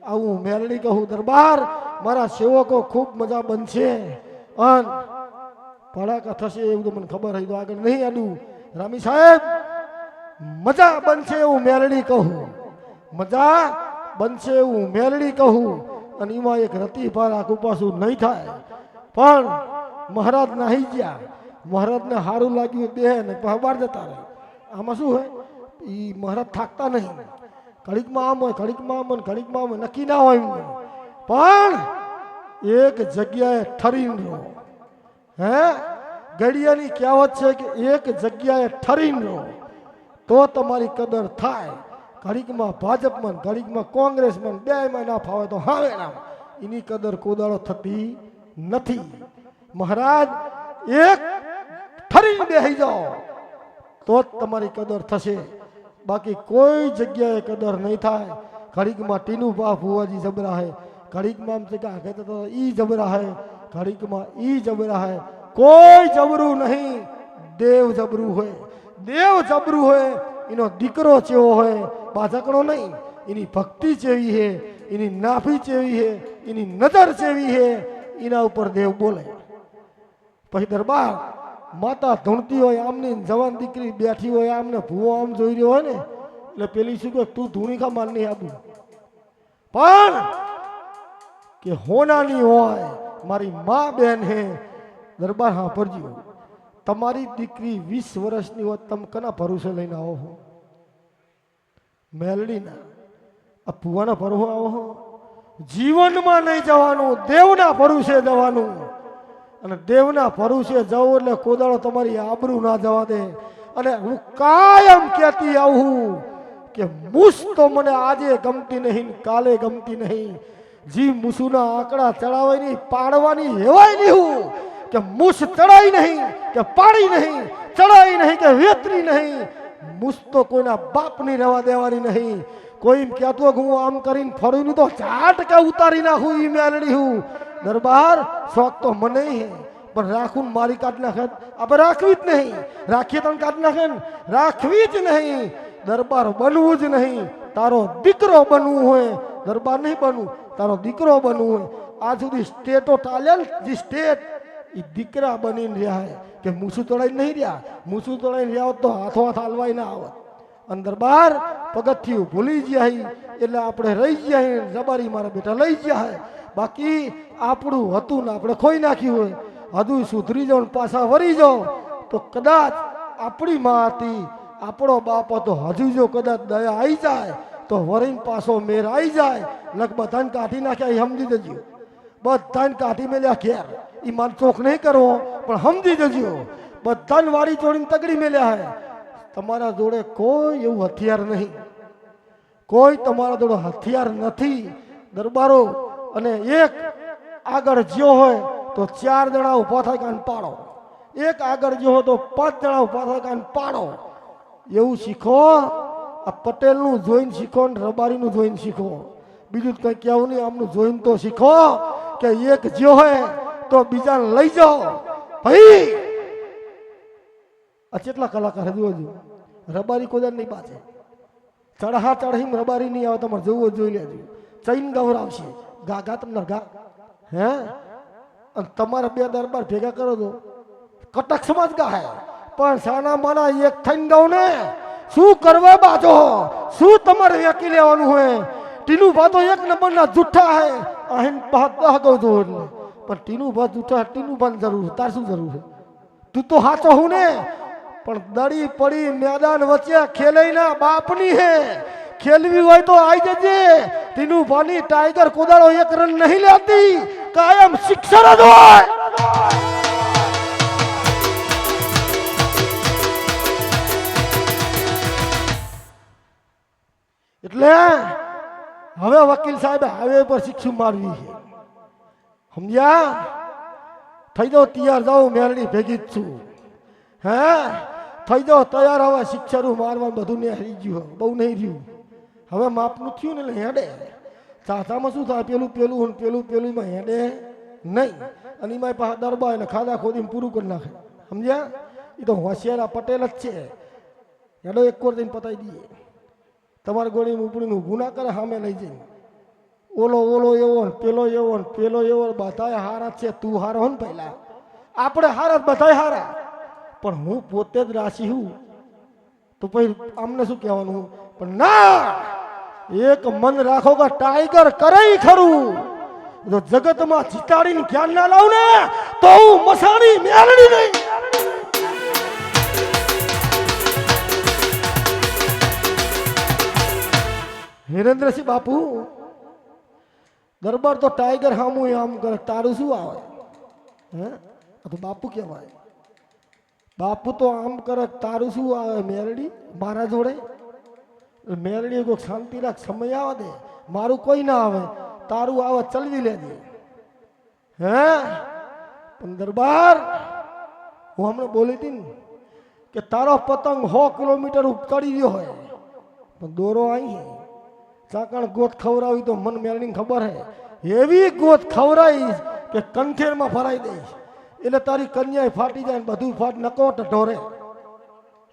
આવું મેલડી કહું. દરબાર મારા સેવકો ખૂબ મજા બનશે અને ભડાકા થશે એવું તો મને ખબર હોય તો આગળ નહીં આડું. રામી સાહેબ મજા બનશે એવું મેલડી કહું. મજા બનશે એવું મેલડી કહું. અને એમાં એક રતી પાર આખું પાછું નહીં થાય. પણ મહારાજ નાહી ગયા. મહારાજને સારું લાગ્યું બે ને બહાર જતા રહે. આમાં શું હોય એ મહારાજ થાકતા નહીં. ઘડીકમાં આમ હોય, ઘડીકમાં આમ હોય, ઘડીકમાં આમ હોય, નક્કી ના હોય એમને. પણ એક જગ્યાએ ઠરીને રહો. હે ગડિયાની કહેવત છે કે એક જગ્યાએ ઠરીને રહો તો તમારી કદર થાય. ઘડીકમાં ભાજપમાં, ઘડીકમાં કોંગ્રેસમાં, બેમાં ના ફાવે તો હાવે ના, એની કદર કોદાળો થતી નથી. મહારાજ એક ઠરીને બેસી જાઓ તો જ તમારી કદર થશે. બાકી કોઈ જગ્યાએ કદર નહીં થાય. ઘડીકમાં ટીનુ બા ભુવાજી જબરા હે, ઘડીકમાં આમ ચકા કહેતા તો ઈ જબરા હે, ઘડીકમાં ઈ જબરા હે. કોઈ જબરું નહીં, દેવ જબરું હોય. દેવ જબરું હોય એનો દીકરો ચેવો હોય, બાધકણો નહીં. એની ભક્તિ ચેવી હે, એની નાભી ચેવી હે, એની નજર ચેવી હે, એના ઉપર દેવ બોલે. પછી દરબાર માતા ધૂણતી હોય, આમની જવાન દીકરી બેઠી હોય, આમને ભૂવો આમ જોઈ રહ્યો હોય ને એટલે પેલી શું કે તું ધૂણી ખા માર નહીં આપું. પણ કે હોનાની હોય, મારી મા બેન હે. દરબાર હા ભરજો, તમારી દીકરી 20 વર્ષની હોય, તમે કના ભરોસે લઈને આવો હો? મેલડીના આ ભુવાના ભરોસે આવો હો? જીવનમાં નહીં જવાનું, દેવના ભરોસે જવાનું. અને દેવના ભરોસે જાઓ એટલે કોદાળો તમારી આબરૂ ના જવા દે. અને હું કાયમ કહેતી આવું કે મૂસ તો મને આજે ગમતી નહીં, કાલે ગમતી નહીં. જી મૂસુના આંકડા ચડાવાય નહીં, પાડવાની હેવાય નહીં. હું કે મૂસ ચડાઈ નહીં, કે પાડી નહીં, ચડાઈ નહીં, કે વેતરી નહીં. મૂસ તો કોઈના બાપની રહેવા દેવાની નહીં. કોઈ કહેતો હું આમ કરીને ફરું તો ઝાટકા ઉતારી નાખું. ઈ મેલડી હું. દરબાર શોખ તો મને હે, પણ રાખું મારી કાઢ નાખે. આપણે રાખવી જ નહીં. રાખીએ તો કાઢ નાખે ને, રાખવી જ નહીં. દરબાર બનવું જ નહીં. તારો દીકરો બનવું હોય, દરબાર નહીં બનવું, તારો દીકરો બનવું હોય. આજ સુધી સ્ટેટો ટાલ્યા ને, જે સ્ટેટ એ દીકરા બનીને રહ્યા કે મૂસું તોડાઈ નહીં રહ્યા. મૂસું તોડાઈને રહ્યા હોત તો હાથો હાથ હાલવાય ના આવત. અને દરબાર પગથિયું ભૂલી ગયા એટલે આપણે રહી ગયા. રબારી મારા બેટા લઈ ગયા. બાકી આપણું હતું ને આપણે ખોઈ નાખ્યું હોય. હજુ સુધરી જાઓ, પાછા વળી જાઓ તો કદાચ આપણી માં હતી, આપણો બાપ હતો. હજુ જો કદાચ દયા આવી જાય તો વરીને પાછો મેર આવી જાય. લગ બધાને કાઢી નાખ્યા એ સમજી જજો. બધાને કાઢી મેલ્યા ઘેર. એ માર ચોખ નહીં કરવો, પણ સમજી જજો બધાને વાળી ચોડીને તગડી મેલ્યા હે. તમારા જોડે કોઈ એવું હથિયાર નહીં, કોઈ તમારા જોડે હથિયાર નથી. દરબારો અને એક આગળ જ્યો હોય તો 4 જણા ઉભા થાય કાન પાડો. એક આગળ જ્યો હોય તો 5 જણા ઉભા થાય કાન પાડો. એવું શીખો. આ પટેલનું જોઈને શીખો ને રબારીનું જોઈને શીખો. બીજું કંઈ કહેવું નહીં. આમનું જોઈને તો શીખો કે એક જ્યો હોય તો બીજાને લઈ જાઓ. ભાઈ આ કેટલા કલાકાર જોજો. રબારી કોઈ નહીં પાછે ચઢા ચઢીને રબારી નહીં આવે. તમારે જોવું જોઈ લેજો. ચૈન ગવરાવશે. ગા ગા તમને ગા. હે અને તમારા બે દરબાર ભેગા કરો તો કટક સમાજ ગા હે. પણ સાના માના એક થઈને ગાવ ને શું કરવા બાજો? શું તમારે વેકી લેવાનું હોય? ટીનુ ભા તો એક નંબરના જુઠ્ઠા હે. અહીં દહ ગૌ જો એટલે પણ ટીનુ ભા જુઠ્ઠા. ટીનુ ભાની જરૂર, તાર શું જરૂર છે? તું તો હાચો હું ને. પણ દડી પડી મેદાન વચ્ચે ખેલાઈના બાપની હે. ખેલવી હોય તો આવી જજે. ટીનુ ભાની ટાઈગર કોદાળો 1 રન નહીં લેતી, કાયમ સિક્સર જ હોય. એટલે હવે વકીલ સાહેબ હાઈવે પર શિક્ષું મારવી છે. સમજ્યા? થઈ જાઓ તૈયાર. જાઓ મેલડી ભેગી જ છું. હે થઈ જાઓ તૈયાર. હવે શિક્ષરું મારવાનું બધું ને હરી ગયું, બહુ નહીં રહ્યું. હવે માપનું થયું ને એટલે હેડે. ચાચામાં શું થાય, પેલું પેલું પેલું પેલું માં હેડે નહીં. અને એમાં પાછા દરબા એટલે ખાધા ખોદીને પૂરું કરી નાખે. સમજ્યા? એ તો હોશિયાર પટેલ જ છે. હેડો એક કોર દઈને પતાવી દઈએ. તમારે ગોળી ઉપડીનું ગુના કરે સામે લઈ જઈને. ઓલો ઓલો એવો ને પેલો એવો ને પેલો એવો, બધાય હારા છે. તું હારો હો ને પહેલા, આપણે હારા બધાય હારા, પણ હું પોતે જ રાશી હું. તો પછી અમને શું કહેવાનું? પણ ના, એક મન રાખો કે ટાઈગર કરે ખરું. જો જગતમાં જીતાડીને ખ્યાલ ના લાવ ને તો હું મસાણી મેળડી નહીં. હિરેન્દ્રસિંહ બાપુ, દરબાર તો ટાઈગર હામું આમ કરે, તારું શું આવે? હે, તો બાપુ કહેવાય. બાપુ તો આમ કરે, તારું શું આવે? મેરડી મારા જોડે મેરડી કોઈ શાંતિ રાખ, સમય આવે દે. મારું કોઈ ના આવે, તારું આવે ચલવી લેજે. હે પણ દરબાર, હું હમણાં બોલી હતી ને કે તારો પતંગ 100 કિલોમીટર ચડી ગયો હોય, પણ દોરો અહીં ચાકણ ગોત ખવડાવી તો મન મેળવીને ખબર હે, એવી ગોત ખવડાવીશ કે કંઠેરમાં ભરાઈ દઈશ. એટલે તારી કન્યા ફાટી જાય ને બધું ફાટ નકો ટઢો રે.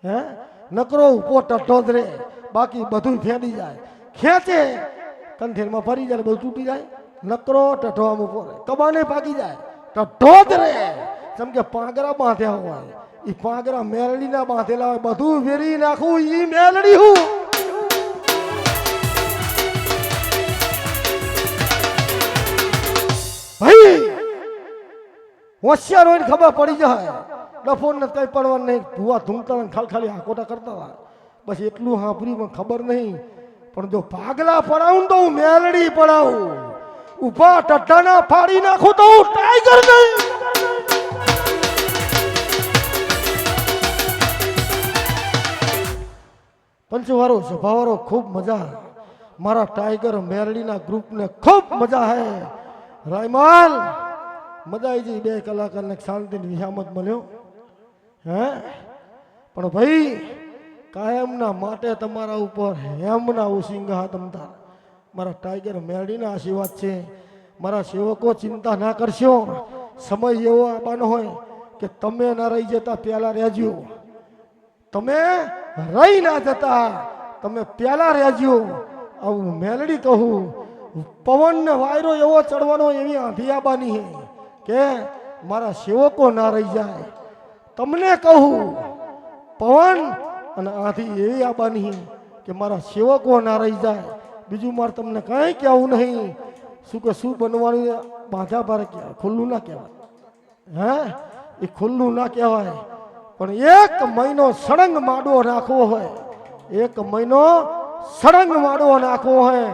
હે, નકરો ઉપો ટઢો જ રે, બાકી બધું ફેંડી જાય. ખેંચે કંઠેરમાં ફરી જાય, બધું તૂટી જાય. નકરો ટઢો આમ ઉપો રે, કબાને પાકી જાય, ટઢો જ રે. જેમ કે પાંગરા બાંધ્યા હોય, એ પાંગરા મેલડીના બાંધેલા હોય, બધું વેરી નાખું ઈ મેલડી હું. ભાઈ હોશિયાર હોય ને ખબર પડી જાય. ડફોન ને કઈ પડવાનું નહીં, ભૂવા ધૂમતા ખાલી હાકોટા કરતા હતા, બસ એટલું સાંભળ્યું પણ ખબર નહીં. પણ જો ભાગલા પડાવું તો હું મેલડી પડાવું, ઉભા ટટ્ટાના ફાડી નાખું તો હું ટાઈગર નહીં. પંચવારો સભાવારો ખૂબ મજા, મારા ટાઈગર મેલડીના ગ્રુપને ખૂબ મજા હે. રાયમાલ મજા આવી ગઈ, 2 કલાકારને શાંતિની વિહામત મળ્યો. હે પણ ભાઈ કાયમના માટે તમારા ઉપર હેમના ઉસિંગા તમતા મારા ટાઈગર મેલડીના આશીર્વાદ છે. મારા સેવકો ચિંતા ના કરશો, સમય એવો આવવાનો હોય કે તમે ના રહી જતા પહેલા રહેજો. તમે રહી ના જતા, તમે પહેલા રહેજો. આવું મેલડી કહું, પવન ને વાયરો એવો ચડવાનો, એવી આંધી આવવાની હે કે મારા સેવકો ના રહી જાય. તમને કહું, પવન અને આંધી એવી આવવાની કે મારા સેવકો ના રહી જાય. બીજું મારે તમને કંઈ કહેવું નહીં. શું કે શું બનવાનું બાંધા ભારે કહેવાય, ખુલ્લું ના કહેવાય. હે, એ ખુલ્લું ના કહેવાય. પણ 1 મહિનો સળંગ માડવો નાખવો હોય, 1 મહિનો સળંગ માડવો નાખવો હોય,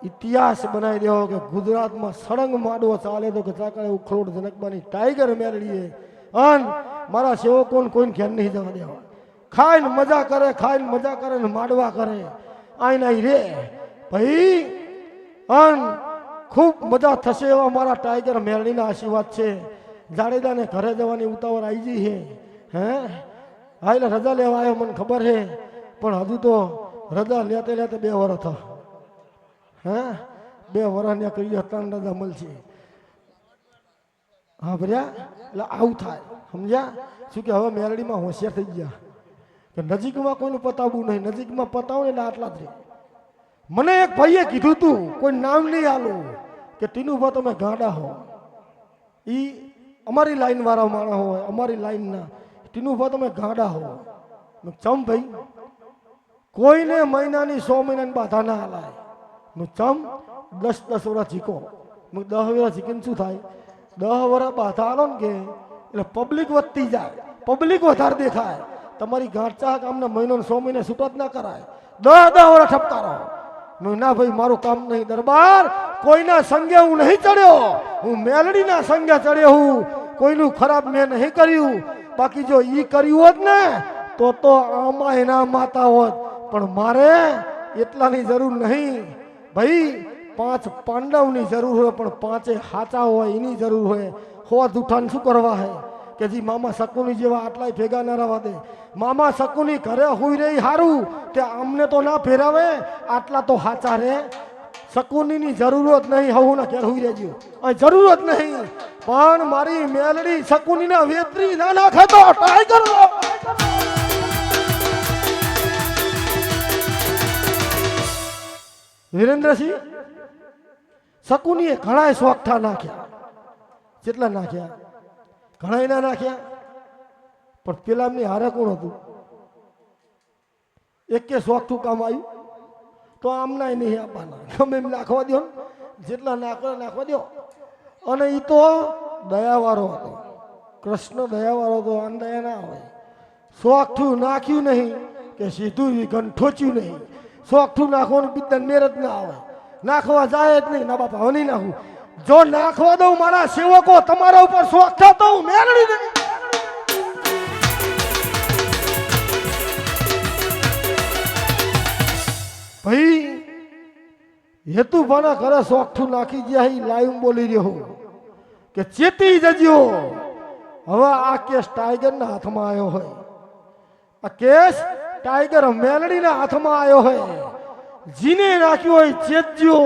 ઇતિહાસ બનાવી દેવો કે ગુજરાતમાં સળંગ માડવો ચાલે તો કે ચાકડે ઉખરોડ જનકબાની ટાઈગર મેળવીએ. અન મારા સેવકોને કોઈને ઘેર નહીં જવા દેવા. ખાઈને મજા કરે, ખાઈને મજા કરે ને માડવા કરે. આઈ રે ભાઈ, અન ખૂબ મજા થશે એવા મારા ટાઈગર મેળવીના આશીર્વાદ છે. જાડેજાને ઘરે જવાની ઉતાવળ આવી ગઈ છે. હે, હા એટલે રજા લેવા આવ્યો મને ખબર છે, પણ હજુ તો રજા લેતે લેતે 2 વર્ષ થયા. હે, 2 વર્ષ ને કઈ 3 રજા મળશે. હા ભર્યા, એટલે આવું થાય. સમજ્યા? શું કે હવે મેલડીમાં હોશિયાર થઈ ગયા કે નજીકમાં કોઈનું પતાવવું નહીં, નજીકમાં પતાવું એટલે આટલા જ રહે. મને એક ભાઈએ કીધું તું, કોઈ નામ નહીં આલું, કે ટીનુભા તમે ગાડા હો. એ અમારી લાઈન વાળા માણસ હોય, અમારી લાઈનના. ટીનુભા તમે ગાડા હો. ચમ ભાઈ, કોઈને મહિનાની 100 મહિનાની બાધા ના હલાય. ચમ 10 વર્ષ જીકો. 10 વર્ષ જીકીને શું થાય? 10 વર્ષ બાધા આલો ને કે એટલે પબ્લિક વધતી જાય, પબ્લિક વધારે દેખાય. તમારી ગાંઠચા કામને મહિનો 100 મહિને છૂટ જ ના કરાય. 10 વર્ષ ઠપકારો. ના ભાઈ, મારું કામ નહીં. દરબાર, કોઈના સંગે હું નહીં ચડ્યો, હું મેલડીના સંગે ચડ્યો હું. કોઈનું ખરાબ મેં નહીં કર્યું. બાકી જો ઈ કર્યું હોત ને તો આમાં એના માતા હોત. પણ મારે એટલાની જરૂર નહીં ભાઈ. 5 પાંડવની જરૂર હોય, પણ 5 હાચા હોય એની જરૂર હોય. 100 જૂઠાને શું કરવા હે? કે જી મામા શકુની જેવા આટલાય ભેગા ના રહેવા દે. મામા શકુની ઘરે હુઈ રહી હારું તે અમને તો ના ફેરાવે, આટલા તો હાચા રે. શકુનીની જરૂરત નહીં, હું ના ઘેર હુઈ રહેજો, અહીં જરૂરત નહીં. પણ મારી મેલડી શકુનીના વેતરી ના નાખે તો ટાઈગર વિરેન્દ્રસિંહ શકુનીએ ઘણા શોખઠા નાખ્યા. કેટલા નાખ્યા? ઘણા ના નાખ્યા. પણ પેલા એમની હારે કોણ હતું? એકે શોખઠું કામ આવ્યું તો આમના નહીં આપવાના, ગમે એમ નાખવા દો, જેટલા નાખવા દો. અને એ તો દયાવાળો હતો, કૃષ્ણ દયાવાળો હતો, આન દયા ના હોય. શોખઠું નાખ્યું નહીં કે સીધું ગંઠોચ્યું નહીં. શોખઠું નાખવાનું બીજા મેરજ ના આવે, નાખવા જાય જ નહીં. ના બાપા હવે નહીં નાખું. જો નાખવા દઉં મારા સેવકો તમારા ઉપર શોખઠા તો હું મેળવી દઉં. ભાઈ હેતુભાના ઘરે શોખઠું નાખી ગયા. લાઈવ બોલી રહ્યો કે ચેતી જજો, હવે આ કેસ ટાઈગરના હાથમાં આવ્યો હોય. આ કેસ ટાઈગર મેલડીના હાથમાં આવ્યો હોય. જીને નાખ્યો હોય ચેતજો.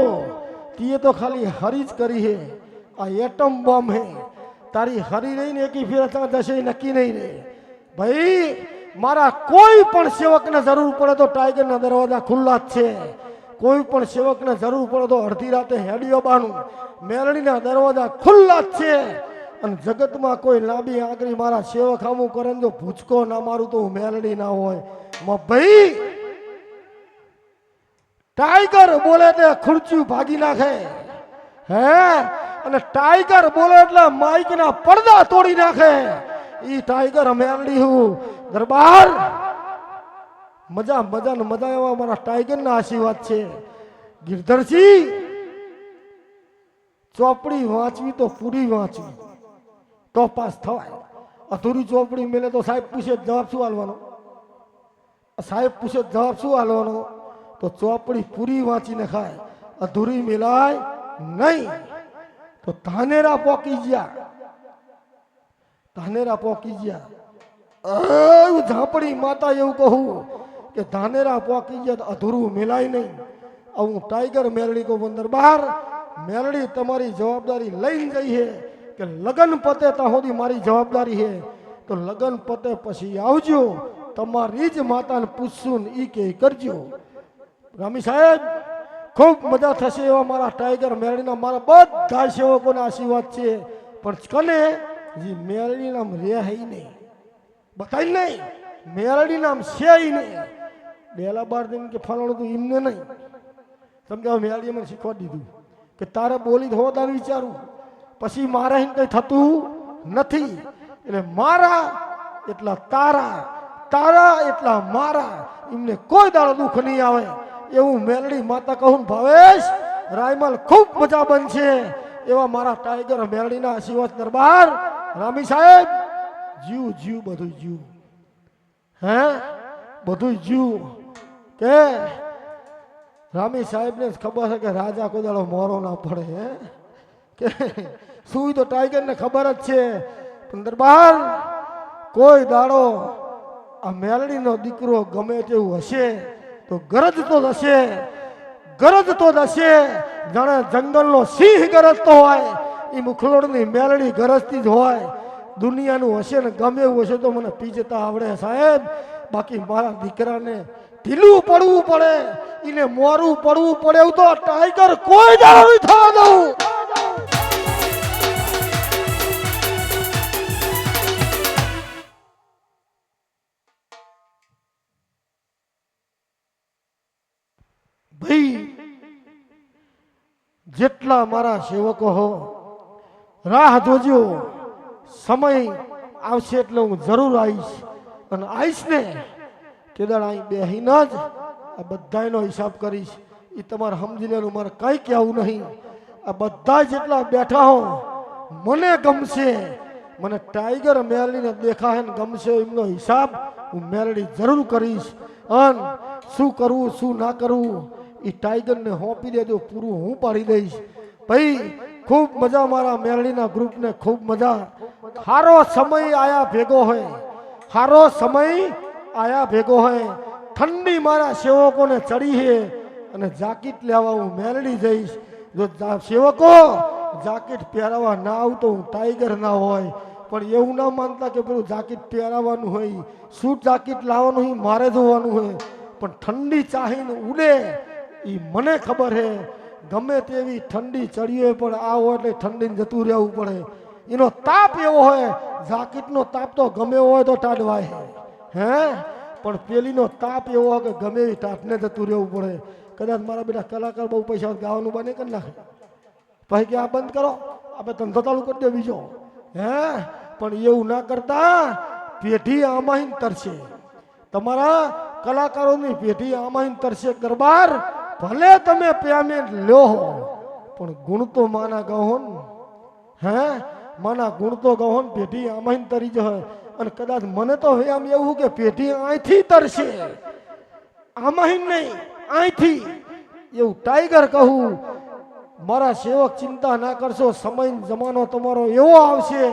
તે તો ખાલી હરી જ કરી હે. આ એટમ બોમ્બ હે. તારી હરી રહીને એકી ફેર જશે નક્કી નહીં રે. ભાઈ મારા કોઈ પણ સેવકને જરૂર પડે તો ટાઈગરના દરવાજા ખુલ્લા જ છે. કોઈ પણ સેવકને જરૂર પડે તો અડધી રાતે હેડિયો બાનું, મેલડીના દરવાજા ખુલ્લા જ છે. અને જગતમાં કોઈ લાંબી આંગળી મારા સેવક આમું કરે જો ભૂચકો ના મારું તો હું મેલડી ના હોય. ભાઈ ટાઈગર બોલે તે ખુરચી ભાગી નાખે હે, અને ટાઈગર બોલે એટલે માઈક ના પડદા તોડી નાખે. ઈ ટાઈગર મેલડી હું દરબાર. મજા મજા ને મજા એવા મારા ટાઈગર ના આશીર્વાદ છે. ગિરધરસિંહ ચોપડી વાંચવી તો પૂરી વાંચવી તો પાસ થવાય. અધૂરી ચોપડી મેલે તો સાહેબ પૂછે જવાબ શું આલવાનો? સાહેબ પૂછે જવાબ શું આલવાનો? તો ચોપડી પૂરી વાંચીને ખાય, અધૂરી મેલાય નહીં. તો ધાનેરા પોકી ગયા, ધાનેરા પોકી ગયા. ઝાપડી માતા એવું કહું કે ધાનેરા પોકી ગયા તો અધૂરું મેલાય નહીં. હું ટાઈગર મેલડી કહું દરબાર, મેલડી તમારી જવાબદારી લઈને જઈએ કે લગન પતે ત્યાં સુધી મારી જવાબદારી છે. તો લગન પતે પછી આવજો, તમારી જ માતાને પૂછશું ને ઈ કે કરજો. રામી સાહેબ ખૂબ મજા થશે એવા મારા ટાઈગર મેલડીના મારા બધા સેવકોના આશીર્વાદ છે. પણ કને જે મેલડી નામ રે નહીં, બતાવી નહીં, મેલડી નામ છે નહીં. બેલા બાર દિન કે ફલાણું તું એમને નહીં સમજાવ. મેલડીએ મને શીખવાડી દીધું કે તારે બોલી હોવાનું વિચારું, પછી મારા કઈ થતું નથી. એટલે મારા એટલા તારા, તારા એટલા મારા, એમને કોઈ દાડો દુઃખ નહીં આવે એવું મેલડી માતા કહું. ભાવેશ રાયમલ ખૂબ મજા બનશે એવા મારા ટાઈગર મેલડીના આશીર્વાદ દરબાર. રામી સાહેબ જીવ જીવ બધું જીવ હે, બધું જીવ. કે રામી સાહેબને ખબર છે કે રાજા કોઈ દાડો મોરો ના પડે હે, કે શું તો ટાઈગરને ખબર જ છે. પણ દરબાર કોઈ દાડો આ મેલડીનો દીકરો ગમે તેવું હશે તો ગરજ તો હશે, ગરજ તો હશે. જાણે જંગલનો સિંહ ગરજતો હોય એ મુખલોડની મેલડી ગરજતી જ હોય. દુનિયાનું હશે ને ગમે એવું હશે તો મને પીજતા આવડે સાહેબ. બાકી મારા દીકરાને ઢીલું પડવું પડે, એને મોરું પડવું પડે એવું તો ટાઈગર કોઈ દાડો નહીં થવા દઉં. ભાઈ જેટલા મારા સેવકો હો રાહ જોજો, સમય આવશે એટલે હું જરૂર આવીશ. અને આવીશ ને કેદાર અહીં બેહીને જ આ બધાનો હિસાબ કરીશ. એ તમારે સમજી લેવાનું, મારે કંઈ કહેવું નહીં. આ બધા જેટલા બેઠા હો મને ગમશે, મને ટાઈગર મેલડીને દેખાય ને ગમશે એમનો હિસાબ હું મેલડી જરૂર કરીશ. અને શું કરવું શું ના કરવું એ ટાઈગરને હોંપી દેજો, પૂરું હું પાડી દઈશ. ભાઈ ખૂબ મજા મારા મેલડીના ગ્રુપને ખૂબ મજા. હારો સમય આયા ભેગો હોય, હારો સમય આયા ભેગો હોય. ઠંડી મારા સેવકોને ચડી છે અને જાકીટ લેવા હું મેલડી જઈશ. જો સેવકો જાકીટ પહેરાવા ના આવતો હું ટાઈગર ના હોય. પણ એવું ના માનતા કે પેલું જાકીટ પહેરાવાનું હોય, સૂટ જાકીટ લાવવાનું હોય, મારે જોવાનું હોય. પણ ઠંડી ચાહીને ઉડે એ મને ખબર છે. ગમે તેવી ઠંડી ચડી હોય પણ આ હોય એટલે ઠંડીને જતું રહેવું પડે. એનો તાપ એવો હોય, જાકીટનો તાપ તો ગમે હોય તો ટાઢવાય હે, પણ પેલીનો તાપ એવો હોય કે ગમે એવી ટાઢને જતું રહેવું પડે. કદાચ મારા બેટા કલાકાર બહુ પૈસા ગાવાનું બને કરી નાખે, પછી કે આ બંધ કરો, આપણે ધંધો ચાલુ કરી દે બીજો હે. પણ એવું ના કરતા પેઢી આમાં તરશે, તમારા કલાકારોની પેઢી આમાં તરશે. ગરબાર ભલે તમે પેમેન્ટ લો પણ ગુણ તો માના ગહોન હે, માના ગુણ તો ગહોન. પેઢી આમાં તરી જાય. અને કદાચ મને તો આમ એવું કે પેઢી અહીંથી તરશે, આમાં નહીં અહીંથી. એવું ટાઈગર કહું. મારા સેવક ચિંતા ના કરશો, સમય જમાનો તમારો એવો આવશે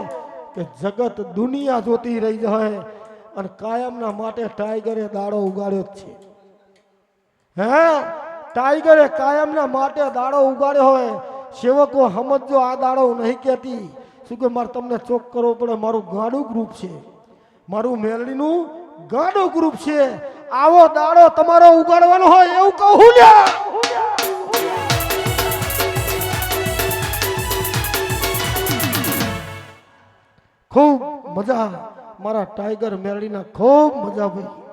કે જગત દુનિયા જોતી રહી જાય. અને કાયમના માટે ટાઈગરે દાડો ઉગાડ્યો જ છે હે, ટાઈગરે કાયમના માટે દાડો ઉગાડ્યો હોય. સેવકો સમજો, આ દાડો નહીં કહેતી શું કે મારે તમને ચોક કરવો પડે. મારું ગાડું ગ્રુપ છે, મારું મેલડીનું ગાડું ગ્રુપ છે. આવો દાડો તમારો ઉગાડવાનો હોય એવું કહું લ્યા. ખૂબ મજા મારા ટાઈગર મેલડીના ખૂબ મજા ભાઈ.